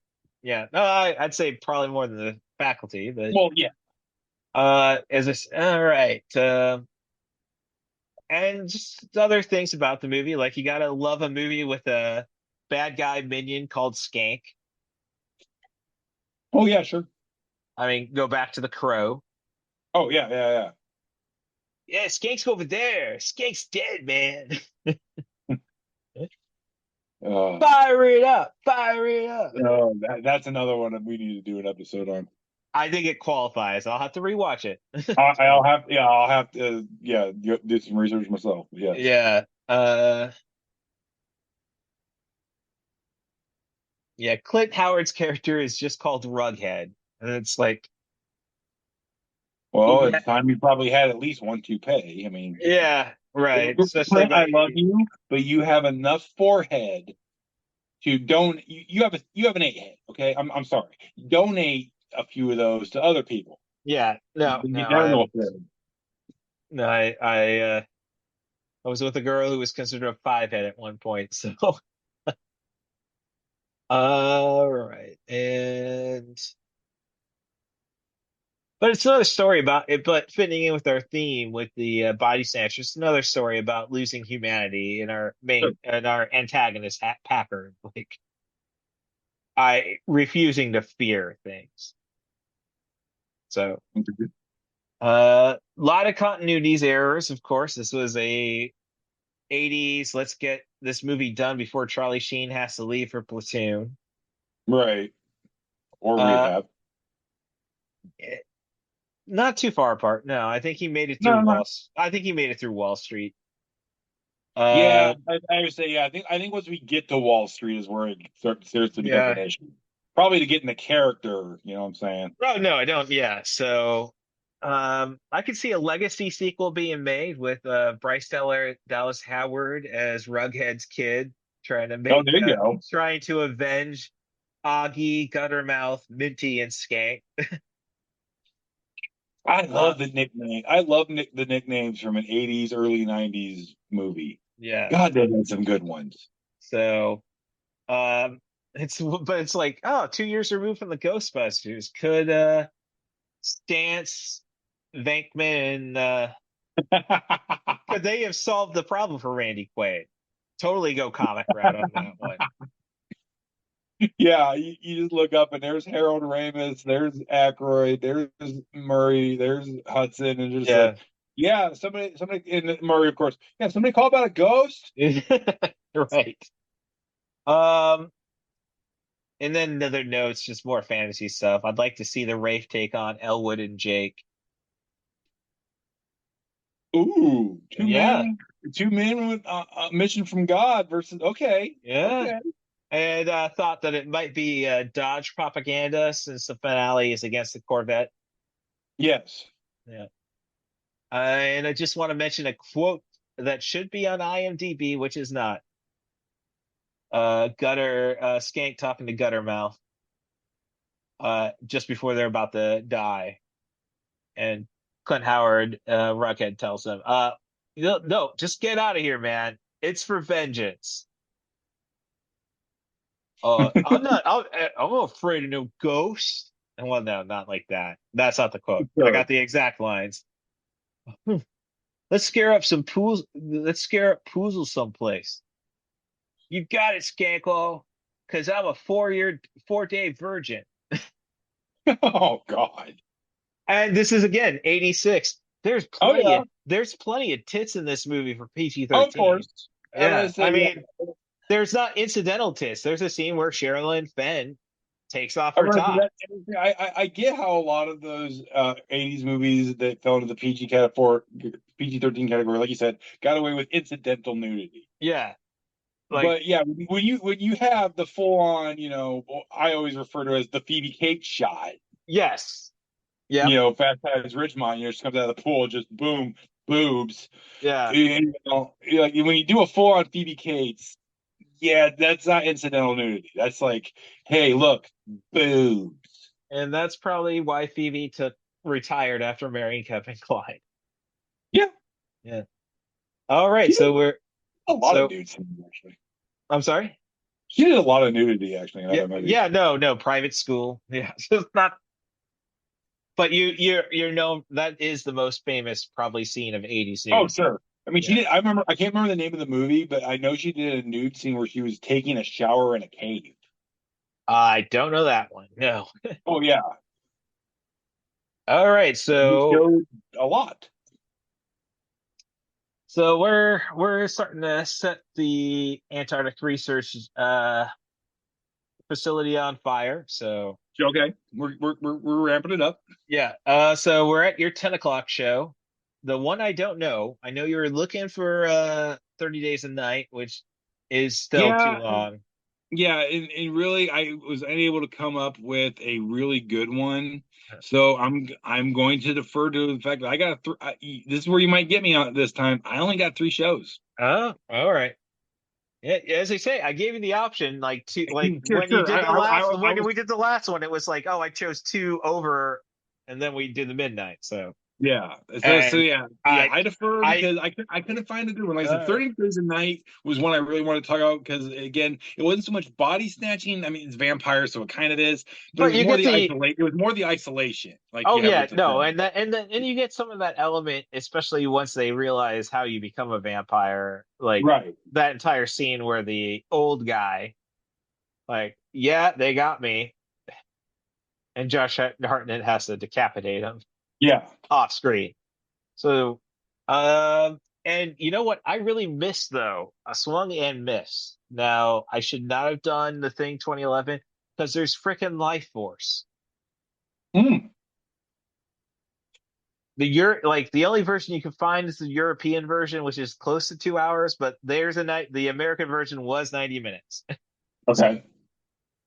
yeah. No, I'd say probably more than the faculty, but Well, yeah. as a all right. And just other things about the movie, like you gotta love a movie with a bad guy minion called Skank. Oh, yeah, sure. I mean, go back to The Crow. Oh, yeah, yeah, Yeah, Skank's over there. Skank's dead, man. yeah. Fire it up, fire it up. That's another one that we need to do an episode on. I think it qualifies. I'll have to rewatch it. I'll have, yeah, I'll have to, yeah, do some research myself. Yes. Yeah. Yeah, Clint Howard's character is just called Rughead. And it's like, Well, yeah, it's time you probably had at least one toupee. I mean, yeah, right. Especially Clint, I by love you, but you have enough forehead to don't. You have an 8 head. Okay, I'm sorry. Donate a few of those to other people. yeah, no, You no, never know what's there. no, I was with a girl who was considered a five head at one point. So, all right, and but it's another story about it. But fitting in with our theme with the body snatchers, it's another story about losing humanity in our Sure. main and our antagonist Packer, like I refusing to fear things. So, lot of continuities errors, of course. This was a 80s. Let's get this movie done before Charlie Sheen has to leave for Platoon. Right. Or Uh, rehab. eh, Not too far apart. No, I think he made it through No, no. I think he made it through Wall Street. Yeah, Uh, I would say yeah. I think once we get to Wall Street is where it starts to become an yeah. issue. Probably to get in the character. You know what I'm saying? Oh no, I don't. Yeah. So, I could see a legacy sequel being made with Dallas Howard as Rughead's kid, trying to Oh, make there you go. trying to avenge Augie, Guttermouth, Minty, and Skank. I Uh, love the nickname. I love the nicknames from an '80s, early '90s movie. yeah. God, they had some good ones. So, it's like, oh, 2 years removed from the Ghostbusters. Could Stance, Venkman, and could they have solved the problem for Randy Quaid? Totally go comic route on that one. Yeah, you just look up and there's Harold Ramis, there's Aykroyd, there's Murray, there's Hudson, and just like, Yeah. yeah, somebody, and Murray, of course. Yeah, somebody call about a ghost. Right. Um, and then another note's just more fantasy stuff. I'd like to see the Wraith take on Elwood and Jake. Ooh, Yeah, two men with a mission from God versus. Okay, yeah. okay. And thought that it might be Dodge propaganda since the finale is against the Corvette. Yes. Yeah. And I just want to mention a quote that should be on IMDb, which is not. Gutter Skank talking to Guttermouth just before they're about to die, and Clint Howard, Rockhead tells him, no, no, just get out of here, man. It's for vengeance. I'm not afraid of no ghosts. And well, no, not like that. That's not the quote. I Sure. got the exact lines. Let's scare up some pools. Let's scare up Poozle someplace. You got it, Skanklo. Because I'm a 4-day virgin. Oh God. And this is again 86. Oh yeah. There's plenty of tits in this movie for Oh, of PG-13. course. I'm gonna Yeah. say I yeah. mean, there's not incidental tits. There's a scene where Sherilyn Fenn takes off I'm her gonna say top. that. I get how a lot of those '80s movies that fell into the PG category, PG-13 category, like you said, got away with incidental nudity. Yeah. Like, But yeah, when you have the full on, I always refer to it as the Phoebe Cates shot. yes. Yep. Fast Times Ridgemont, just comes out of the pool, just boom, boobs. Yeah. Like when you do a full on Phoebe Cates, yeah, that's not incidental nudity. That's like, hey, look, boobs. And that's probably why Phoebe took retired after marrying Kevin Kline. Yeah, Yeah. All right. she did So we're a lot of so nude scenes actually. I'm sorry. She did a lot of nudity actually in Yeah. other movies. Yeah. No. No. Private school. Yeah. Just not. But you know that is the most famous probably scene of 80s Oh, nude. sure. I mean, she Yeah. did. I remember. I can't remember the name of the movie, but I know she did a nude scene where she was taking a shower in a cave. I don't know that one. No. Oh yeah, All right. he showed a lot. So we're starting to set the Antarctic research facility on fire. So Okay, we're ramping it up. yeah. So we're at your 10 o'clock show. The one I don't know. I know you're looking for 30 Days a Night, which is still too Yeah, long. yeah, and really, I was unable to come up with a really good one. So I'm going to defer to the fact that I got this is where you might get me on this time. I only got 3 shows. Oh, all right. Yeah, as I say, I gave you the option, like two, like Sure, when you sure. did the last, I when was we did the last one, it was like, oh, I chose two over, and then we did the midnight. So, Yeah. So and yeah. I, I defer I, because I couldn't find a good one. Like I said, uh, 30 Days a Night was one I really wanted to talk about because again, it wasn't so much body snatching. I mean, it's vampire, so it kind of is, but it but was you more get the the, isolate. It was more the isolation, like oh you have yeah, with the no, thing. and you get some of that element, especially once they realize how you become a vampire, like Right. that entire scene where the old guy, like, yeah, they got me, and Josh Hartnett has to decapitate him Yeah. off screen. So, um, and you know what? I really missed though. I swung and missed. Now, I should not have done the thing 2011 because there's freaking Life Force. Hmm. Like the only version you can find is the European version, which is close to 2 hours, but there's a night. The American version was 90 minutes. Okay.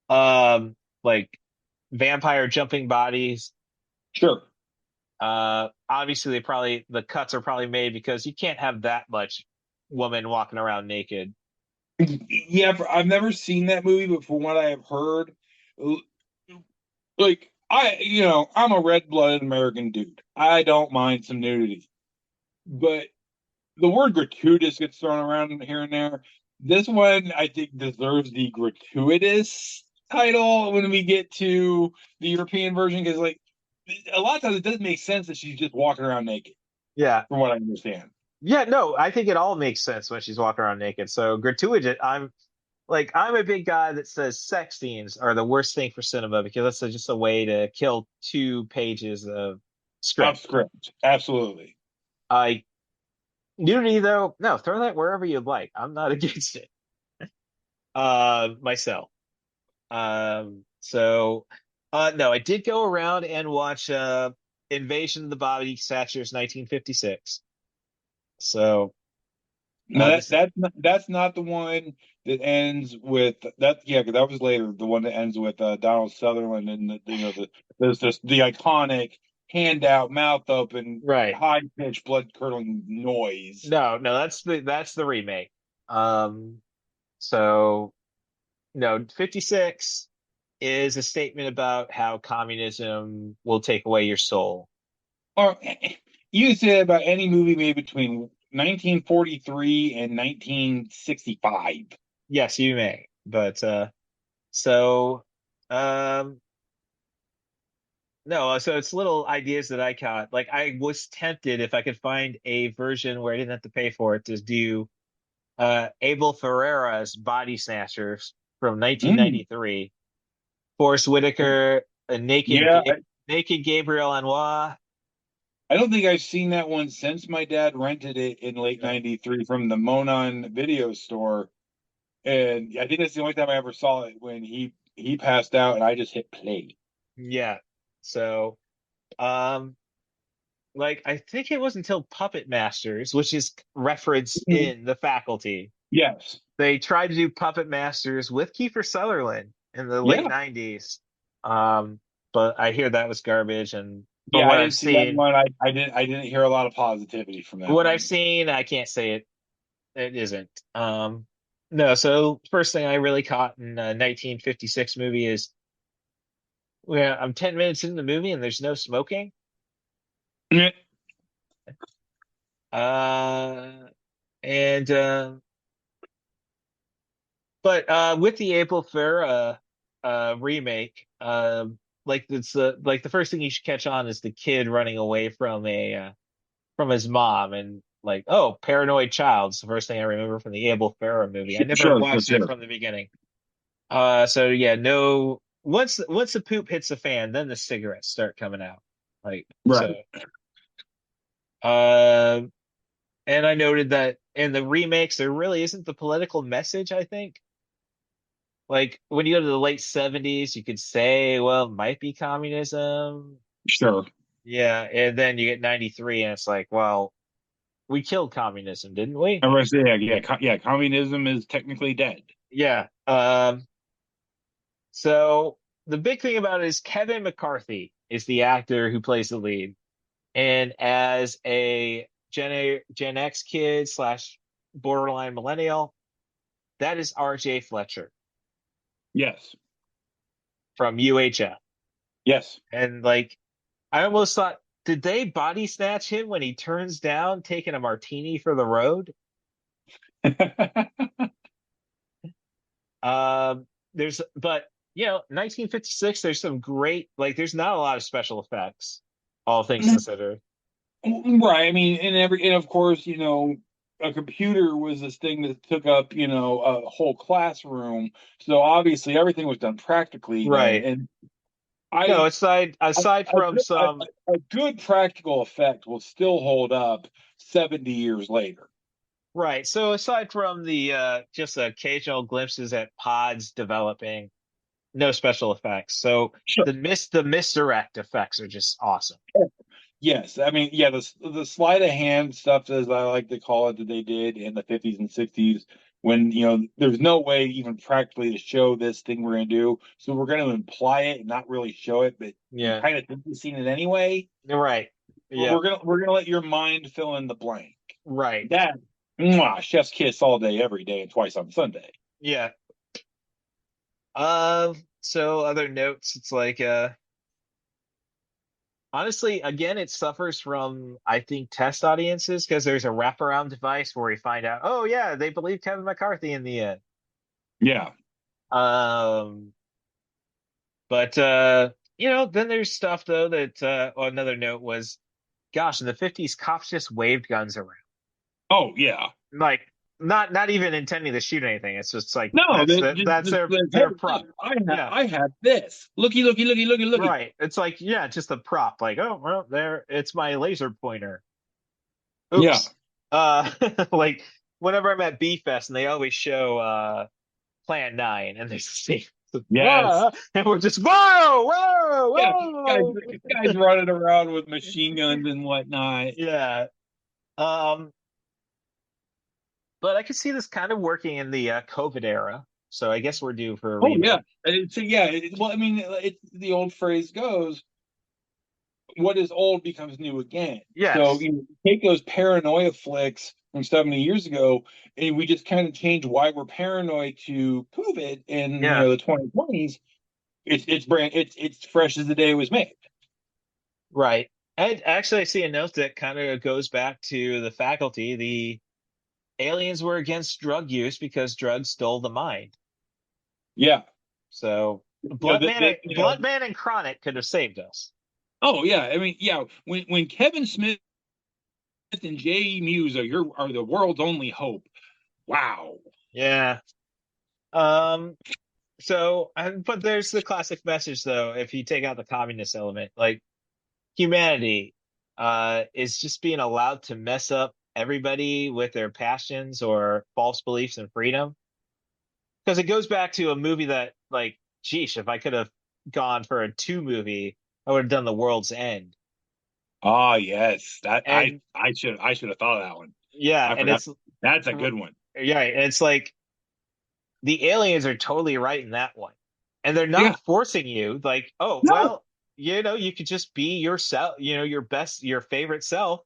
Like vampire jumping bodies. Sure. Obviously the cuts are probably made because you can't have that much woman walking around naked. Yeah, I've never seen that movie, but from what I have heard, like I'm a red-blooded American dude. I don't mind some nudity, but the word gratuitous gets thrown around here and there. This one, I think, deserves the gratuitous title when we get to the European version because, like, a lot of times it doesn't make sense that she's just walking around naked, Yeah. from what I understand. Yeah, no, I think it all makes sense when she's walking around naked. So gratuitous, I'm a big guy that says sex scenes are the worst thing for cinema because that's just a way to kill 2 pages of Off script. script, absolutely. I Nudity though, no, throw that wherever you'd like. I'm not against it. Myself. So no, I did go around and watch Invasion of the Body Snatchers 1956. So No, this, that's not the one that ends with that. Yeah, because that was later. The one that ends with Donald Sutherland and there's just the iconic handout, mouth open, right. high pitched, blood curdling noise. No, that's the remake. Um, so no, 56 is a statement about how communism will take away your soul. Or you can say that about any movie made between 1943 and 1965. Yes, you may. But so um no, so it's little ideas that I caught. Like I was tempted if I could find a version where I didn't have to pay for it to do Abel Ferreira's Body Snatchers from Mm. 1993. Forrest Whitaker, a Yeah, naked Gabriel Anwar. I don't think I've seen that one since my dad rented it in late Yeah. '93 from the Monon video store. And I think that's the only time I ever saw it when he passed out and I just hit play. Yeah. So, um, like I think it was until Puppet Masters, which is referenced Mhm. in The Faculty. Yes. They tried to do Puppet Masters with Kiefer Sutherland in the late Yeah. 90s. Um, but I hear that was garbage, and from Yeah, I didn't see that one. I didn't hear a lot of positivity from that what I've one. seen, I can't say it isn't. No, so first thing I really caught in a 1956 movie is where I'm 10 minutes into the movie and there's no smoking. Yeah. Uh, and but with the Abel Ferrara remake, like it's like the first thing you should catch on is the kid running away from his mom and like, oh, paranoid child. It's the first thing I remember from the Abel Ferrara movie. I never Sure, sure, watched it sure. from the beginning. So yeah, no. Once the poop hits the fan, then the cigarettes start coming out. Like so. Right. Uh, and I noted that in the remakes, there really isn't the political message, I think. Like when you go to the late 70s, you could say, well, it might be communism. Sure. Yeah, and then you get 93 and it's like, well, we killed communism, didn't we? I was saying, yeah, communism is technically dead. Yeah. So the big thing about it is Kevin McCarthy is the actor who plays the lead. And as a Gen X kid slash borderline millennial, that is RJ Fletcher Yes. from UHF. Yes. And like, I almost thought, did they body snatch him when he turns down taking a martini for the road? But 1956, there's some great, like, there's not a lot of special effects, all things considered. Right. I mean, and of course, a computer was this thing that took up, a whole classroom. So obviously everything was done practically then. Right. And No, I aside from some, a good practical effect will still hold up 70 years later. right. So aside from the just occasional glimpses at pods developing, no special effects. So Sure. the misdirect effects are just awesome. Yes, I mean, yeah, the sleight of hand stuff, as I like to call it, that they did in the 50s and 60s, when there's no way even practically to show this thing we're gonna do, so we're gonna imply it and not really show it, but you Yeah. kind of think you've seen it anyway. You're right. Yeah. We're gonna let your mind fill in the blank. Right. That, chef's kiss all day, every day, and twice on Sunday. Yeah. So other notes, it's like honestly, again, it suffers from, I think, test audiences because there's a wraparound device where we find out, oh yeah, they believe Kevin McCarthy in the end. Yeah. Um, but then there's stuff though that another note was, gosh, in the 50s, cops just waved guns around. Oh yeah. Like not even intending to shoot anything. It's just like No, that's hey, their prop. look, Yeah. I have this. Looky, looky, looky, looky, looky. Right. It's like, yeah, just a prop. Like, oh, well, there, it's my laser pointer. Yeah. Oops. Like whenever I'm at B Fest and they always show Plan 9 and there's the Yes. and we're just whoa, Yeah, whoa. guys running around with machine guns and whatnot. Yeah. Um, But I could see this kind of working in the COVID era. So I guess we're due for a Oh yeah. remake. So yeah, well, I mean, the old phrase goes, "What is old becomes new again." So Yes. you know, take those paranoia flicks from 70 years ago, and we just kind of change why we're paranoid to COVID in Yeah. the 2020s. It's fresh as the day it was made. Right. And actually, I see a note that kind of goes back to the faculty. The aliens were against drug use because drugs stole the mind. Yeah. So Blunt Man and Chronic could have saved us. Oh yeah. I mean, yeah. When Kevin Smith and J. Muse are the world's only hope. Wow. Yeah. Um, but there's the classic message though, if you take out the communist element, like humanity is just being allowed to mess up everybody with their passions or false beliefs and freedom. Because it goes back to a movie that, like, geesh, if I could have gone for a two movie, I would have done The World's End. Ah, yes. That And I should have thought of that one. yeah, I and forgot. it's That's a good one. yeah, and it's like the aliens are totally right in that one. And they're Yeah. not forcing you, like, oh, No. well, you could just be yourself, your best, your favorite self,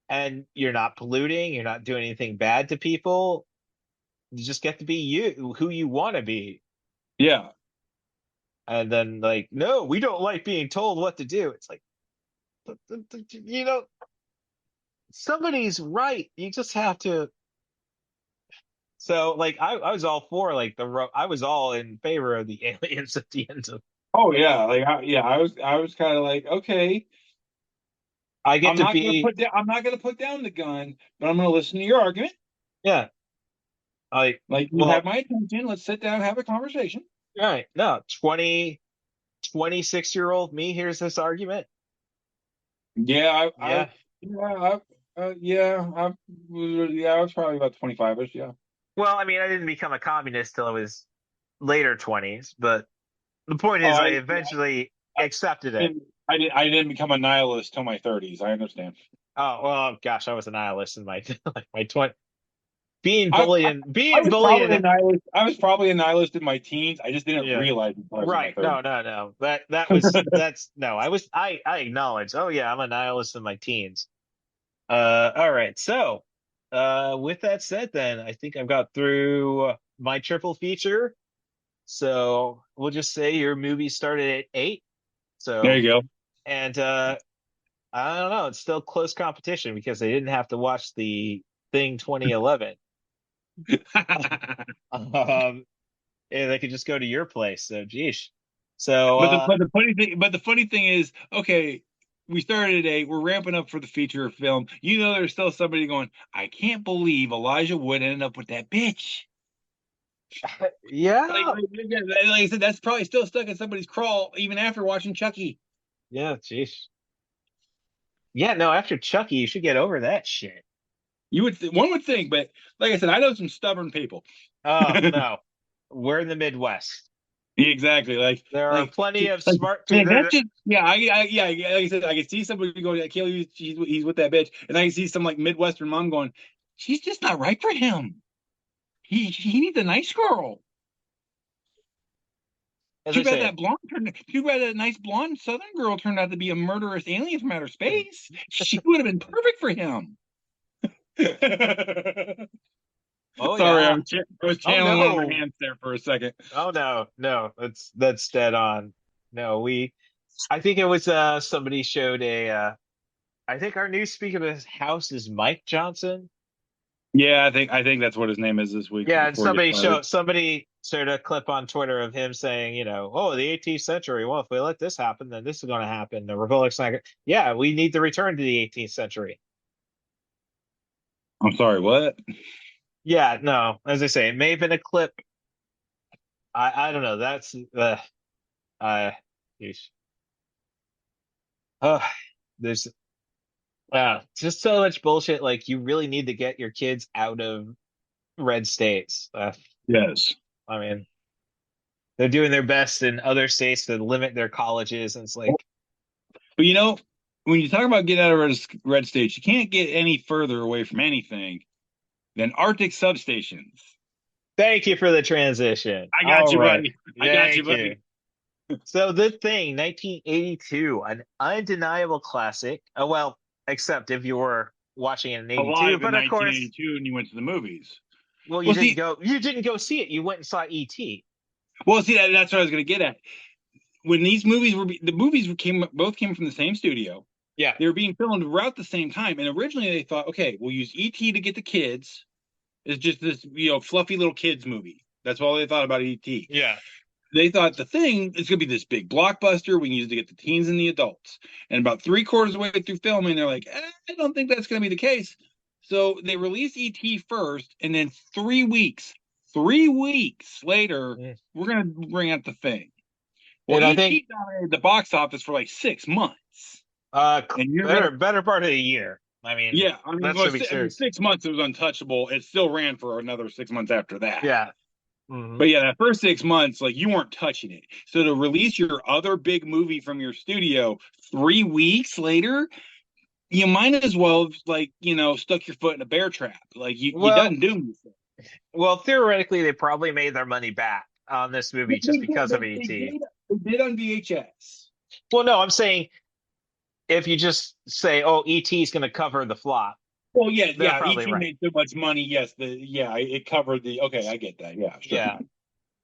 and you're not polluting, you're not doing anything bad to people. You just get to be you, who you want to be. Yeah. And then, like, no, we don't like being told what to do. It's like, you know, somebody's right. You just have to. So, like, I was all for like I was all in favor of the aliens at the end of. Oh yeah. I was kind of like, okay, I get to be, I'm not gonna put down the gun, but I'm gonna listen to your argument. yeah, like, Like you have well, my attention. Let's sit down and have a conversation. right, no, 26-year-old me hears this argument. Yeah, Yeah, yeah, I was probably about 25ish. Yeah. well, I mean, I didn't become a communist till I was later 20s, but the point Oh, is, I eventually I accepted it. I didn't become a nihilist till my 30s. I understand. Oh well, gosh, I was a nihilist in my like my 20. Being I, bullied I, and I being was bullied probably a and nihilist. I was probably a nihilist in my teens. I just didn't yeah, realize it until I was in my right. 30s. No. That's no. I acknowledge. Oh yeah, I'm a nihilist in my teens. All right. So, with that said, then I think I've got through my triple feature. So we'll just say your movie started at 8. There So, you and I don't know. It's still close competition because they didn't have to watch the Thing 2011. go. Um, and they could just go to your place. So, geesh. So, But the funny thing is, okay, we started today. We're ramping up for the feature film. You know, there's still somebody going, I can't believe Elijah Wood ended up with that bitch. yeah, Like I said, that's probably still stuck in somebody's crawl even after watching Chucky. yeah, geesh. Yeah, no, after Chucky, you should get over that shit. One would think, but like I said, I know some stubborn people. Oh, no. We're in the Midwest. Exactly. There are plenty of Like, smart like people. that's just yeah. Like I said, I can see somebody going, I can't believe he's with that bitch, and I can see some like Midwestern mom going, she's just not right for him. He needs a nice girl. As I say, Too bad that nice blonde Southern girl turned out to be a murderous alien from outer space. She would have been perfect for him. oh, Sorry, yeah. I was Oh, channeling one of my no. hands there for a second. Oh, no. That's dead on. No, I think it was, somebody showed I think our new Speaker of the House is Mike Johnson. Yeah, I think that's what his name is this week Yeah, and before we get started. somebody showed a clip on Twitter of him saying, oh, the 18th century. Well, if we let this happen, then this is going to happen. The Republic's not. Yeah, we need to return to the 18th century. I'm sorry, what? Yeah, no. As I say, it may have been a clip. I don't know. That's yeesh. Uh, there's just so much bullshit. Like you really need to get your kids out of red states. Yes. I mean, they're doing their best in other states to limit their colleges, and it's like, But when you talk about getting out of red states, you can't get any further away from anything than Arctic substations. Thank you for the transition. I got All you, right. buddy. I got you, Thank buddy. you. So The Thing, 1982, an undeniable classic. Well, except if you were watching it in 82, Alive in but of course, 1982, and you went to the movies. well, Well, see, you didn't go see it. You went and saw E.T. that's what I was going to get at. When these movies were, the movies both came from the same studio. Yeah. They were being filmed around the same time, and originally they thought, okay, we'll use E.T. to get the kids. It's just this, fluffy little kids movie. That's all they thought about E.T. Yeah. They thought The Thing is going to be this big blockbuster. We can use it to get the teens and the adults. And about 3/4 of the way through filming, they're like, I don't think that's going to be the case. So they released E.T. first, and then 3 weeks later, we're going to bring out The Thing. Well, E.T. dominated the box office for like 6 months. Better part of the year. I mean, yeah, well, 6 months it was untouchable. It still ran for another 6 months after that. Yeah. Mm-hmm. But yeah, that first 6 months, like, you weren't touching it. So to release your other big movie from your studio 3 weeks later, you might as well have, like, stuck your foot in a bear trap. Like, you done doing this. Well, theoretically, they probably made their money back on this movie just because of E.T. They did on VHS. Well, no, I'm saying if you just say, "Oh, E.T. is going to cover the flop." Well, yeah. E.T. right. made so much money. Yes, it covered the. Okay, I get that. Yeah, sure. Yeah.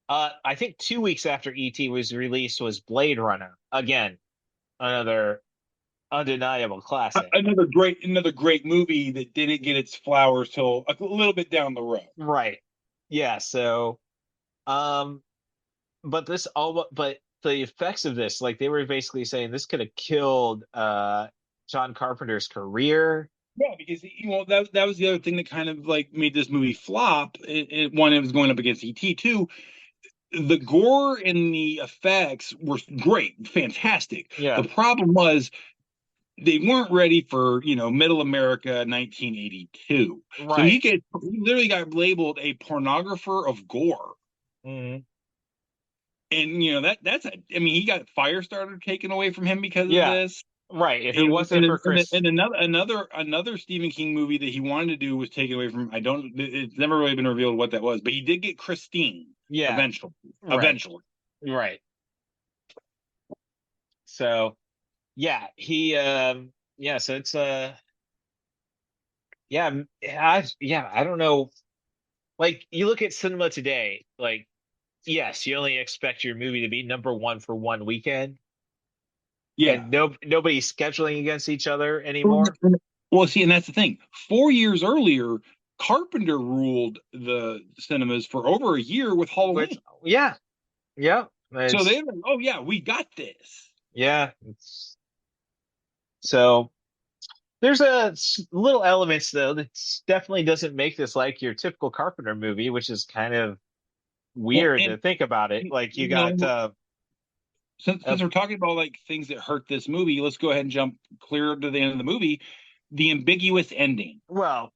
I think 2 weeks after E.T. was released was Blade Runner. Again, another undeniable classic. Another great movie that didn't get its flowers till a little bit down the road. Right. Yeah. So, but the effects of this, like, they were basically saying this could have killed John Carpenter's career. Yeah, because that was the other thing that kind of like made this movie flop. One, it was going up against E.T. Two, the gore and the effects were great, fantastic. Yeah. The problem was they weren't ready for Middle America 1982. Right. So he literally got labeled a pornographer of gore. Mm-hmm. And he got Firestarter taken away from him because of this. Right. If it wasn't for Chris, and another Stephen King movie that he wanted to do was taken away from him. It's never really been revealed what that was, but he did get Christine. Yeah. Eventually. Right. So, yeah, he so it's I don't know. Like, you look at cinema today, like, yes, you only expect your movie to be number one for one weekend. Yeah. And nobody's scheduling against each other anymore. Well, see, and that's the thing. 4 years earlier, Carpenter ruled the cinemas for over a year with Halloween. Yeah. So they're like, oh yeah, we got this. Yeah. So there's a little elements though that definitely doesn't make this like your typical Carpenter movie, which is kind of weird to think about it. Like, you got since we're talking about like things that hurt this movie, let's go ahead and jump clear to the end of the movie. The ambiguous ending. Well,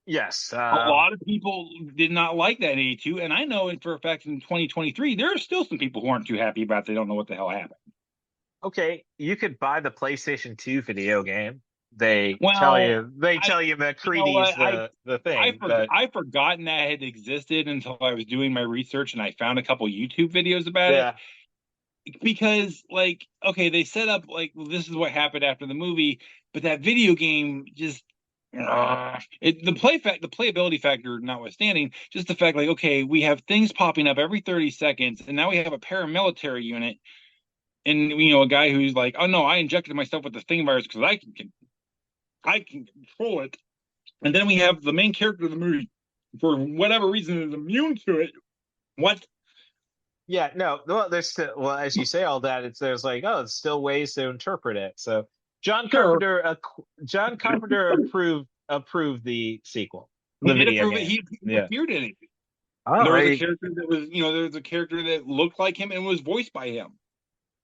yes. A lot of people did not like that in 82, and I know for a fact in 2023 there are still some people who aren't too happy about it. They don't know what the hell happened. Okay, you could buy the PlayStation 2 video game. They tell you McCready's the thing. I've forgotten that had existed until I was doing my research and I found a couple YouTube videos about it. Because, like, okay, they set up like, well, this is what happened after the movie, but that video game just the playability factor notwithstanding, just the fact, like, okay, we have things popping up every 30 seconds, and now we have a paramilitary unit, and a guy who's like, oh no, I injected myself with the thing virus because I can control it, and then we have the main character of the movie, for whatever reason, is immune to it. What? Yeah, no. Well, there's still, as you say all that, there's like, it's still ways to interpret it. So John Carpenter approved the sequel. The video game. He appeared in it. Oh, there was a character that was, there was a character that looked like him and was voiced by him.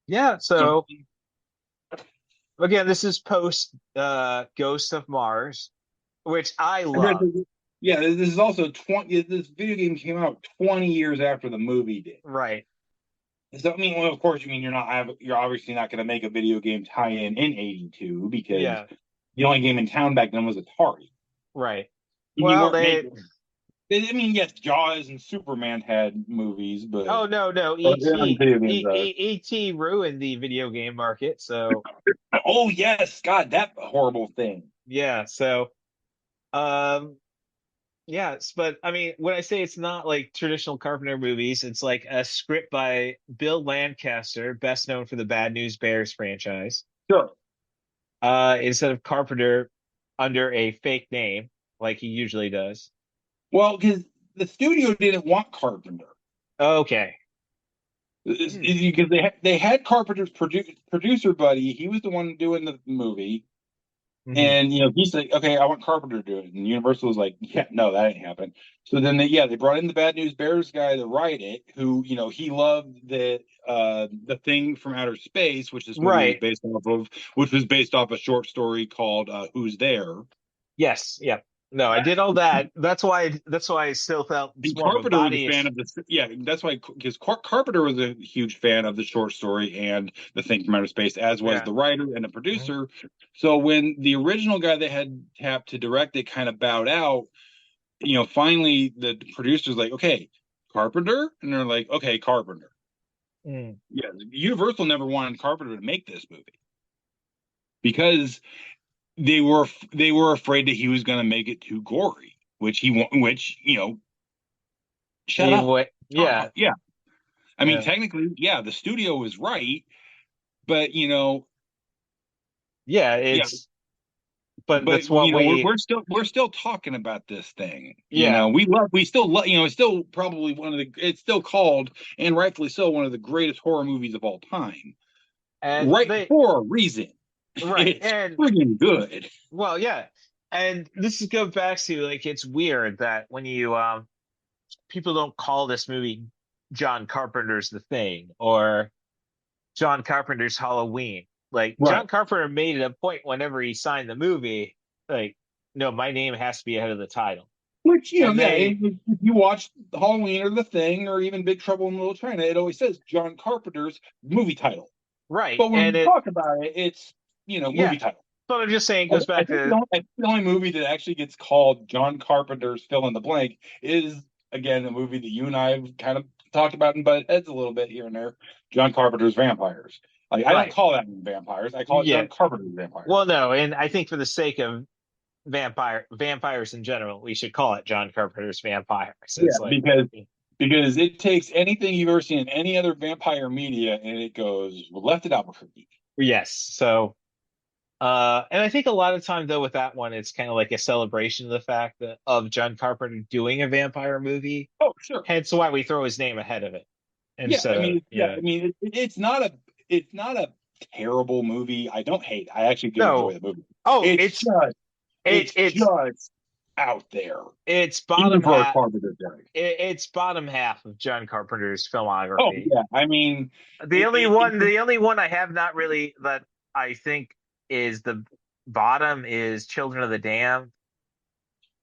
Yeah. So again, this is post Ghost of Mars, which I love. Yeah, this is also this video game came out 20 years after the movie did. Right. So of course, you're obviously not going to make a video game tie-in in 82 because the only game in town back then was Atari. Right. And well, I mean, yes, Jaws and Superman had movies, but Oh no, or, yeah, video games are. E.T. ruined the video game market. So Oh yes, God, that horrible thing. yeah, so um yes, but I mean, when I say it's not like traditional Carpenter movies, it's like a script by Bill Lancaster, best known for the Bad News Bears franchise, Sure. instead of Carpenter under a fake name like he usually does. Well, because the studio didn't want Carpenter. Okay. Because they had Carpenter's producer buddy. He was the one doing the movie. Mhm. And he's like, okay, I want Carpenter to do it. And Universal was like, yeah, no, that ain't happening. So then they brought in the Bad News Bears guy to write it, who he loved the thing from outer space, which this movie was Right. based off of, which was based off a short story called "Who's There." Yes. Yeah. No, I did all that. That's why. That's why I still felt it's And more of a Carpenter was a body fan issue. of this. Yeah, that's why, because Carpenter was a huge fan of the short story and the thing from outer space, as was Yeah. the writer and the Mhm. producer. So when the original guy they had tapped to direct it kind of bowed out, finally the producer's like, okay, Carpenter, and they're like, okay, Carpenter. Mm. Yeah, Universal never wanted Carpenter to make this movie because they were afraid that he was going to make it too gory, which shut up. Yeah. Yeah, I mean, Yeah. technically, yeah, the studio was right, but Yeah. yeah, But but that's what we're still talking about this thing. yeah. We still love, it's still probably it's still called, and rightfully so, one of the greatest horror movies of all time. And Right for a reason. right. It's And friggin' good. well, yeah. And this is go back to like it's weird that when you people don't call this movie John Carpenter's The Thing or John Carpenter's Halloween. Like Right. John Carpenter made it a point whenever he signed the movie, like, no, my name has to be ahead of the title. Which, And yeah, they if you watch Halloween or The Thing or even Big Trouble in Little China, it always says John Carpenter's movie title. right. But when And we it talk about it, it's, yeah. movie title. But I'm just saying it I, goes I back think to the only movie that actually gets called John Carpenter's fill in the blank is, again, the movie that you and I have kind of talked about and butted heads a little bit here and there, John Carpenter's Vampires. Like, I don't right. call that vampires. I call it Yeah. John Carpenter's Vampires. Well, no, and I think for the sake of vampires in general, we should call it John Carpenter's Vampires. Yeah, It's like because it takes anything you've ever seen in any other vampire media and it goes left at Albuquerque. yes. So and I think a lot of time though with that one, it's kind of like a celebration of the fact that of John Carpenter doing a vampire movie. Oh, sure. Hence why we throw his name ahead of it Yeah, instead of I mean, it's not a terrible movie. I don't hate. I actually do enjoy no. the movie. Oh, It's just it, it's it's just out there, it's even bottom for a half. Carpenter guy. It's bottom half of John Carpenter's Oh filmography. yeah, I mean, The only one I have not really that I think is the bottom is Children of the Damned.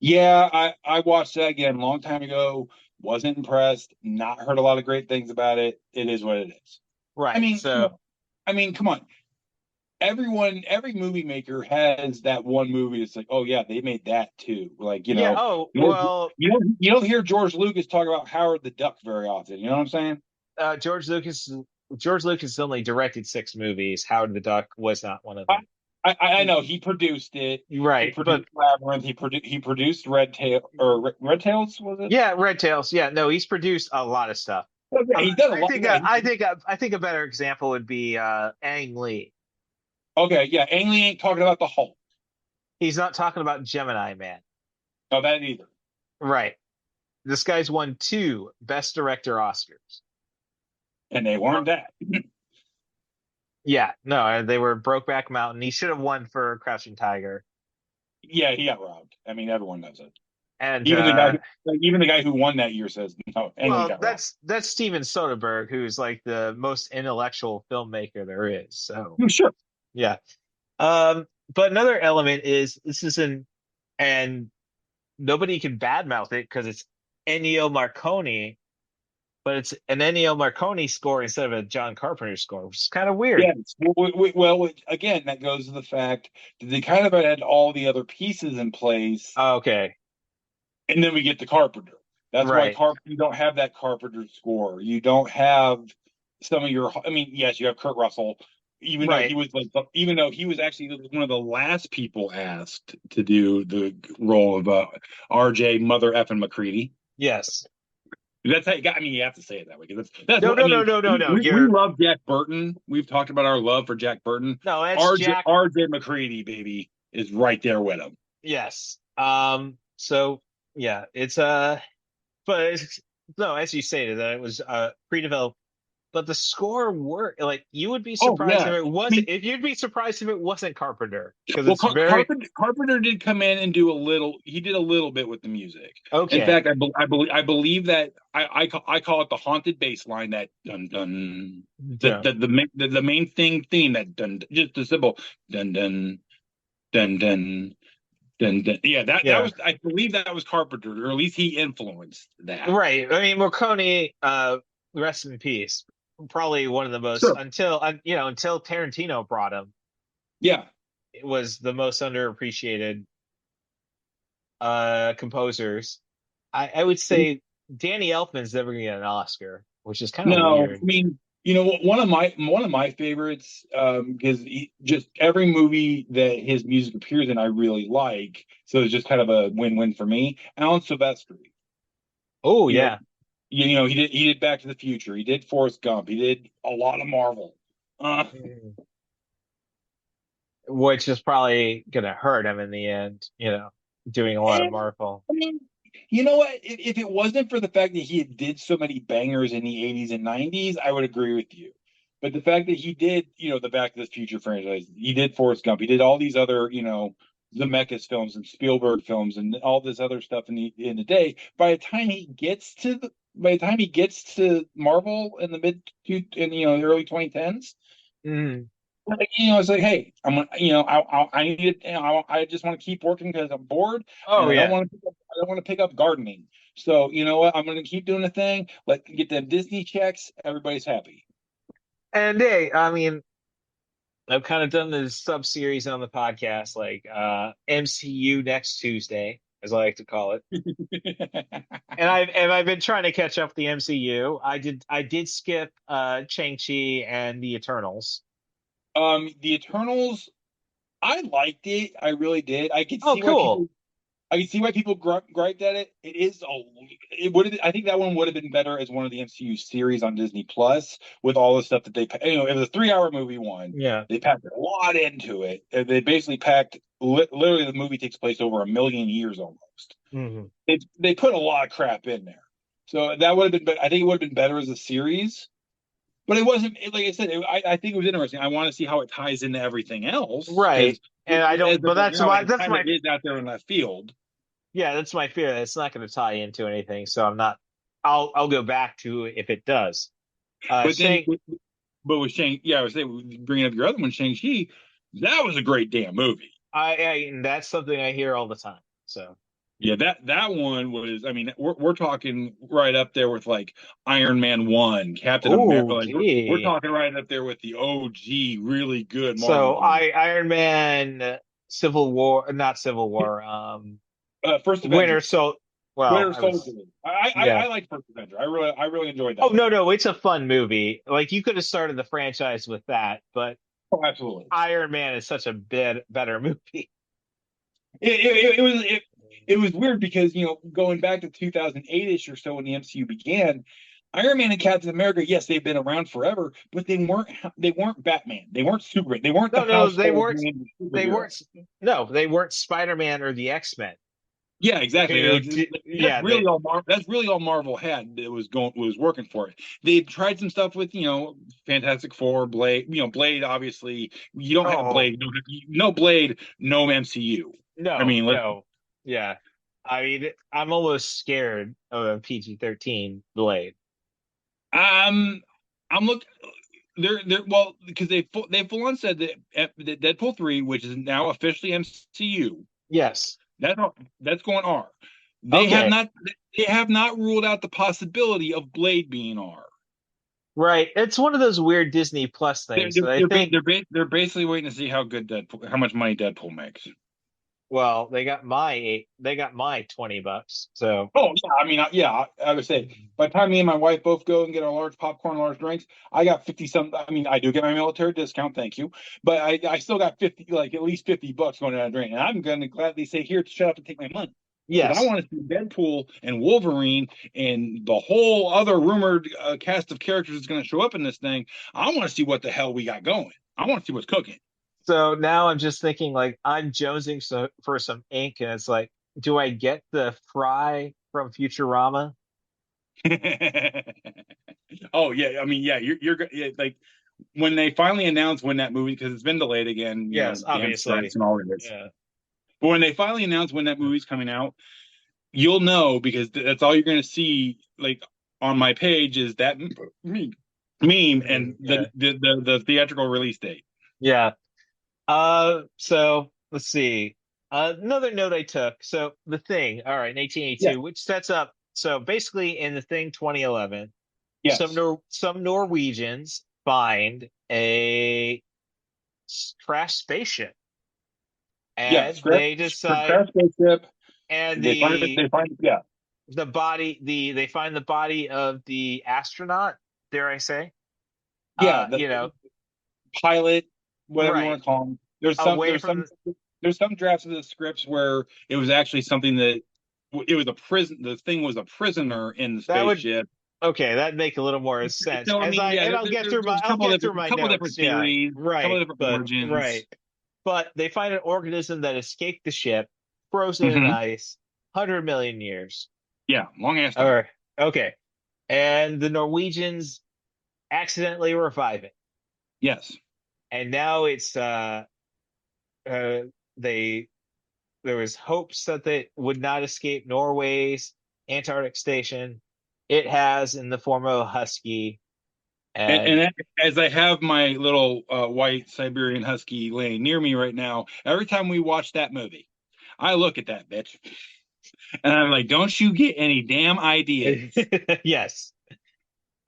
yeah, I watched that again a long time ago. Wasn't impressed. Not heard a lot of great things about it. It is what it is. I Right. mean, So come on. Every movie maker has that one movie that's like, oh yeah, they made that too. Like, yeah. Oh well. you don't hear George Lucas talk about Howard the Duck very often. You know what I'm saying? George Lucas. George Lucas only directed 6 movies. Howard the Duck was not one of I them. I know he produced it. He Right, but produced Labyrinth. He produced Red Tail or Red Tails, was it? yeah, Red Tails. Yeah, no, he's produced a lot of stuff. Okay, he's done a I lot. think Yeah, I think a better example would be Ang Lee. okay, yeah. Ang Lee ain't talking about the Hulk. He's not talking about Gemini Man. No, that either. Right. This guy's won 2 Best Director Oscars. And they weren't that. Yeah, no, they were Brokeback Mountain. He should have won for Crouching Tiger. Yeah, he got robbed. I mean, everyone knows it. And Even the guy who won that year says no. Ang Lee well, got robbed. that's Steven Soderbergh, who's like the most intellectual filmmaker there is. So Sure. yeah. But another element is this isn't, and nobody can badmouth it because it's Ennio Morricone, but it's an Ennio Morricone score instead of a John Carpenter score, which is kind of weird. Yes. Well, again, that goes to the fact that they kind of had all the other pieces in place, Okay. and then we get the Carpenter. That's why Right. You don't have that Carpenter score. You don't have some of your. I mean, yes, you have Kurt Russell, Right. even though he was actually one of the last people asked to do the role of R.J. Mother effing McCready. Yes. That's how you got. I mean, you have to say it that way because that's No, what I no, no, mean. no, no, no. We love Jack Burton. We've talked about our love for Jack Burton. No, that's R.J. Jack. R.J. McCready, baby, is right there with him. Yes. So yeah, but no, as you stated, that it was pre-developed, but the score worked. Like you would be Oh surprised yeah, if it I wasn't. mean, If you'd be surprised if it wasn't Carpenter, because well, it's very Carpenter did come in and do a little. He did a little bit with the music. In okay. fact, I believe that I call it the haunted bass line, that dun dun, Yeah. the main theme, that dun, just the simple dun dun dun dun dun dun. Yeah, that Yeah. was, I believe that was Carpenter, or at least he influenced that. Right. I mean, Morricone, rest in peace. Probably one of the most Sure. until Tarantino brought him. Yeah. It was the most underappreciated composers. I would say Danny Elfman's never gonna get an Oscar, which is kind of No, I weird. mean, one of my favorites, because just every movie that his music appears in, I really like. So it's just kind of a win-win for me. Alan Silvestri, Oh you know, yeah. he did Back to the Future, he did Forrest Gump, he did a lot of Marvel. Mm. Which is probably gonna hurt him in the end, doing a lot of And Marvel. I mean, you know what? If it wasn't for the fact that he did so many bangers in the 80s and 90s, I would agree with you. But the fact that he did, the Back to the Future franchise, he did Forrest Gump, he did all these other, Zemeckis films and Spielberg films and all this other stuff in the day. By the time he gets to Marvel in the the early 2010s, Mm. it's like, hey, I need it. I just want to keep working because I'm bored, and Oh yeah. I don't want to pick up gardening. So you know what? I'm going to keep doing the thing. Let get them Disney checks. Everybody's happy. And hey, I mean, I've kind of done this sub series on the podcast, like MCU next Tuesday, as I like to call it. And I've been trying to catch up with the MCU. I did skip Shang-Chi and the Eternals. The Eternals, I liked it. I really did. Oh, cool. I can see why people griped at it. It would have. I think that one would have been better as one of the MCU series on Disney Plus, with all the stuff that it was a 3 hour movie one. Yeah. They packed a lot into it. And they basically packed literally, the movie takes place over 1,000,000 years almost. Hmm. They put a lot of crap in there. So that would have been. I think it would have been better as a series. But it wasn't, like I said. I think it was interesting. I want to see how it ties into everything else, because Right. And I as don't, of but right that's now, my, it that's kind of my, is out there in left field. yeah, that's my fear. That it's not going to tie into anything. So I'm not, I'll go back to it if it does. But then, Shang, but with I was saying, bringing up your other one, Shang-Chi, that was a great damn movie. and that's something I hear all the time. So, Yeah, that one was. I mean, we're talking right up there with like Iron Man 1, Captain America. oh, Like we're gee. talking right up there with the OG, really good Marvel So movie. Iron Man, Civil War, not Civil War, First Winter Avenger, So well, Winter I Soldier. was I yeah. like First Avenger. I really enjoyed Oh that no, movie. no, it's a fun movie. Like you could have started the franchise with that, but Oh, absolutely. Iron Man is such a better movie. It was weird because, going back to 2008ish or so, when the MCU began, Iron Man and Captain America, yes, they've been around forever, but they weren't Batman, they weren't Superman, they weren't the No, no, household name they superhero. weren't no, they weren't Spider-Man or the X-Men. Yeah, exactly. Who Like, did, that's yeah, really all Marvel had that was working for it. They tried some stuff with, Fantastic Four, Blade. Blade, obviously you don't have oh, Blade, no Blade, no MCU. I no, mean, no. Yeah. I mean, I'm almost scared of a PG-13 Blade. Um, I'm look. They're well, because they full on said that Deadpool 3, which is now officially MCU, Yes. that's that's going R. They have Okay. not they have not ruled out the possibility of Blade being R. Right. It's one of those weird Disney Plus They're things they're that I they're, think they're basically waiting to see how much money Deadpool makes. Well, they got my $20. So Oh yeah, I mean, yeah, I would say by the time me and my wife both go and get our large popcorn, large drinks, I got 50 some. I mean, I do get my military discount, thank you, but I still got 50, like at least $50 going down a drain, and I'm going to gladly say, here, shut up and take my money. Because I yes. want to see Deadpool and Wolverine and the whole other rumored cast of characters that's going to show up in this thing. I want to see what the hell we got going. I want to see what's cooking. So now I'm just thinking like I'm jonesing for some ink, and it's like, do I get the fry from Futurama? Oh yeah, I mean yeah, yeah, like when they finally announced when that movie, because it's been delayed again, Yes, damn strikes obviously. and all of this. Yeah. But when they finally announce when that movie's coming out, you'll know because that's all you're going to see. Like on my page is that meme and Yeah. the theatrical release date. Yeah. So let's see. Another note I took. So the Thing, all right, in Yeah. 1882, which sets up. So basically, in the Thing 2011, Yes. some Norwegians find a crashed spaceship, Yeah. and Scratch. they decide, Crash spaceship. and They find it. They find yeah. they find the body of the astronaut. Dare I say? Yeah. You know, Pilot, whatever you want right to call them. There's some away there's from some there's some drafts of the scripts where it was actually something that it was a prison. The thing was a prisoner in the that would spaceship. okay, that'd make a little more sense. So I mean, yeah, I'll get through there's I'll get through a my couple of different notes. Yeah, theories, a couple of right, different but origins. right, but they find an organism that escaped the ship, frozen in Hmm. ice, 100 million years. Yeah, long ass time. Or okay, and the Norwegians accidentally revive it, Yes. and now it's uh they there was hopes that they would not escape Norway's Antarctic station. It has in the form of a husky, and As I have my little white Siberian Husky laying near me right now, every time we watch that movie, I look at that bitch and I'm like, don't you get any damn ideas? yes.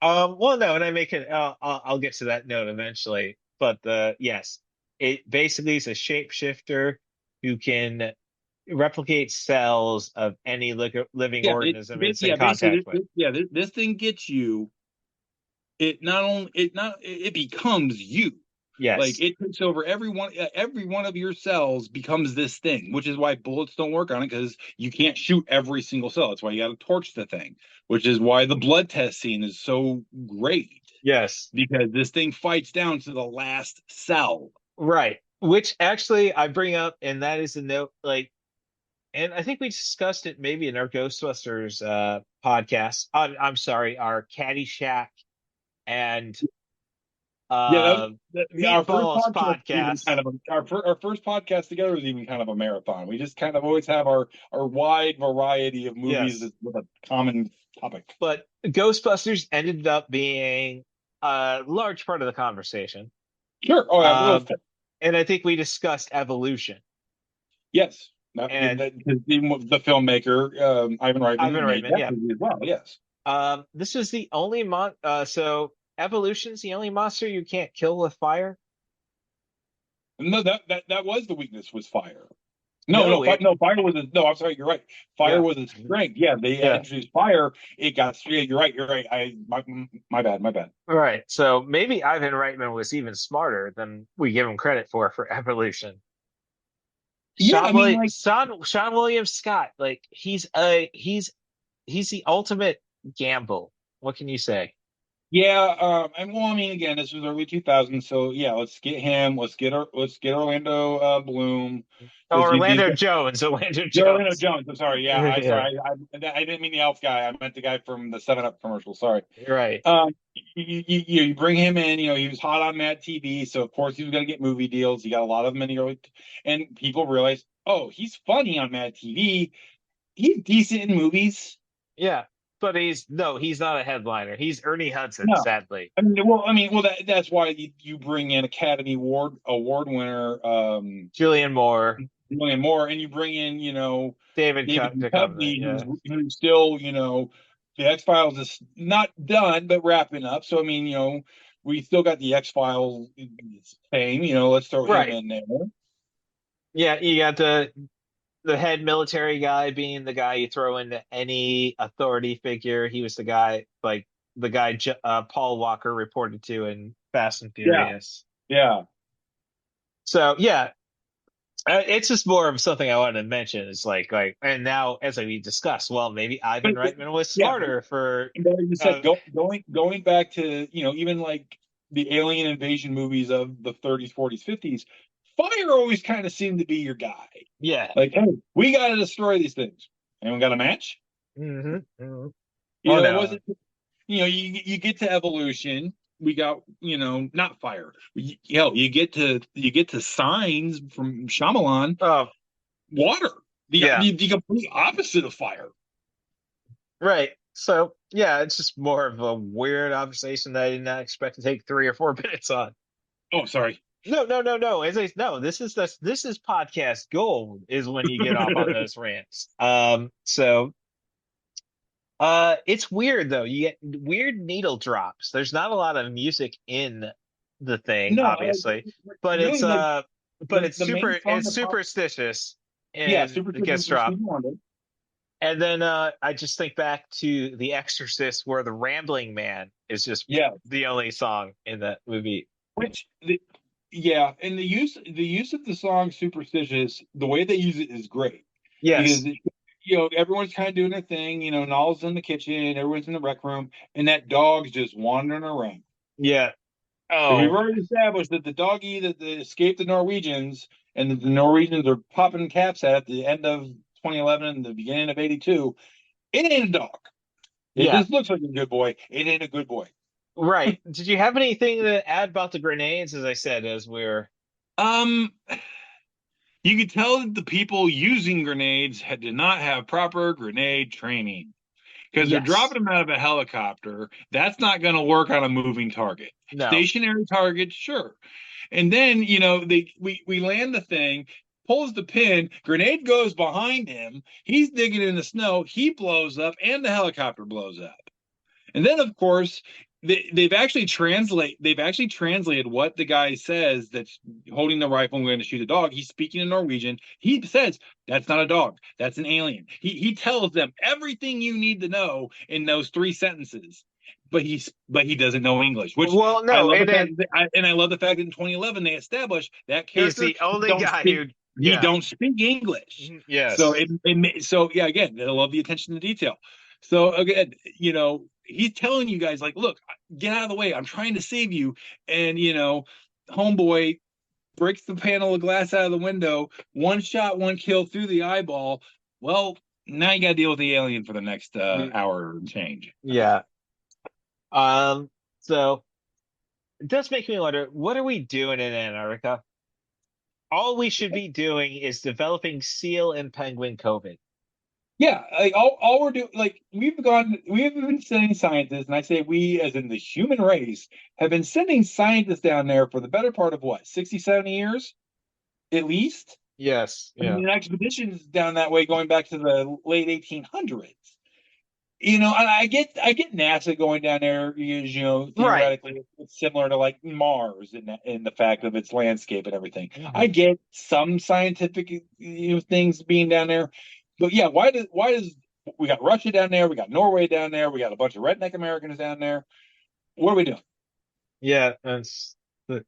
Well, no, and I make it. I'll get to that note eventually. But yes, it basically is a shapeshifter who can replicate cells of any living Yeah, organism it's in yeah, basically, contact with. yeah, this thing gets you. It not only it not it becomes you. Like Yes, it takes over every one of your cells becomes this thing, which is why bullets don't work on it because you can't shoot every single cell. That's why you got to torch the thing, which is why the blood test scene is so great yes, because this thing fights down to the last cell. right. Which actually I bring up, and that is a note. Like, and I think we discussed it maybe in our Ghostbusters podcast. I'm sorry, our Caddyshack and Yeah, uh our first Meatballs podcast even podcast. kind of our first podcast together was even kind of a marathon. We just kind of always have our wide variety of movies Yes. with a common topic. But Ghostbusters ended up being a large part of the conversation. Sure. Oh, yeah, Um, and I think we discussed evolution. yes. And The filmmaker Ivan Ivan Reitman made Reitman, that yeah. movie as well. Yes. This is the only so evolution's the only monster you can't kill with fire. No, that was the weakness was fire. No, it No, fire was a, no. I'm sorry, you're right. Fire yeah. was a strength. Yeah, they Yeah. introduced fire. It got straight. You're right. You're right. My bad. My bad. All right. So maybe Ivan Reitman was even smarter than we give him credit for evolution. Yeah, I mean, like, Sean William Scott, like he's the ultimate gamble. What can you say? yeah. And well, I mean, again, this was early 2000s, so yeah, let's get him. Let's get Orlando Bloom. Oh, These Orlando guys, Jones. Orlando Orlando Jones. Jones. I'm sorry. Yeah, Yeah, I didn't mean the Elf guy. I meant the guy from the Seven Up commercial. Sorry. right. Um, you bring him in. You know, he was hot on Mad TV, so of course he was going to get movie deals. He got a lot of them in the early, and people realized, oh, he's funny on Mad TV. He's decent in movies. Yeah, but he's not a headliner. He's Ernie Hudson, No, sadly. that's why you bring in Academy Award winner Julian Moore, Julian Moore, and you bring in David David Duchovny. Duchovny, Yeah, who's still the X Files is not done but wrapping up. So I mean we still got the X Files fame. Let's throw him right. in there. Yeah, you got the the head military guy being the guy you throw into any authority figure. He was the guy, like the guy Paul Walker reported to in Fast and Yeah, Furious. yeah. So yeah, it's just more of something I wanted to mention. It's and now as we discussed, well, maybe Ivan But Reitman was yeah, smarter for. but like you said, Uh, going back to, even like the alien invasion movies of the 30s, 40s, 50s, fire always kind of seemed to be your guy. yeah. Like, hey, we got to destroy these things. Anyone got a match? Hmm. You Oh know, it no. wasn't. You get to evolution. We got, not fire. You get to signs from Shyamalan. Oh Water, the, yeah. the the complete opposite of fire. Right. So yeah, it's just more of a weird observation that I did not expect to take 3 or 4 minutes on. Oh, sorry. No, no, no, no. No, this is podcast gold is when you get off on those rants. It's weird though. You get weird needle drops. There's not a lot of music in the thing, No, obviously, but it's really, like the main song it's of pop. superstitious Yeah, and Super it gets Sister dropped. Stevie Wonder. And then I just think back to The Exorcist, where the Rambling Man is just Yeah, the only song in that movie. which yeah, and the use of the song "Superstitious," the way they use it is great because Yes. everyone's kind of doing their thing. Nall's in the kitchen, everyone's in the rec room, and that dog's just wandering around. Yeah. And we've Oh, already established that the doggy that escaped the Norwegians and that the Norwegians are popping caps at the end of 2011 and the beginning of 82, it ain't a dog. It yeah. just looks like a good boy. It ain't a good boy. Right. Did you have anything to add about the grenades? As I said, as we're Um, you could tell that the people using grenades did not have proper grenade training because they're yes. dropping them out of a helicopter. That's not going to work on a moving target. No. Stationary target, sure. And then, we land the thing, pulls the pin, grenade goes behind him. He's digging in the snow. He blows up, and the helicopter blows up. And then, of course, they've actually translated what the guy says that's holding the rifle and going to shoot a dog. He's speaking in Norwegian. He says that's not a dog. That's an alien. He tells them everything you need to know in those 3 sentences. But he doesn't know English, which Well, I no, love the and fact then and I love the fact that in 2011 they established that he's character the only don't guy speak who, he yeah. don't speak English. So Yes. so yeah, again, I love the attention to detail. So again, he's telling you guys like, look, get out of the way. I'm trying to save you. And homeboy breaks the panel of glass out of the window. One shot, one kill through the eyeball. Well, now you got to deal with the alien for the next hour and change. Yeah. Um, so it does make me wonder, what are we doing in Antarctica? All we should be doing is developing seal and penguin COVID. Yeah, like all we're doing, like we have been sending scientists, and I say we as in the human race have been sending scientists down there for the better part of what, 60, 70 years at least. Yes. I Yeah. mean, expeditions down that way going back to the late 1800s. And I get NASA going down there because, Right. theoretically it's similar to like Mars in the fact of its landscape and everything. I Mhm. get some scientific things being down there, but yeah, why does we got Russia down there, we got Norway down there, we got a bunch of redneck Americans down there. What are we doing? Yeah. That's the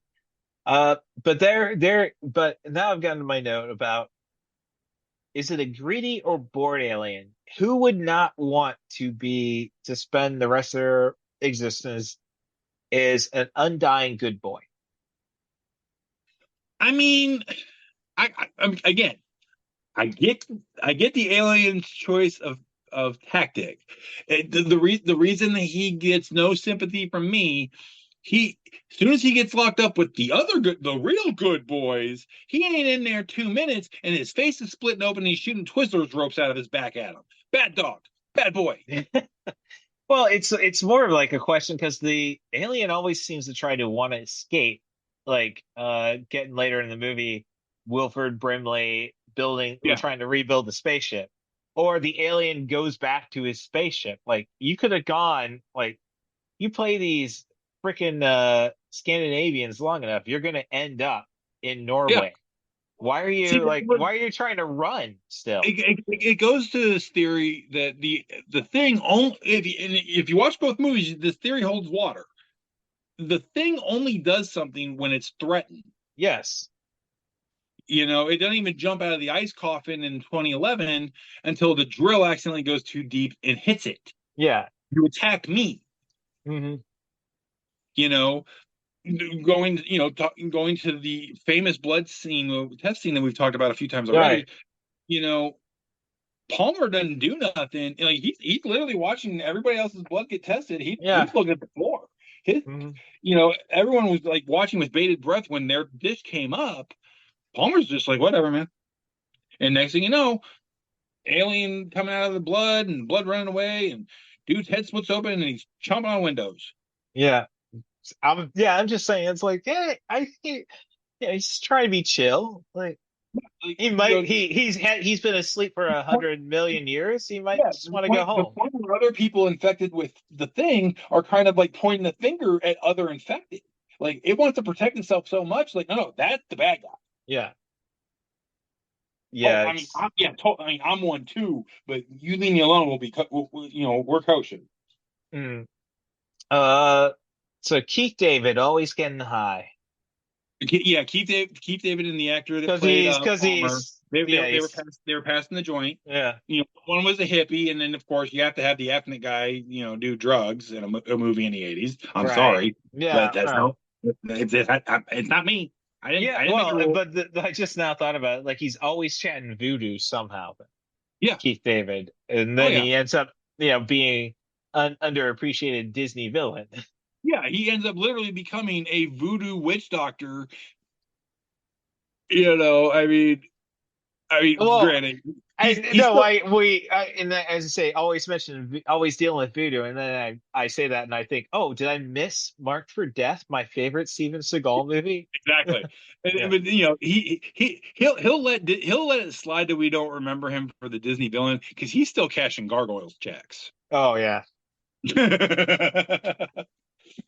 but now I've gotten to my note about, is it a greedy or bored alien? Who would not want to spend the rest of their existence as an undying good boy? I mean, again, I get I get the alien's choice of tactic. The reason that he gets no sympathy from me, he as soon as he gets locked up with the real good boys, he ain't in there 2 minutes, and his face is splitting open, and he's shooting Twizzlers ropes out of his back at him. Bad dog, bad boy. Well, it's more of like a question because the alien always seems to try to want to escape, like getting later in the movie, Wilford Brimley building, Yeah, trying to rebuild the spaceship, or the alien goes back to his spaceship. Like you could have gone, like you play these freaking Scandinavians long enough, you're gonna end up in yeah. Norway. Why are See, you like? Why are you trying to run still? it goes to this theory that the thing only if you watch both movies, this theory holds water. The thing only does something when it's threatened. Yes. It doesn't even jump out of the ice coffin in 2011 until the drill accidentally goes too deep and hits it. Yeah. You attack me. Hmm. You know, going to the famous blood scene, test scene that we've talked about a few times Right. already. You know, Palmer doesn't do nothing. Like he's literally watching everybody else's blood get tested. Yeah. He's looking at the floor. His, Hmm. everyone was like watching with bated breath when their dish came up. Palmer's just like, whatever, man. And next thing you know, alien coming out of the blood and blood running away, and dude's head splits open and he's chomping on windows. Yeah. I'm just saying it's like, yeah, I think yeah, he's just trying to be chill. Like Like, he might he's been asleep for 100 million years. He might yeah, just want to go the home. point where other people infected with the thing are kind of like pointing the finger at other infected. Like it wants to protect itself so much. Like, no, that's the bad guy. Yeah. Oh, Yeah, I mean, it's I mean, I'm one too, but you leave me alone. We're kosher. mm. uh so Keith David always getting high. Yeah, Keith David and the actor that Because played Palmer, he's yeah, he's they were passing the joint. yeah. One was a hippie, and then of course you have to have the ethnic guy, do drugs in a movie in the '80s. I'm Right. sorry, Yeah, but that's right. no, it's not me. Yeah, I didn't make the well, rule. but I just now thought about it. Like he's always chatting voodoo somehow, Yeah, Keith David, and oh then yeah, he ends up, being an underappreciated Disney villain. yeah. He ends up literally becoming a voodoo witch doctor. Well, Granted, I he's no, still as I say, always dealing with voodoo, and then I say that, and I think, oh, did I miss Marked for Death, my favorite Steven Seagal movie? exactly. Yeah. But he'll let it slide that we don't remember him for the Disney villain because he's still cashing gargoyles checks. Oh yeah.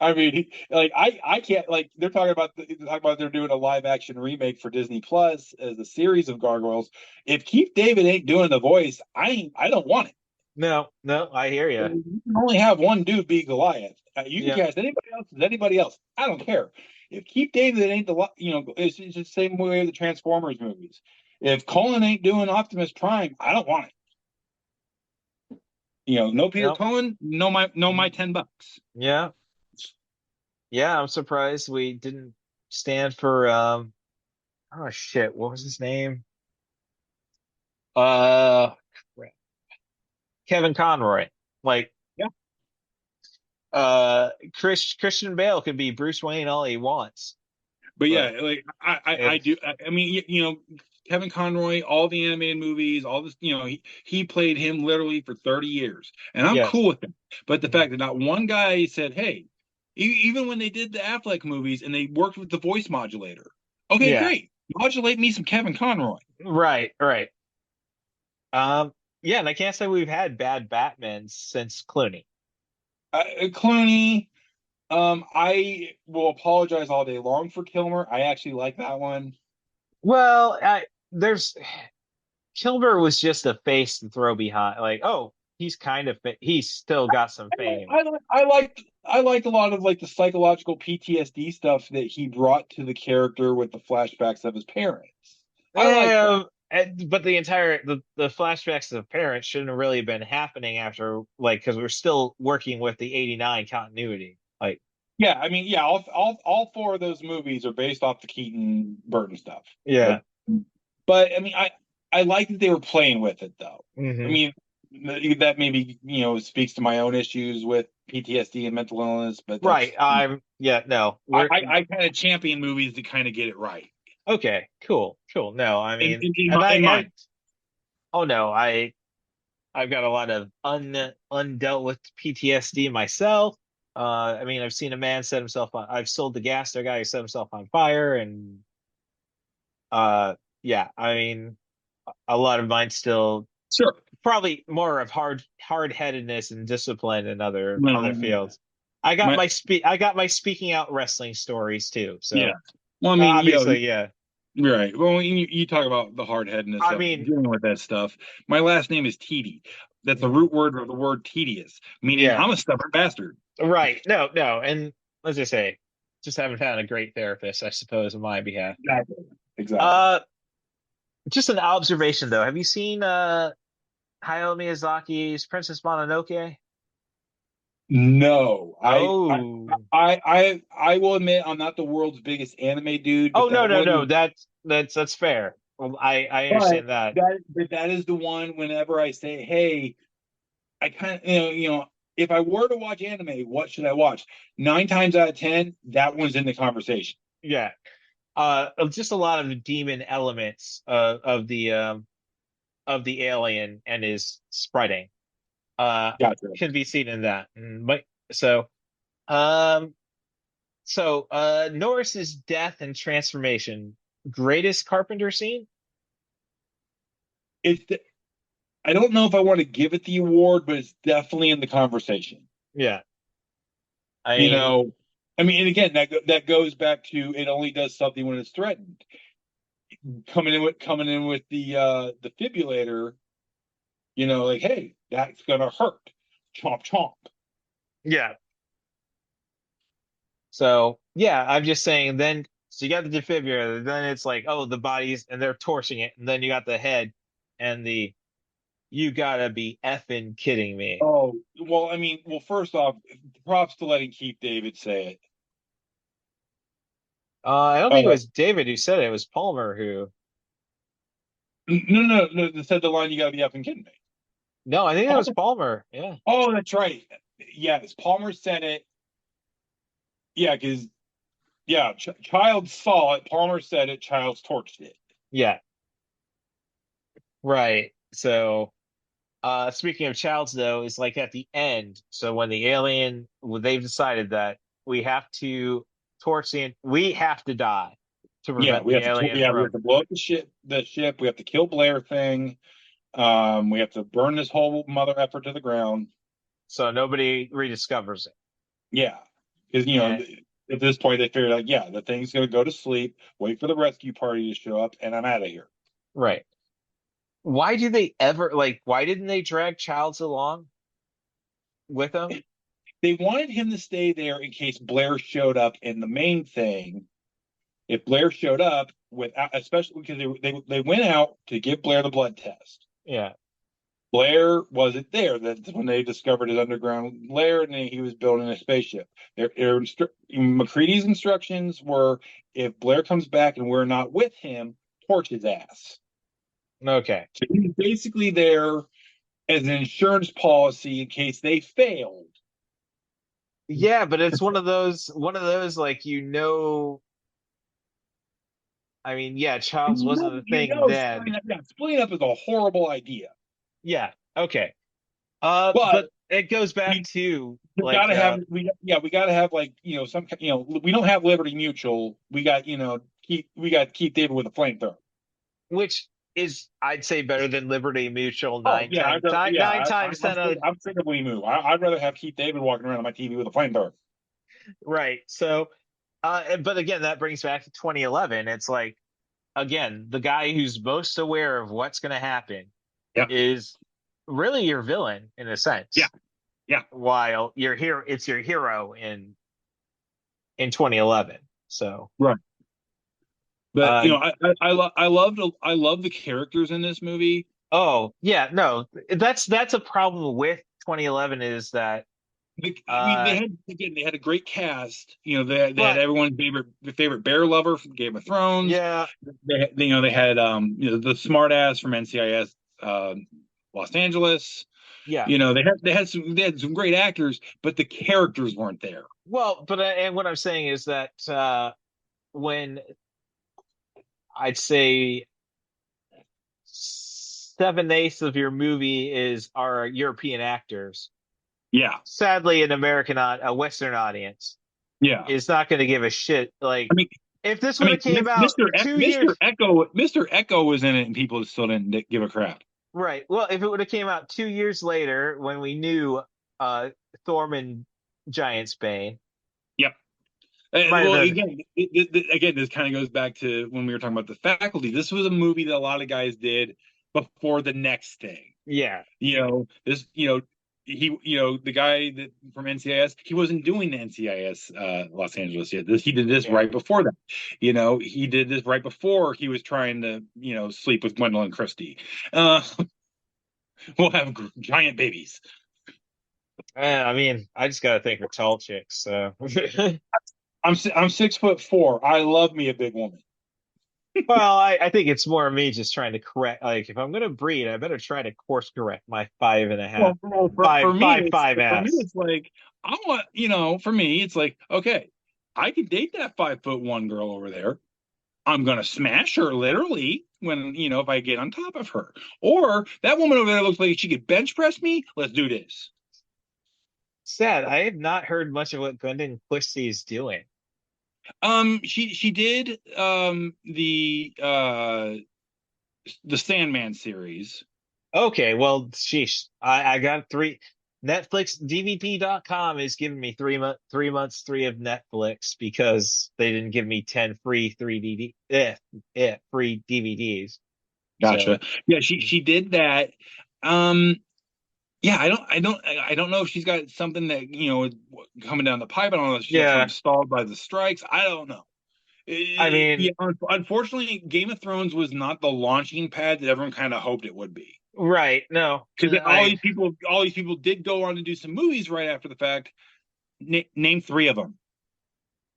I mean, I can't like they're talking about they're doing a live action remake for Disney Plus as a series of gargoyles. If Keith David ain't doing the voice, I don't want it. No, no, I hear you. You can only have one dude be Goliath. You can Yeah. cast anybody else as anybody else. I don't care. If Keith David ain't it's the same way with the Transformers movies. If Colin ain't doing Optimus Prime, I don't want it. No Peter No. Cullen, no my $10. Yeah. Yeah, I'm surprised we didn't stand for oh shit, what was his name? Uh crap. Kevin Conroy. Like Yeah, Christian Bale could be Bruce Wayne all he wants. but But yeah, like I if do. I mean, Kevin Conroy, all the animated movies, all this, he played him literally for 30 years, and I'm yes. cool with it. But the Mhm. fact that not one guy said, "Hey," even when they did the Affleck movies and they worked with the voice modulator, okay, Yeah. great, modulate me some Kevin Conroy. Right, right. Yeah, and I can't say we've had bad Batman since Clooney. Clooney, I will apologize all day long for Kilmer. I actually like that one. Well, there's Kilmer was just a face to throw behind. Like, oh, he's still got some fame. I liked a lot of like the psychological PTSD stuff that he brought to the character with the flashbacks of his parents. I like that. But the flashbacks of parents shouldn't have really been happening after, like, because we're still working with the '89 continuity. Like, Yeah, I mean, yeah, all four of those movies are based off the Keaton Burton stuff. yeah. But I mean, I like that they were playing with it though. I Hmm. mean, that maybe speaks to my own issues with PTSD and mental illness, but Right. that's Yeah, no. I kind of champion movies to kind of get it right. Okay, cool, cool. No, I In, mean, in, in and my in I mine. oh no, I've got a lot of undealt with PTSD myself. I mean, I've seen a man set himself on. I've sold the gas to a guy who set himself on fire, and yeah, I mean, a lot of mine still Sure. probably more of hard-headedness and discipline in other No, fields. I got my my speaking out wrestling stories too. yeah. So Well, I mean, obviously, yeah. Right. Well, you talk about the hard headedness I of mean, dealing with that stuff. My last name is Tiede. That's the root word of the word tedious, meaning yeah, I'm a stubborn bastard. right. No, no. And as I say, just haven't found a great therapist, I suppose, on my behalf. Exactly. Exactly. Uh, just an observation though. Have you seen Hayao Miyazaki's Princess Mononoke? No, Oh, I will admit I'm not the world's biggest anime dude, oh but no, that no, one no. is. That's fair. Well, I But understand that. that is the one. Whenever I say, "Hey, I kind of if I were to watch anime, what should I watch?" 9 times out of 10, that one's in the conversation. Yeah. Just a lot of the demon elements of the alien and his spreading Gotcha. can be seen in that. But so um Norris's death and transformation, greatest Carpenter scene? It's I don't know if I want to give it the award, but it's definitely in the conversation. Yeah. I You mean, know, I mean, and again, that goes back to it only does something when it's threatened. Coming in with the defibrillator, like, hey, that's gonna hurt. Chomp chomp. yeah. So yeah, I'm just saying then so you got the defibrillator, then it's like, oh, the bodies and they're torching it, and then you got the head and the you gotta be effing kidding me. Oh, well, I mean, well, first off, props to letting Keith David say it. I don't think it Uh, was David who said it. It was Palmer who. no, they said the line, "You gotta be effing kidding me." No, I think that was Palmer, Palmer. Yeah. oh, that's right. Yes, Palmer said it. Yeah, because yeah, Child saw it. Palmer said it. Child's torched it. Yeah. Right. So, speaking of Childs, though, is like at the end. So when the alien, when they've decided that we have to we have to die to Yeah, prevent the alien we have from. to blow up the ship. The ship. We have to kill Blair thing. We have to burn this whole mother effort to the ground. So nobody rediscovers it. Yeah, because And at this point they figured out, yeah, the thing's gonna go to sleep, wait for the rescue party to show up, and I'm out of here. right. Why do they ever like? Why didn't they drag Childs along with them? They wanted him to stay there in case Blair showed up. And the main thing, if Blair showed up without, especially because they went out to give Blair the blood test. Yeah. Blair wasn't there. That's when they discovered his underground lair, and he was building a spaceship. McCready's instructions were, if Blair comes back and we're not with him, torch his ass. Okay. So he's basically there as an insurance policy in case they failed. Yeah, but it's one of those like I mean, yeah, Childs wasn't a thing then. Splitting up is a horrible idea. Yeah, okay. But But it goes back we to we like gotta have we gotta have like some we don't have Liberty Mutual. We got Keith David with a flamethrower. which is I'd say better than Liberty Mutual Oh yeah, nine times ten out of I'm sick of we move. I'd rather have Keith David walking around on my TV with a flamethrower. right. So but again, that brings back to 2011. It's like again, the guy who's most aware of what's gonna happen Yeah, is really your villain in a yeah, sense. yeah. While it's your hero in 2011. So Right. But uh I love the characters in this movie. oh yeah, no, that's a problem with 2011 is that I mean, uh they had a great cast. They had but everyone's favorite bear lover from Game of Thrones. yeah, They had the smart ass from NCIS Los Angeles. yeah. They had some great actors, but the characters weren't there. Well, but and what I'm saying is that when I'd say 7/8 of your movie is are European actors, Yeah, sadly, a Western audience yeah. is not going to give a shit. Like I mean, if this would have came out Mr. 2 years. Mr. Echo was in it, and people still didn't give a crap. Right. Well, if it would have came out 2 years later when we knew uh Thorman Giant Spain, Yep. Might have Well, been. again, this kind of goes back to when we were talking about the faculty. This was a movie that a lot of guys did before the next thing. Yeah. The guy that from NCIS, he wasn't doing the NCIS Los Angeles yet. He did this Yeah. right before that. He did this right before he was trying to, sleep with Gwendolyn Christie. Uh, we'll have giant babies. I mean, I just gotta think for tall chicks. So, I'm 6'4". I love me a big woman. well, I think it's more me just trying to correct. Like, if I'm gonna breed, I better try to course correct my five and a half, Well, five, for me, five, five ass. it's like I want, for me, it's like, okay, I could date that 5'1" girl over there. I'm gonna smash her literally when, if I get on top of her. Or that woman over there looks like she could bench press me. Let's do this. Sad. I have not heard much of what Glendon Christie is doing. She did the Sandman series. Okay, well, sheesh. I got three. Netflix DVP.com is giving me 3 months free of Netflix because they didn't give me 10 free 3D free DVDs. Gotcha. So Yeah, she did that. Um, yeah, I don't know if she's got something that coming down the pipe. I don't know if she got yeah, something stalled by the strikes. I don't know. I mean, Yeah, unfortunately, Game of Thrones was not the launching pad that everyone kind of hoped it would be. right? No, Because all these people did go on to do some movies right after the fact. Name three of them.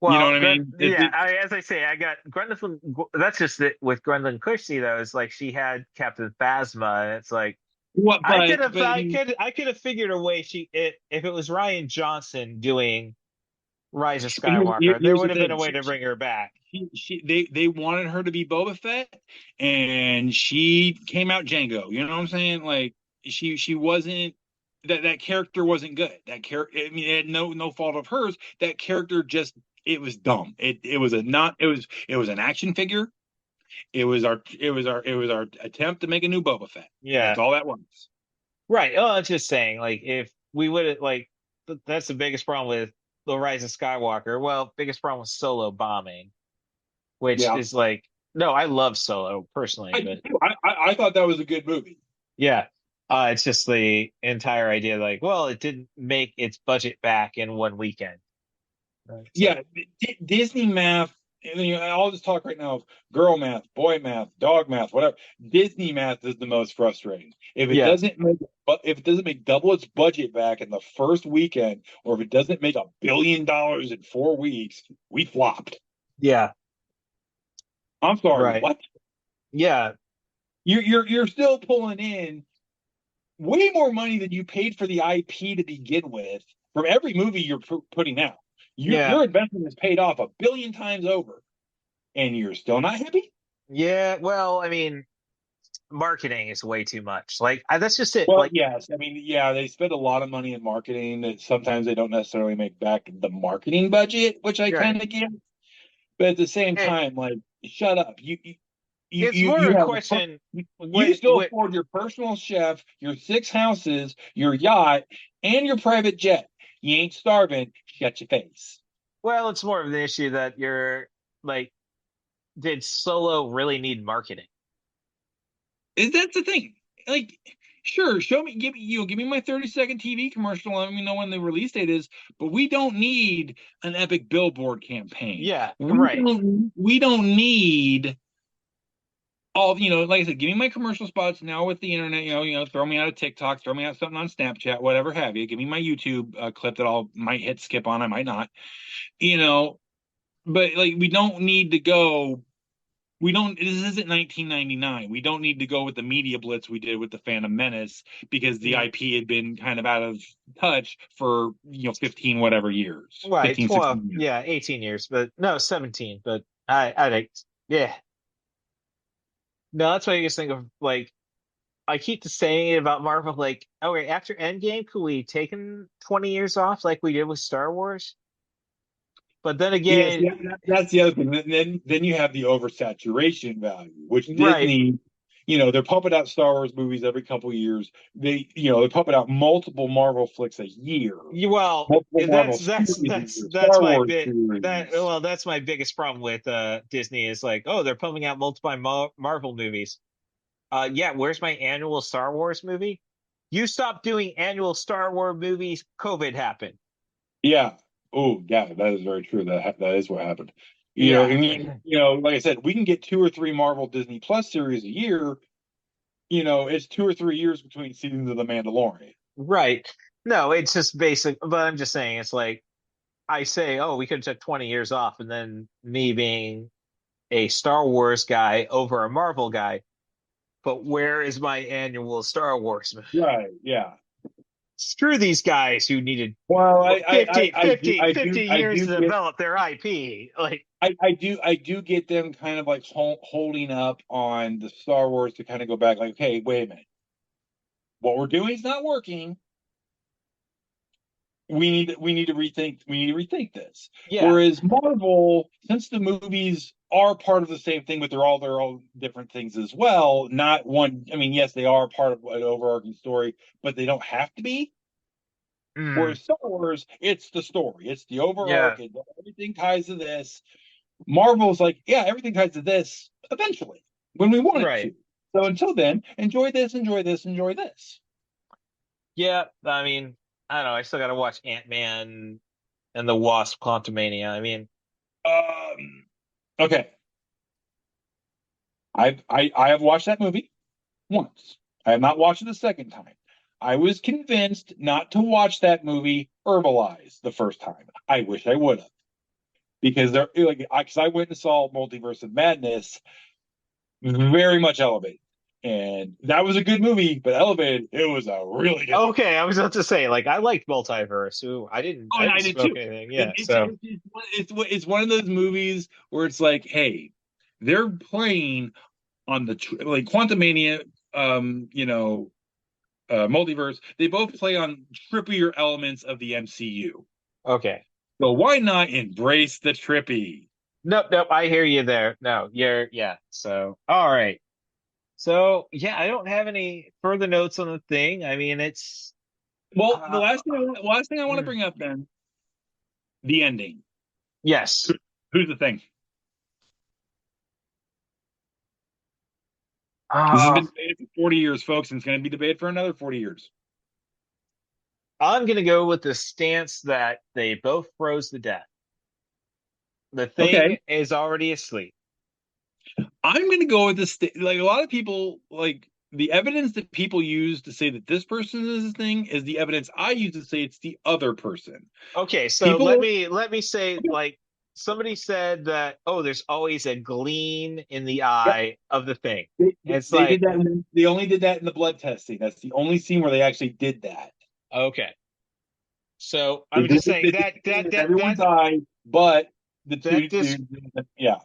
You know well, what I mean? as I say, I got Gwendolyn. That's just it with Gwendolyn Christie though. It's like she had Captain Phasma, and it's like What? But I could have figured a way if it was Ryan Johnson doing Rise of Here- Skywalker, there here's the would have been thing. a way to bring her back. They wanted her to be Boba Fett, and she came out Django. You know what I'm saying? Like she wasn't that character wasn't good. That character, I mean, it had no fault of hers. That character just it was dumb. It was a not it was an action figure. It was our attempt to make a new Boba Fett. Yeah, That's all that was. right. Oh, I'm just saying, like, if we would have, like, that's the biggest problem with the Rise of Skywalker. Well, biggest problem with Solo bombing, which Yeah, is like, no, I love Solo personally, I but I thought that was a good movie. yeah, it's just the entire idea, like, well, it didn't make its budget back in one weekend. It's like, Yeah, Disney math. I'll just talk right now of girl math, boy math, dog math, whatever. Disney math is the most frustrating. yeah, If it doesn't make double its budget back in the first weekend, or if it doesn't make $1 billion in 4 weeks, we flopped. yeah, I'm sorry, right, what? yeah, You're still pulling in way more money than you paid for the IP to begin with from every movie you're putting out. yeah. Your investment is paid off 1 billion times over, and you're still not happy? Yeah, well, I mean, marketing is way too much. Like, that's just it. Well, Like, yes. I mean, yeah, they spend a lot of money in marketing that sometimes they don't necessarily make back the marketing budget, which I right. kind of get. But at the same It, time, like, shut up. it's more You a have question. you still What, afford your personal chef, your 6 houses, your yacht, and your private jet. You ain't starving. Shut your face. well, it's more of the issue that you're like, did Solo really need marketing? That's the thing. Like, sure, give me my 30-second TV commercial. Let me know when the release date is. But we don't need an epic billboard campaign. Yeah, We right. don't. We don't need all. Like I said, give me my commercial spots now with the internet. Throw me out of TikTok, throw me out something on Snapchat, whatever have you. Give me my YouTube clip that I might hit skip on. I might not. You know, but like we don't need to go. We don't. This isn't 1999. We don't need to go with the media blitz we did with the Phantom Menace because the Mm, IP had been kind of out of touch for 15 whatever years, right. 15, 12, 16 years. yeah, 18 years, but no, 17. But I think, yeah. No, that's what I just think of. Like, I keep saying it about Marvel. Like, okay, after Endgame, could we taken 20 years off like we did with Star Wars? But then Yes, again, yeah, that's the other thing. Then you have the oversaturation value, which right. Disney they're pumping out Star Wars movies every couple of years. They're pumping out multiple Marvel flicks a year, Well, multiple Marvel series a year, that's Star my Wars bit. series. That's my biggest problem with Disney is like, oh, they're pumping out multiple Marvel movies. Yeah, where's my annual Star Wars movie? You stopped doing annual Star Wars movies, COVID happened. Yeah. Oh, yeah, that is very true. That is what happened. Yeah, Like I said, we can get 2 or 3 Marvel Disney Plus series a year. It's 2 or 3 years between seasons of The Mandalorian. right. No, it's just basic, but I'm just saying it's like I say, oh, we could have took 20 years off, and then me being a Star Wars guy over a Marvel guy. But where is my annual Star Wars movie? Right. Yeah. Screw these guys who needed Well, what, 50 I years do to get develop their IP. Like, I do get them kind of like holding up on the Star Wars to kind of go back like, hey, wait a minute, what we're doing is not working. We need to rethink this. yeah, Whereas Marvel, since the movies are part of the same thing, but they're all their own different things as well. Not one. I mean, yes, they are part of an overarching story, but they don't have to be. mm, Whereas Star Wars, it's the story, it's the yeah, overarching. Everything ties to this. Marvel's like, yeah, everything ties to this eventually when we want it right. to. So until then, enjoy this, enjoy this, enjoy this. Yeah, I mean, I don't know. I still got to watch Ant-Man and the Wasp: Quantumania. I mean, Um, okay, I have watched that movie once. I have not watched it a second time. I was convinced not to watch that movie Herbalize the first time. I wish I would have because because I went and saw Multiverse of Madness, very much elevated, and that was a good movie, but elevated, it was a really good movie. okay, I was about to say, like, I liked Multiverse. Ooh, Oh, I and didn't I did smoke too. anything. It, Yeah, it's so it's one of those movies where it's like, hey, they're playing on like Quantumania, Multiverse. They both play on trippier elements of the MCU. okay. So why not embrace the trippy? Nope, nope. I hear you there. No, yeah. So, all right. So, yeah, I don't have any further notes on the thing. I mean, it's Well, uh, the last thing I want to mm, bring up then, the ending. yes. Who's the thing? This has Uh, been debated for 40 years, folks, and it's going to be debated for another 40 years. I'm gonna go with the stance that they both froze to death. The Okay. thing is already asleep. I'm going to go with this. Like a lot of people, like the evidence that people use to say that this person is the thing is the evidence I use to say it's the other person. Okay, so People, let me say, like, somebody said that, oh, there's always a gleam in the yeah, eye of the thing. It's they did like, that. They only did that in the blood testing. That's the only scene where they actually did that. okay. So They I'm did just it, saying they did it in everyone's that eye, but the that two, dis yeah.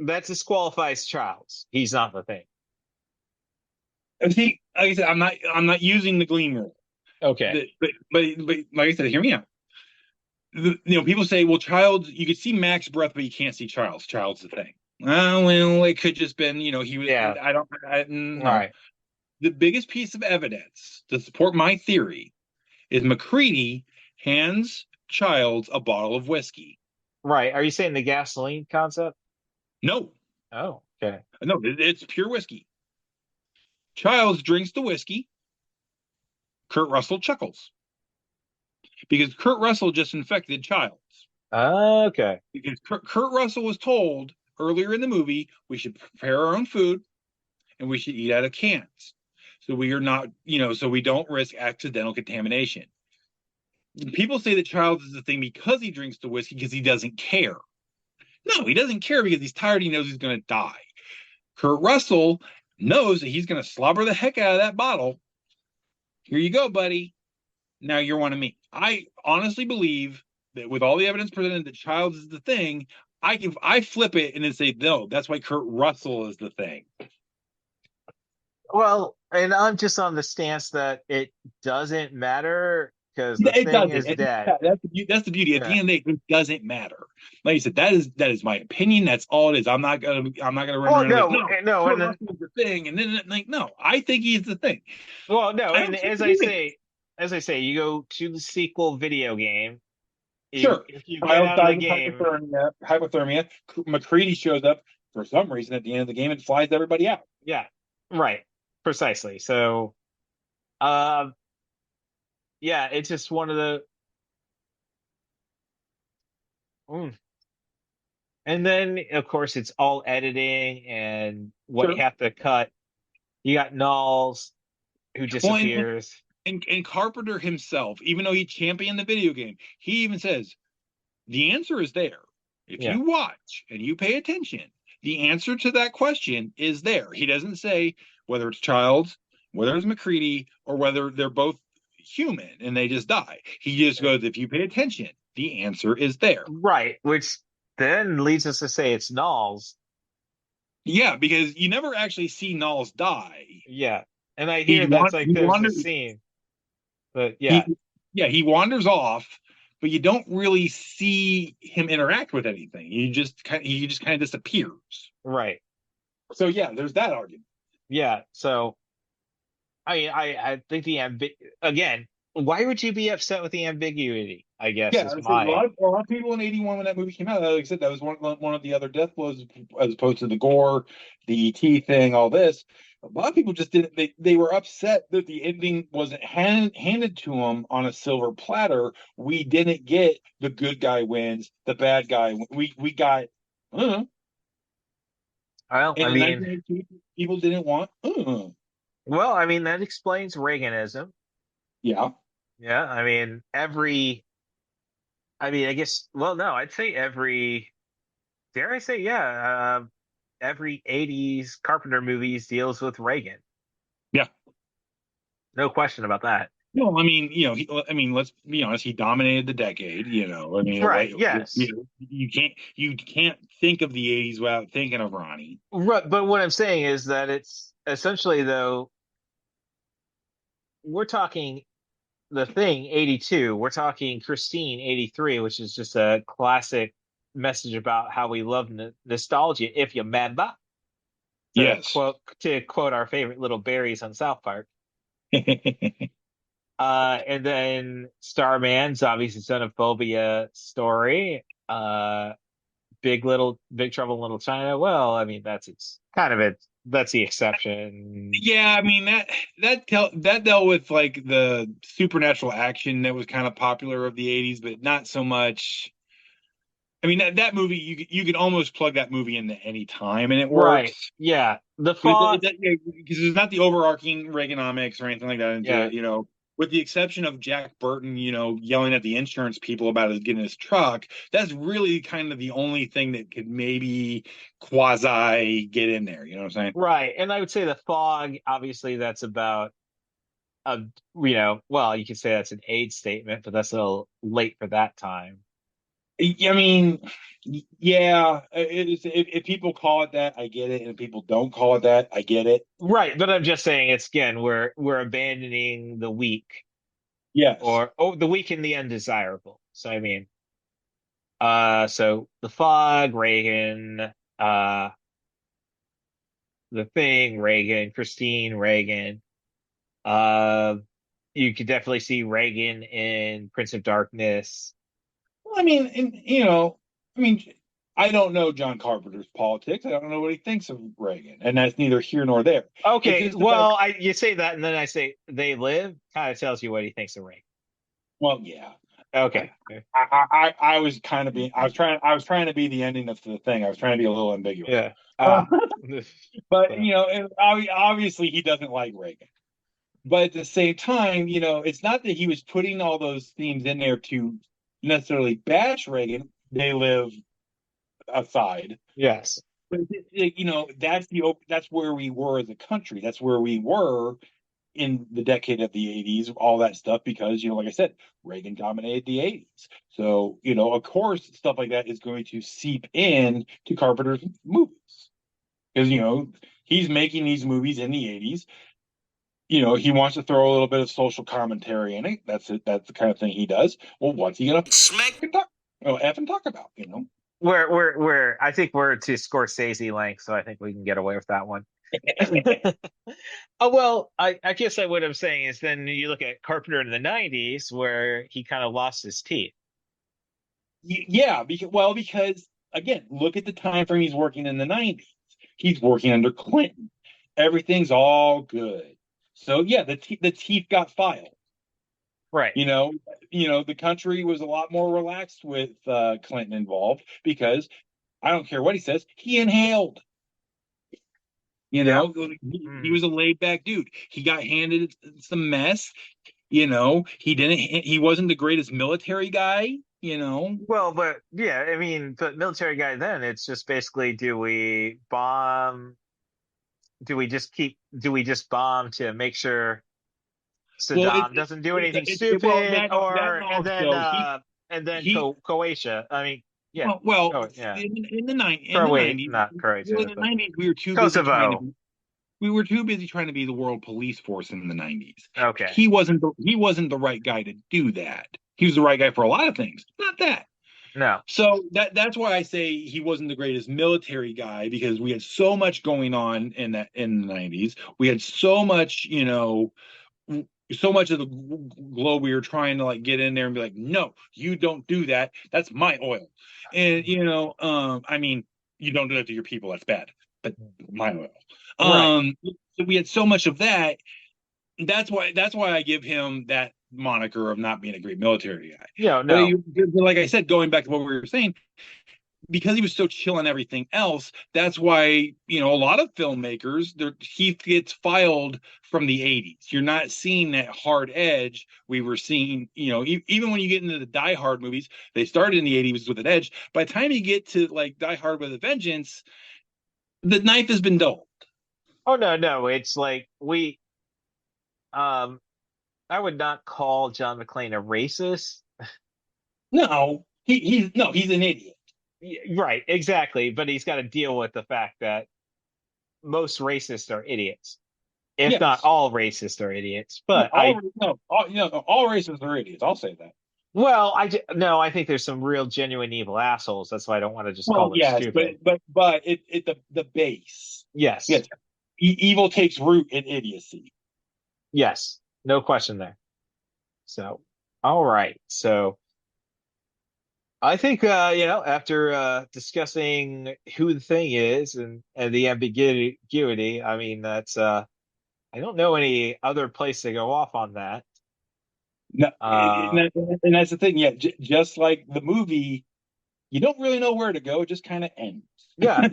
that disqualifies Charles. He's not the thing. And see, like I said, I'm not using the gleam rule. Okay. But like I said, hear me out. People say, well, Childs, you could see Mac's breath, but you can't see Childs. Childs the thing. Well, it could just been, he was. Yeah. I no. Right. The biggest piece of evidence to support my theory is McCready hands Childs a bottle of whiskey. Right. Are you saying the gasoline concept? No, Oh, okay. no, it's pure whiskey. Childs drinks the whiskey. Kurt Russell chuckles because Kurt Russell just infected Childs. Okay. Because Kurt Russell was told earlier in the movie we should prepare our own food and we should eat out of cans. So we are not, so we don't risk accidental contamination. People say that Childs is the thing because he drinks the whiskey because he doesn't care. No, he doesn't care because he's tired. He knows he's going to die. Kurt Russell knows that he's going to slobber the heck out of that bottle. Here you go, buddy. Now you're one of me. I honestly believe that with all the evidence presented that Childs is the thing, I flip it and then say, no, that's why Kurt Russell is the thing. Well, and I'm just on the stance that it doesn't matter because the It thing doesn't. is dead. That's the beauty. At Yeah. the end of the day, it doesn't matter. Like you said, that is my opinion. That's all it is. I'm not gonna run Well, around like, no, no, no, Kurt and then, Russell's the thing, and then like, no, I think he's the thing. well, no, I and don't think he's the thing. as I say, you go to the sequel video game. Sure. If you get Child out of the dies of game, hypothermia. McCready shows up for some reason at the end of the game and flies everybody out. yeah, right, precisely. So, uh, yeah, it's just one of the. Mm. And then, of course, it's all editing and what you Sure. have to cut. You got Knowles who Well, disappears. and Carpenter himself, even though he championed the video game, he even says the answer is there. If Yeah, you watch and you pay attention, the answer to that question is there. He doesn't say whether it's Childs, whether it's McCready, or whether they're both human and they just die. He just goes, if you pay attention, the answer is there. right. Which then leads us to say it's Knowles. Yeah, because you never actually see Knowles die. Yeah, and I He hear that's wants like he there's a wanders scene, but he yeah, yeah, he wanders off, but you don't really see him interact with anything. He just kind of disappears. right. So yeah, there's that argument. Yeah, so I think again, why would you be upset with the ambiguity? I guess Yeah, is I said my a lot of people in '81 when that movie came out. Like I said, that was one of the other death blows, as opposed to the gore, the ET thing, all this. A lot of people just didn't. They were upset that the ending wasn't handed to them on a silver platter. We didn't get the good guy wins, the bad guy. We got. Uh, well, and in 1982, people didn't want. I mean that explains Reaganism. Yeah. Yeah, I guess, well, no, I'd say dare I say, yeah, every 80s Carpenter movies deals with Reagan. Yeah. No question about that. No, I mean, let's be honest. He dominated the decade. I mean, like, Right, yes. you can't think of the '80s without thinking of Ronnie. Right, but what I'm saying is that it's essentially, though, we're talking The Thing 82, we're talking Christine 83, which is just a classic message about how we love nostalgia, if you remember, Yes. to quote our favorite little berries on South Park. And then Starman's obviously xenophobia story. Big Trouble in Little China. Well, I mean that's the exception. Yeah, I mean that dealt with like the supernatural action that was kind of popular of the '80s, but not so much. I mean that movie you could almost plug that movie into any time and it Right. works. Yeah. The Because fog. it's not the overarching Reaganomics or anything like that into Yeah. it, with the exception of Jack Burton, yelling at the insurance people about getting his truck. That's really kind of the only thing that could maybe quasi get in there. You know what I'm saying? Right. And I would say the fog, obviously that's about well, you could say that's an AIDS statement, but that's a little late for that time. I mean, yeah, if people call it that, I get it, and if people don't call it that, I get it. Right, but I'm just saying it's again we're abandoning the weak Yes. or the weak and the undesirable. So I mean, so the fog, Reagan, the thing, Reagan, Christine, Reagan. Uh, you could definitely see Reagan in Prince of Darkness. Well, I mean, I mean, I don't know John Carpenter's politics. I don't know what he thinks of Reagan, and that's neither here nor there. It's Okay, just the fact. well, you say that, and then I say they live. Kind of tells you what he thinks of Reagan. Well, yeah. Okay. I was kind of being. I was trying to be the ending of the thing. I was trying to be a little ambiguous. Yeah. But So, and obviously he doesn't like Reagan. But at the same time, it's not that he was putting all those themes in there to necessarily bash Reagan. They live aside. yes. But that's where we were as a country. That's where we were in the decade of the '80s, all that stuff, because like I said, Reagan dominated the '80s. So of course, stuff like that is going to seep in to Carpenter's movies because he's making these movies in the '80s. he wants to throw a little bit of social commentary in it. That's it. That's the kind of thing he does. Well, what's he gonna smack and talk? F and talk about? We're I think we're to Scorsese length, so I think we can get away with that one. Oh well, I guess what I'm saying is then you look at Carpenter in the '90s where he kind of lost his teeth. Yeah, because again, look at the time frame he's working in the '90s. He's working under Clinton. Everything's all good. So yeah, the teeth got filed. Right. The country was a lot more relaxed with Clinton involved because I don't care what he says, he inhaled. Yeah. He was a laid back dude. He got handed some mess. He wasn't the greatest military guy. Well, but yeah, I mean, the military guy then it's just basically do we bomb? Do we just bomb to make sure Well, Saddam doesn't do anything stupid, that or knowledge though, he Croatia? I mean, yeah. well, Yeah. in the Croatia, 90s, not Croatia, in the but 90s, Kosovo. we were too busy trying to be the world police force in the 90s. Okay. He wasn't the right guy to do that. He was the right guy for a lot of things, not that. No. So that's why I say he wasn't the greatest military guy, because we had so much going on in the 90s. We had so much, so much of the globe we were trying to like get in there and be like, no, you don't do that. That's my oil. And I mean, you don't do that to your people. That's bad. But my oil. Right. So we had so much of that. That's why I give him that moniker of not being a great military guy. Yeah, no. But like I said, going back to what we were saying, because he was so chill on everything else, that's why a lot of filmmakers, he gets filed from the 80s. You're not seeing that hard edge we were seeing. Even when you get into the Die Hard movies, they started in the 80s with an edge. By the time you get to like Die Hard with a Vengeance, the knife has been dulled. Oh no, it's like I would not call John McClane a racist. No, he's an idiot. Right, exactly. But he's got to deal with the fact that most racists are idiots, if not all racists are idiots. But all racists are idiots. I'll say that. Well, I think there's some real genuine evil assholes. That's why I don't want to just call them stupid. But the base. Yes. Evil takes root in idiocy. Yes, no question there. So, all right. So, I think after discussing who the thing is and the ambiguity, I mean I don't know any other place to go off on that. No, and that's the thing. Yeah, just like the movie, you don't really know where to go. It just kind of ends. Yeah.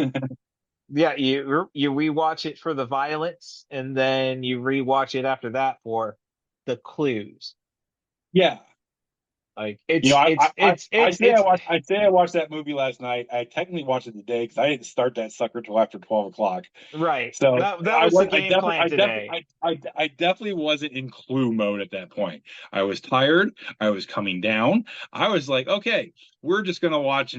Yeah, you rewatch it for the violence, and then you rewatch it after that for the clues. Yeah, like I say I watched that movie last night. I technically watched it today because I didn't start that sucker till after 12 o'clock. Right. So that was the game plan today. I definitely wasn't in clue mode at that point. I was tired. I was coming down. I was like, okay, we're just gonna watch.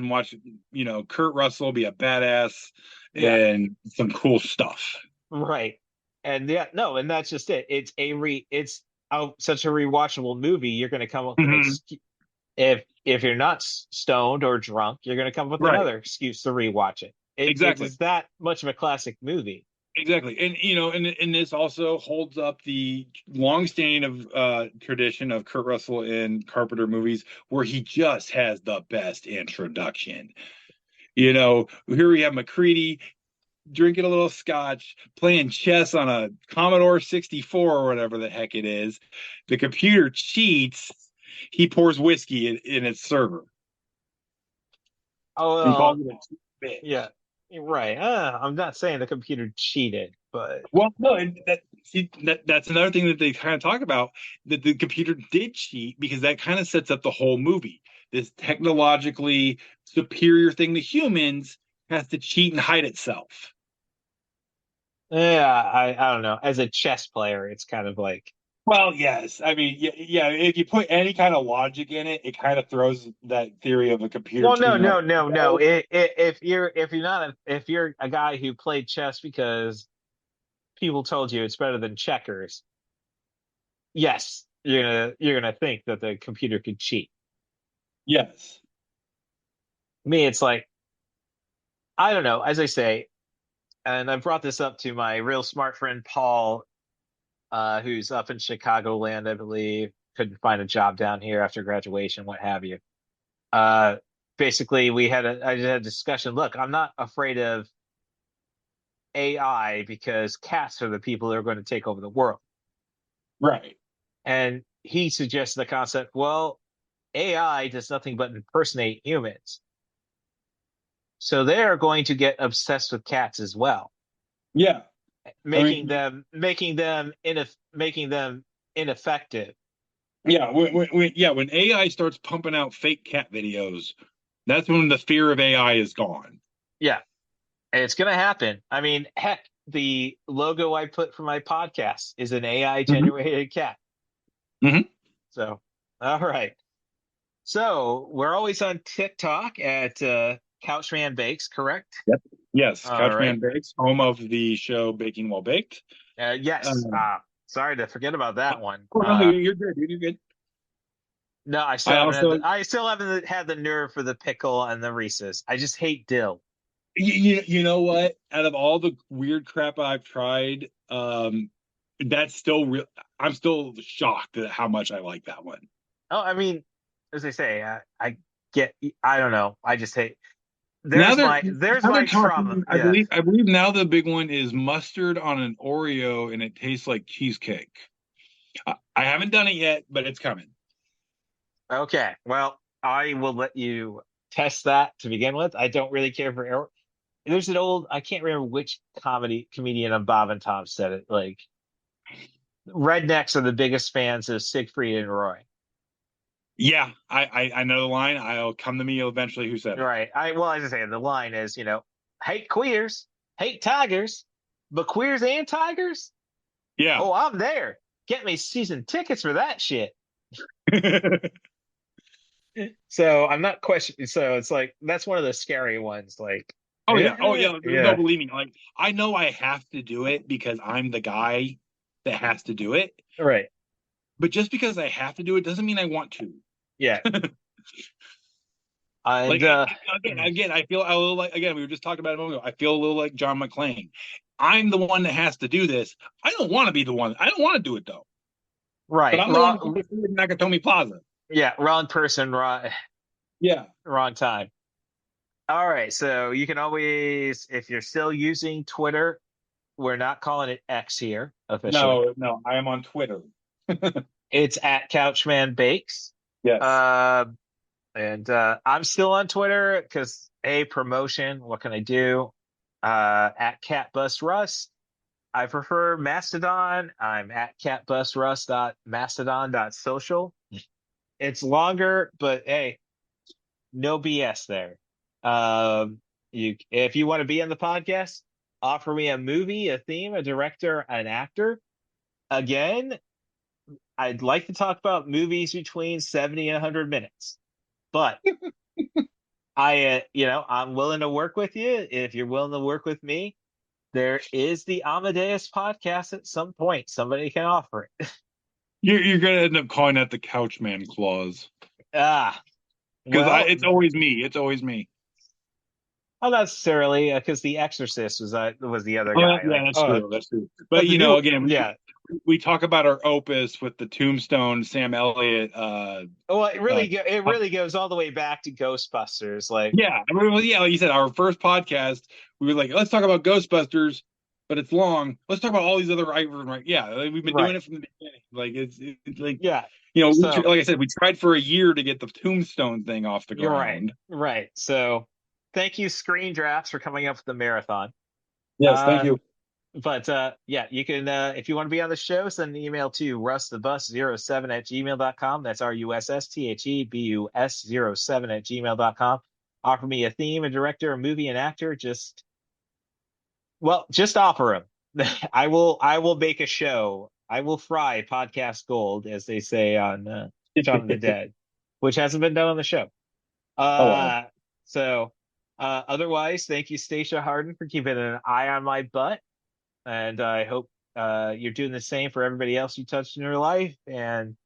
Kurt Russell be a badass and some cool stuff. Right. And and that's just it. It's such a rewatchable movie. You're going to come up with if you're not stoned or drunk, you're going to come up with another excuse to rewatch it. Exactly. It's that much of a classic movie. Exactly. And this also holds up the long-standing tradition of Kurt Russell in Carpenter movies where he just has the best introduction. Here we have MacReady drinking a little scotch, playing chess on a Commodore 64 or whatever the heck it is. The computer cheats. He pours whiskey in its server. Oh, yeah, right. I'm not saying the computer cheated, but no, that's another thing that they kind of talk about, that the computer did cheat, because that kind of sets up the whole movie. This technologically superior thing to humans has to cheat and hide itself. Yeah, I don't know. As a chess player, it's kind of like, well, yes. I mean, yeah. If you put any kind of logic in it, it kind of throws that theory of a computer. Well, no. If you're a guy who played chess because people told you it's better than checkers, yes, you're gonna think that the computer could cheat. Yes. Me, it's like, I don't know. As I say, and I brought this up to my real smart friend Paul, who's up in Chicagoland, I believe, couldn't find a job down here after graduation, what have you. Uh, Basically, I just had a discussion. Look, I'm not afraid of AI because cats are the people that are going to take over the world. Right. And he suggested the concept, well, AI does nothing but impersonate humans. So they are going to get obsessed with cats as well, Yeah. I making mean, them making them ineffective. yeah. When AI starts pumping out fake cat videos, that's when the fear of AI is gone. Yeah, and it's going to happen. I mean, heck, the logo I put for my podcast is an AI Hmm. generated cat. Hmm. So, all right. So we're always on TikTok at Couchman Bakes, correct? Yep. Yes. All right. Couchman Bakes, home of the show Baking While Baked. Yes. Um, Sorry to forget about that one. oh no, you're good. You're good. No, I also, I still haven't had the nerve for the pickle and the Reese's. I just hate dill. you know what? Out of all the weird crap I've tried, that's still real. I'm still shocked at how much I like that one. Oh, I mean, as I say, I get. I don't know. I just hate. Now There's they're my trauma. talking. Yeah. I believe now the big one is mustard on an Oreo, and it tastes like cheesecake. I haven't done it yet, but it's coming. Okay. Well, I will let you test that to begin with. I don't really care for there's an old, I can't remember which comedian on Bob and Tom said it. Like, rednecks are the biggest fans of Siegfried and Roy. Yeah, I know the line. I'll come to me eventually. Who said it? Right. Well, as I say, the line is, hate queers, hate tigers, but queers and tigers? Yeah. Oh, I'm there. Get me season tickets for that shit. So I'm not questioning. So it's like, that's one of the scary ones. Like, Oh yeah. Oh yeah. No, yeah. believe me. Like I know I have to do it because I'm the guy that has to do it. Right. But just because I have to do it doesn't mean I want to. Yeah. And Like again, I feel a little like again, we were just talking about it a moment ago. I feel a little like John McClane. I'm the one that has to do this. I don't want to be the one. I don't want to do it though. But right. I'm the one who gets in Nakatomi Plaza. Yeah. Wrong person, Yeah. wrong time. All right. So you can always, if you're still using Twitter, we're not calling it X here officially. No, I am on Twitter. It's at Couchman Bakes. Yes. Uh, and I'm still on Twitter because promotion. What can I do? At CatBusRuss. I prefer Mastodon. I'm at catbusruss.mastodon.social. It's longer, but hey, no BS there. If you want to be on the podcast, offer me a movie, a theme, a director, an actor. Again, I'd like to talk about movies between 70 and 100 minutes, but I'm willing to work with you if you're willing to work with me. There is the Amadeus podcast at some point. Somebody can offer it. You're gonna end up calling that the Couchman clause. Ah, Because well, it's always me. It's always me. not necessarily, because The Exorcist was the other Oh, guy. yeah, Like, that's true. That's true. but But the new, again, yeah. we talk about our opus with the Tombstone, Sam Elliott. Well, Uh, it really goes all the way back to Ghostbusters. Like, yeah, I mean, well, yeah, like you said, our first podcast, we were like, let's talk about Ghostbusters, but it's long. Let's talk about all these other items. Right? Yeah, like, we've been doing right, it from the beginning. Like it's like yeah. we, So like I said, we tried for a year to get the Tombstone thing off the you're right, ground. right. So thank you, Screen Drafts, for coming up with the marathon. Yes, thank Uh, you. but yeah, you can if you want to be on the show, send an email to russthebus07 at gmail.com. That's RUSSTHEBUS07 at gmail.com. Offer me a theme, a director, a movie, an actor. Just offer them. I will make a show. I will fry podcast gold, as they say on Shaun of the Dead, which hasn't been done on the show. Oh well. Uh, so otherwise, thank you, Stacia Harden, for keeping an eye on my butt. And I hope you're doing the same for everybody else you touched in your life, and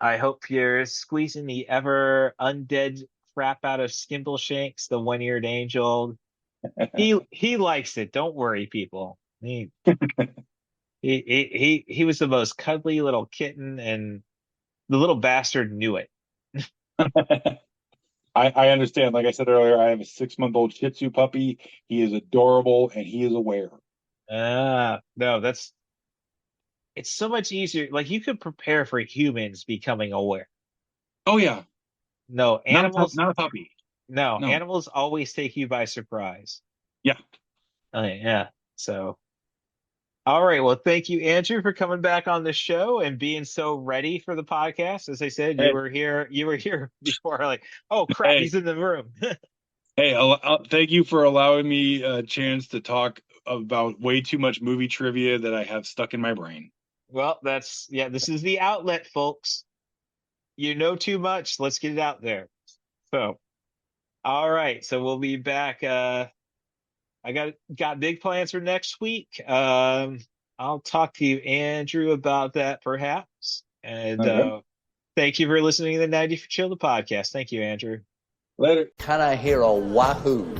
I hope you're squeezing the ever undead crap out of Skimbleshanks, the one-eared angel. He likes it. Don't worry, people. He was the most cuddly little kitten, and the little bastard knew it. I understand. Like I said earlier, I have a 6-month-old Shih Tzu puppy. He is adorable and he is aware. No, it's so much easier. Like you could prepare for humans becoming aware. Oh yeah, No, animals, not a puppy. no, No. animals always take you by surprise. Yeah. Yeah. So, all right. Well, thank you, Andrew, for coming back on the show and being so ready for the podcast. As I said, Hey. you were here before, like, oh crap, Hey. he's in the room. Hey, thank you for allowing me a chance to talk about way too much movie trivia that I have stuck in my brain. Well, this is the outlet, folks. You know too much. Let's get it out there. So, all right. So we'll be back. I got big plans for next week. I'll talk to you, Andrew, about that perhaps. And Okay. thank you for listening to the 90 for Chill the podcast. Thank you, Andrew. Later. Can I hear a wahoo?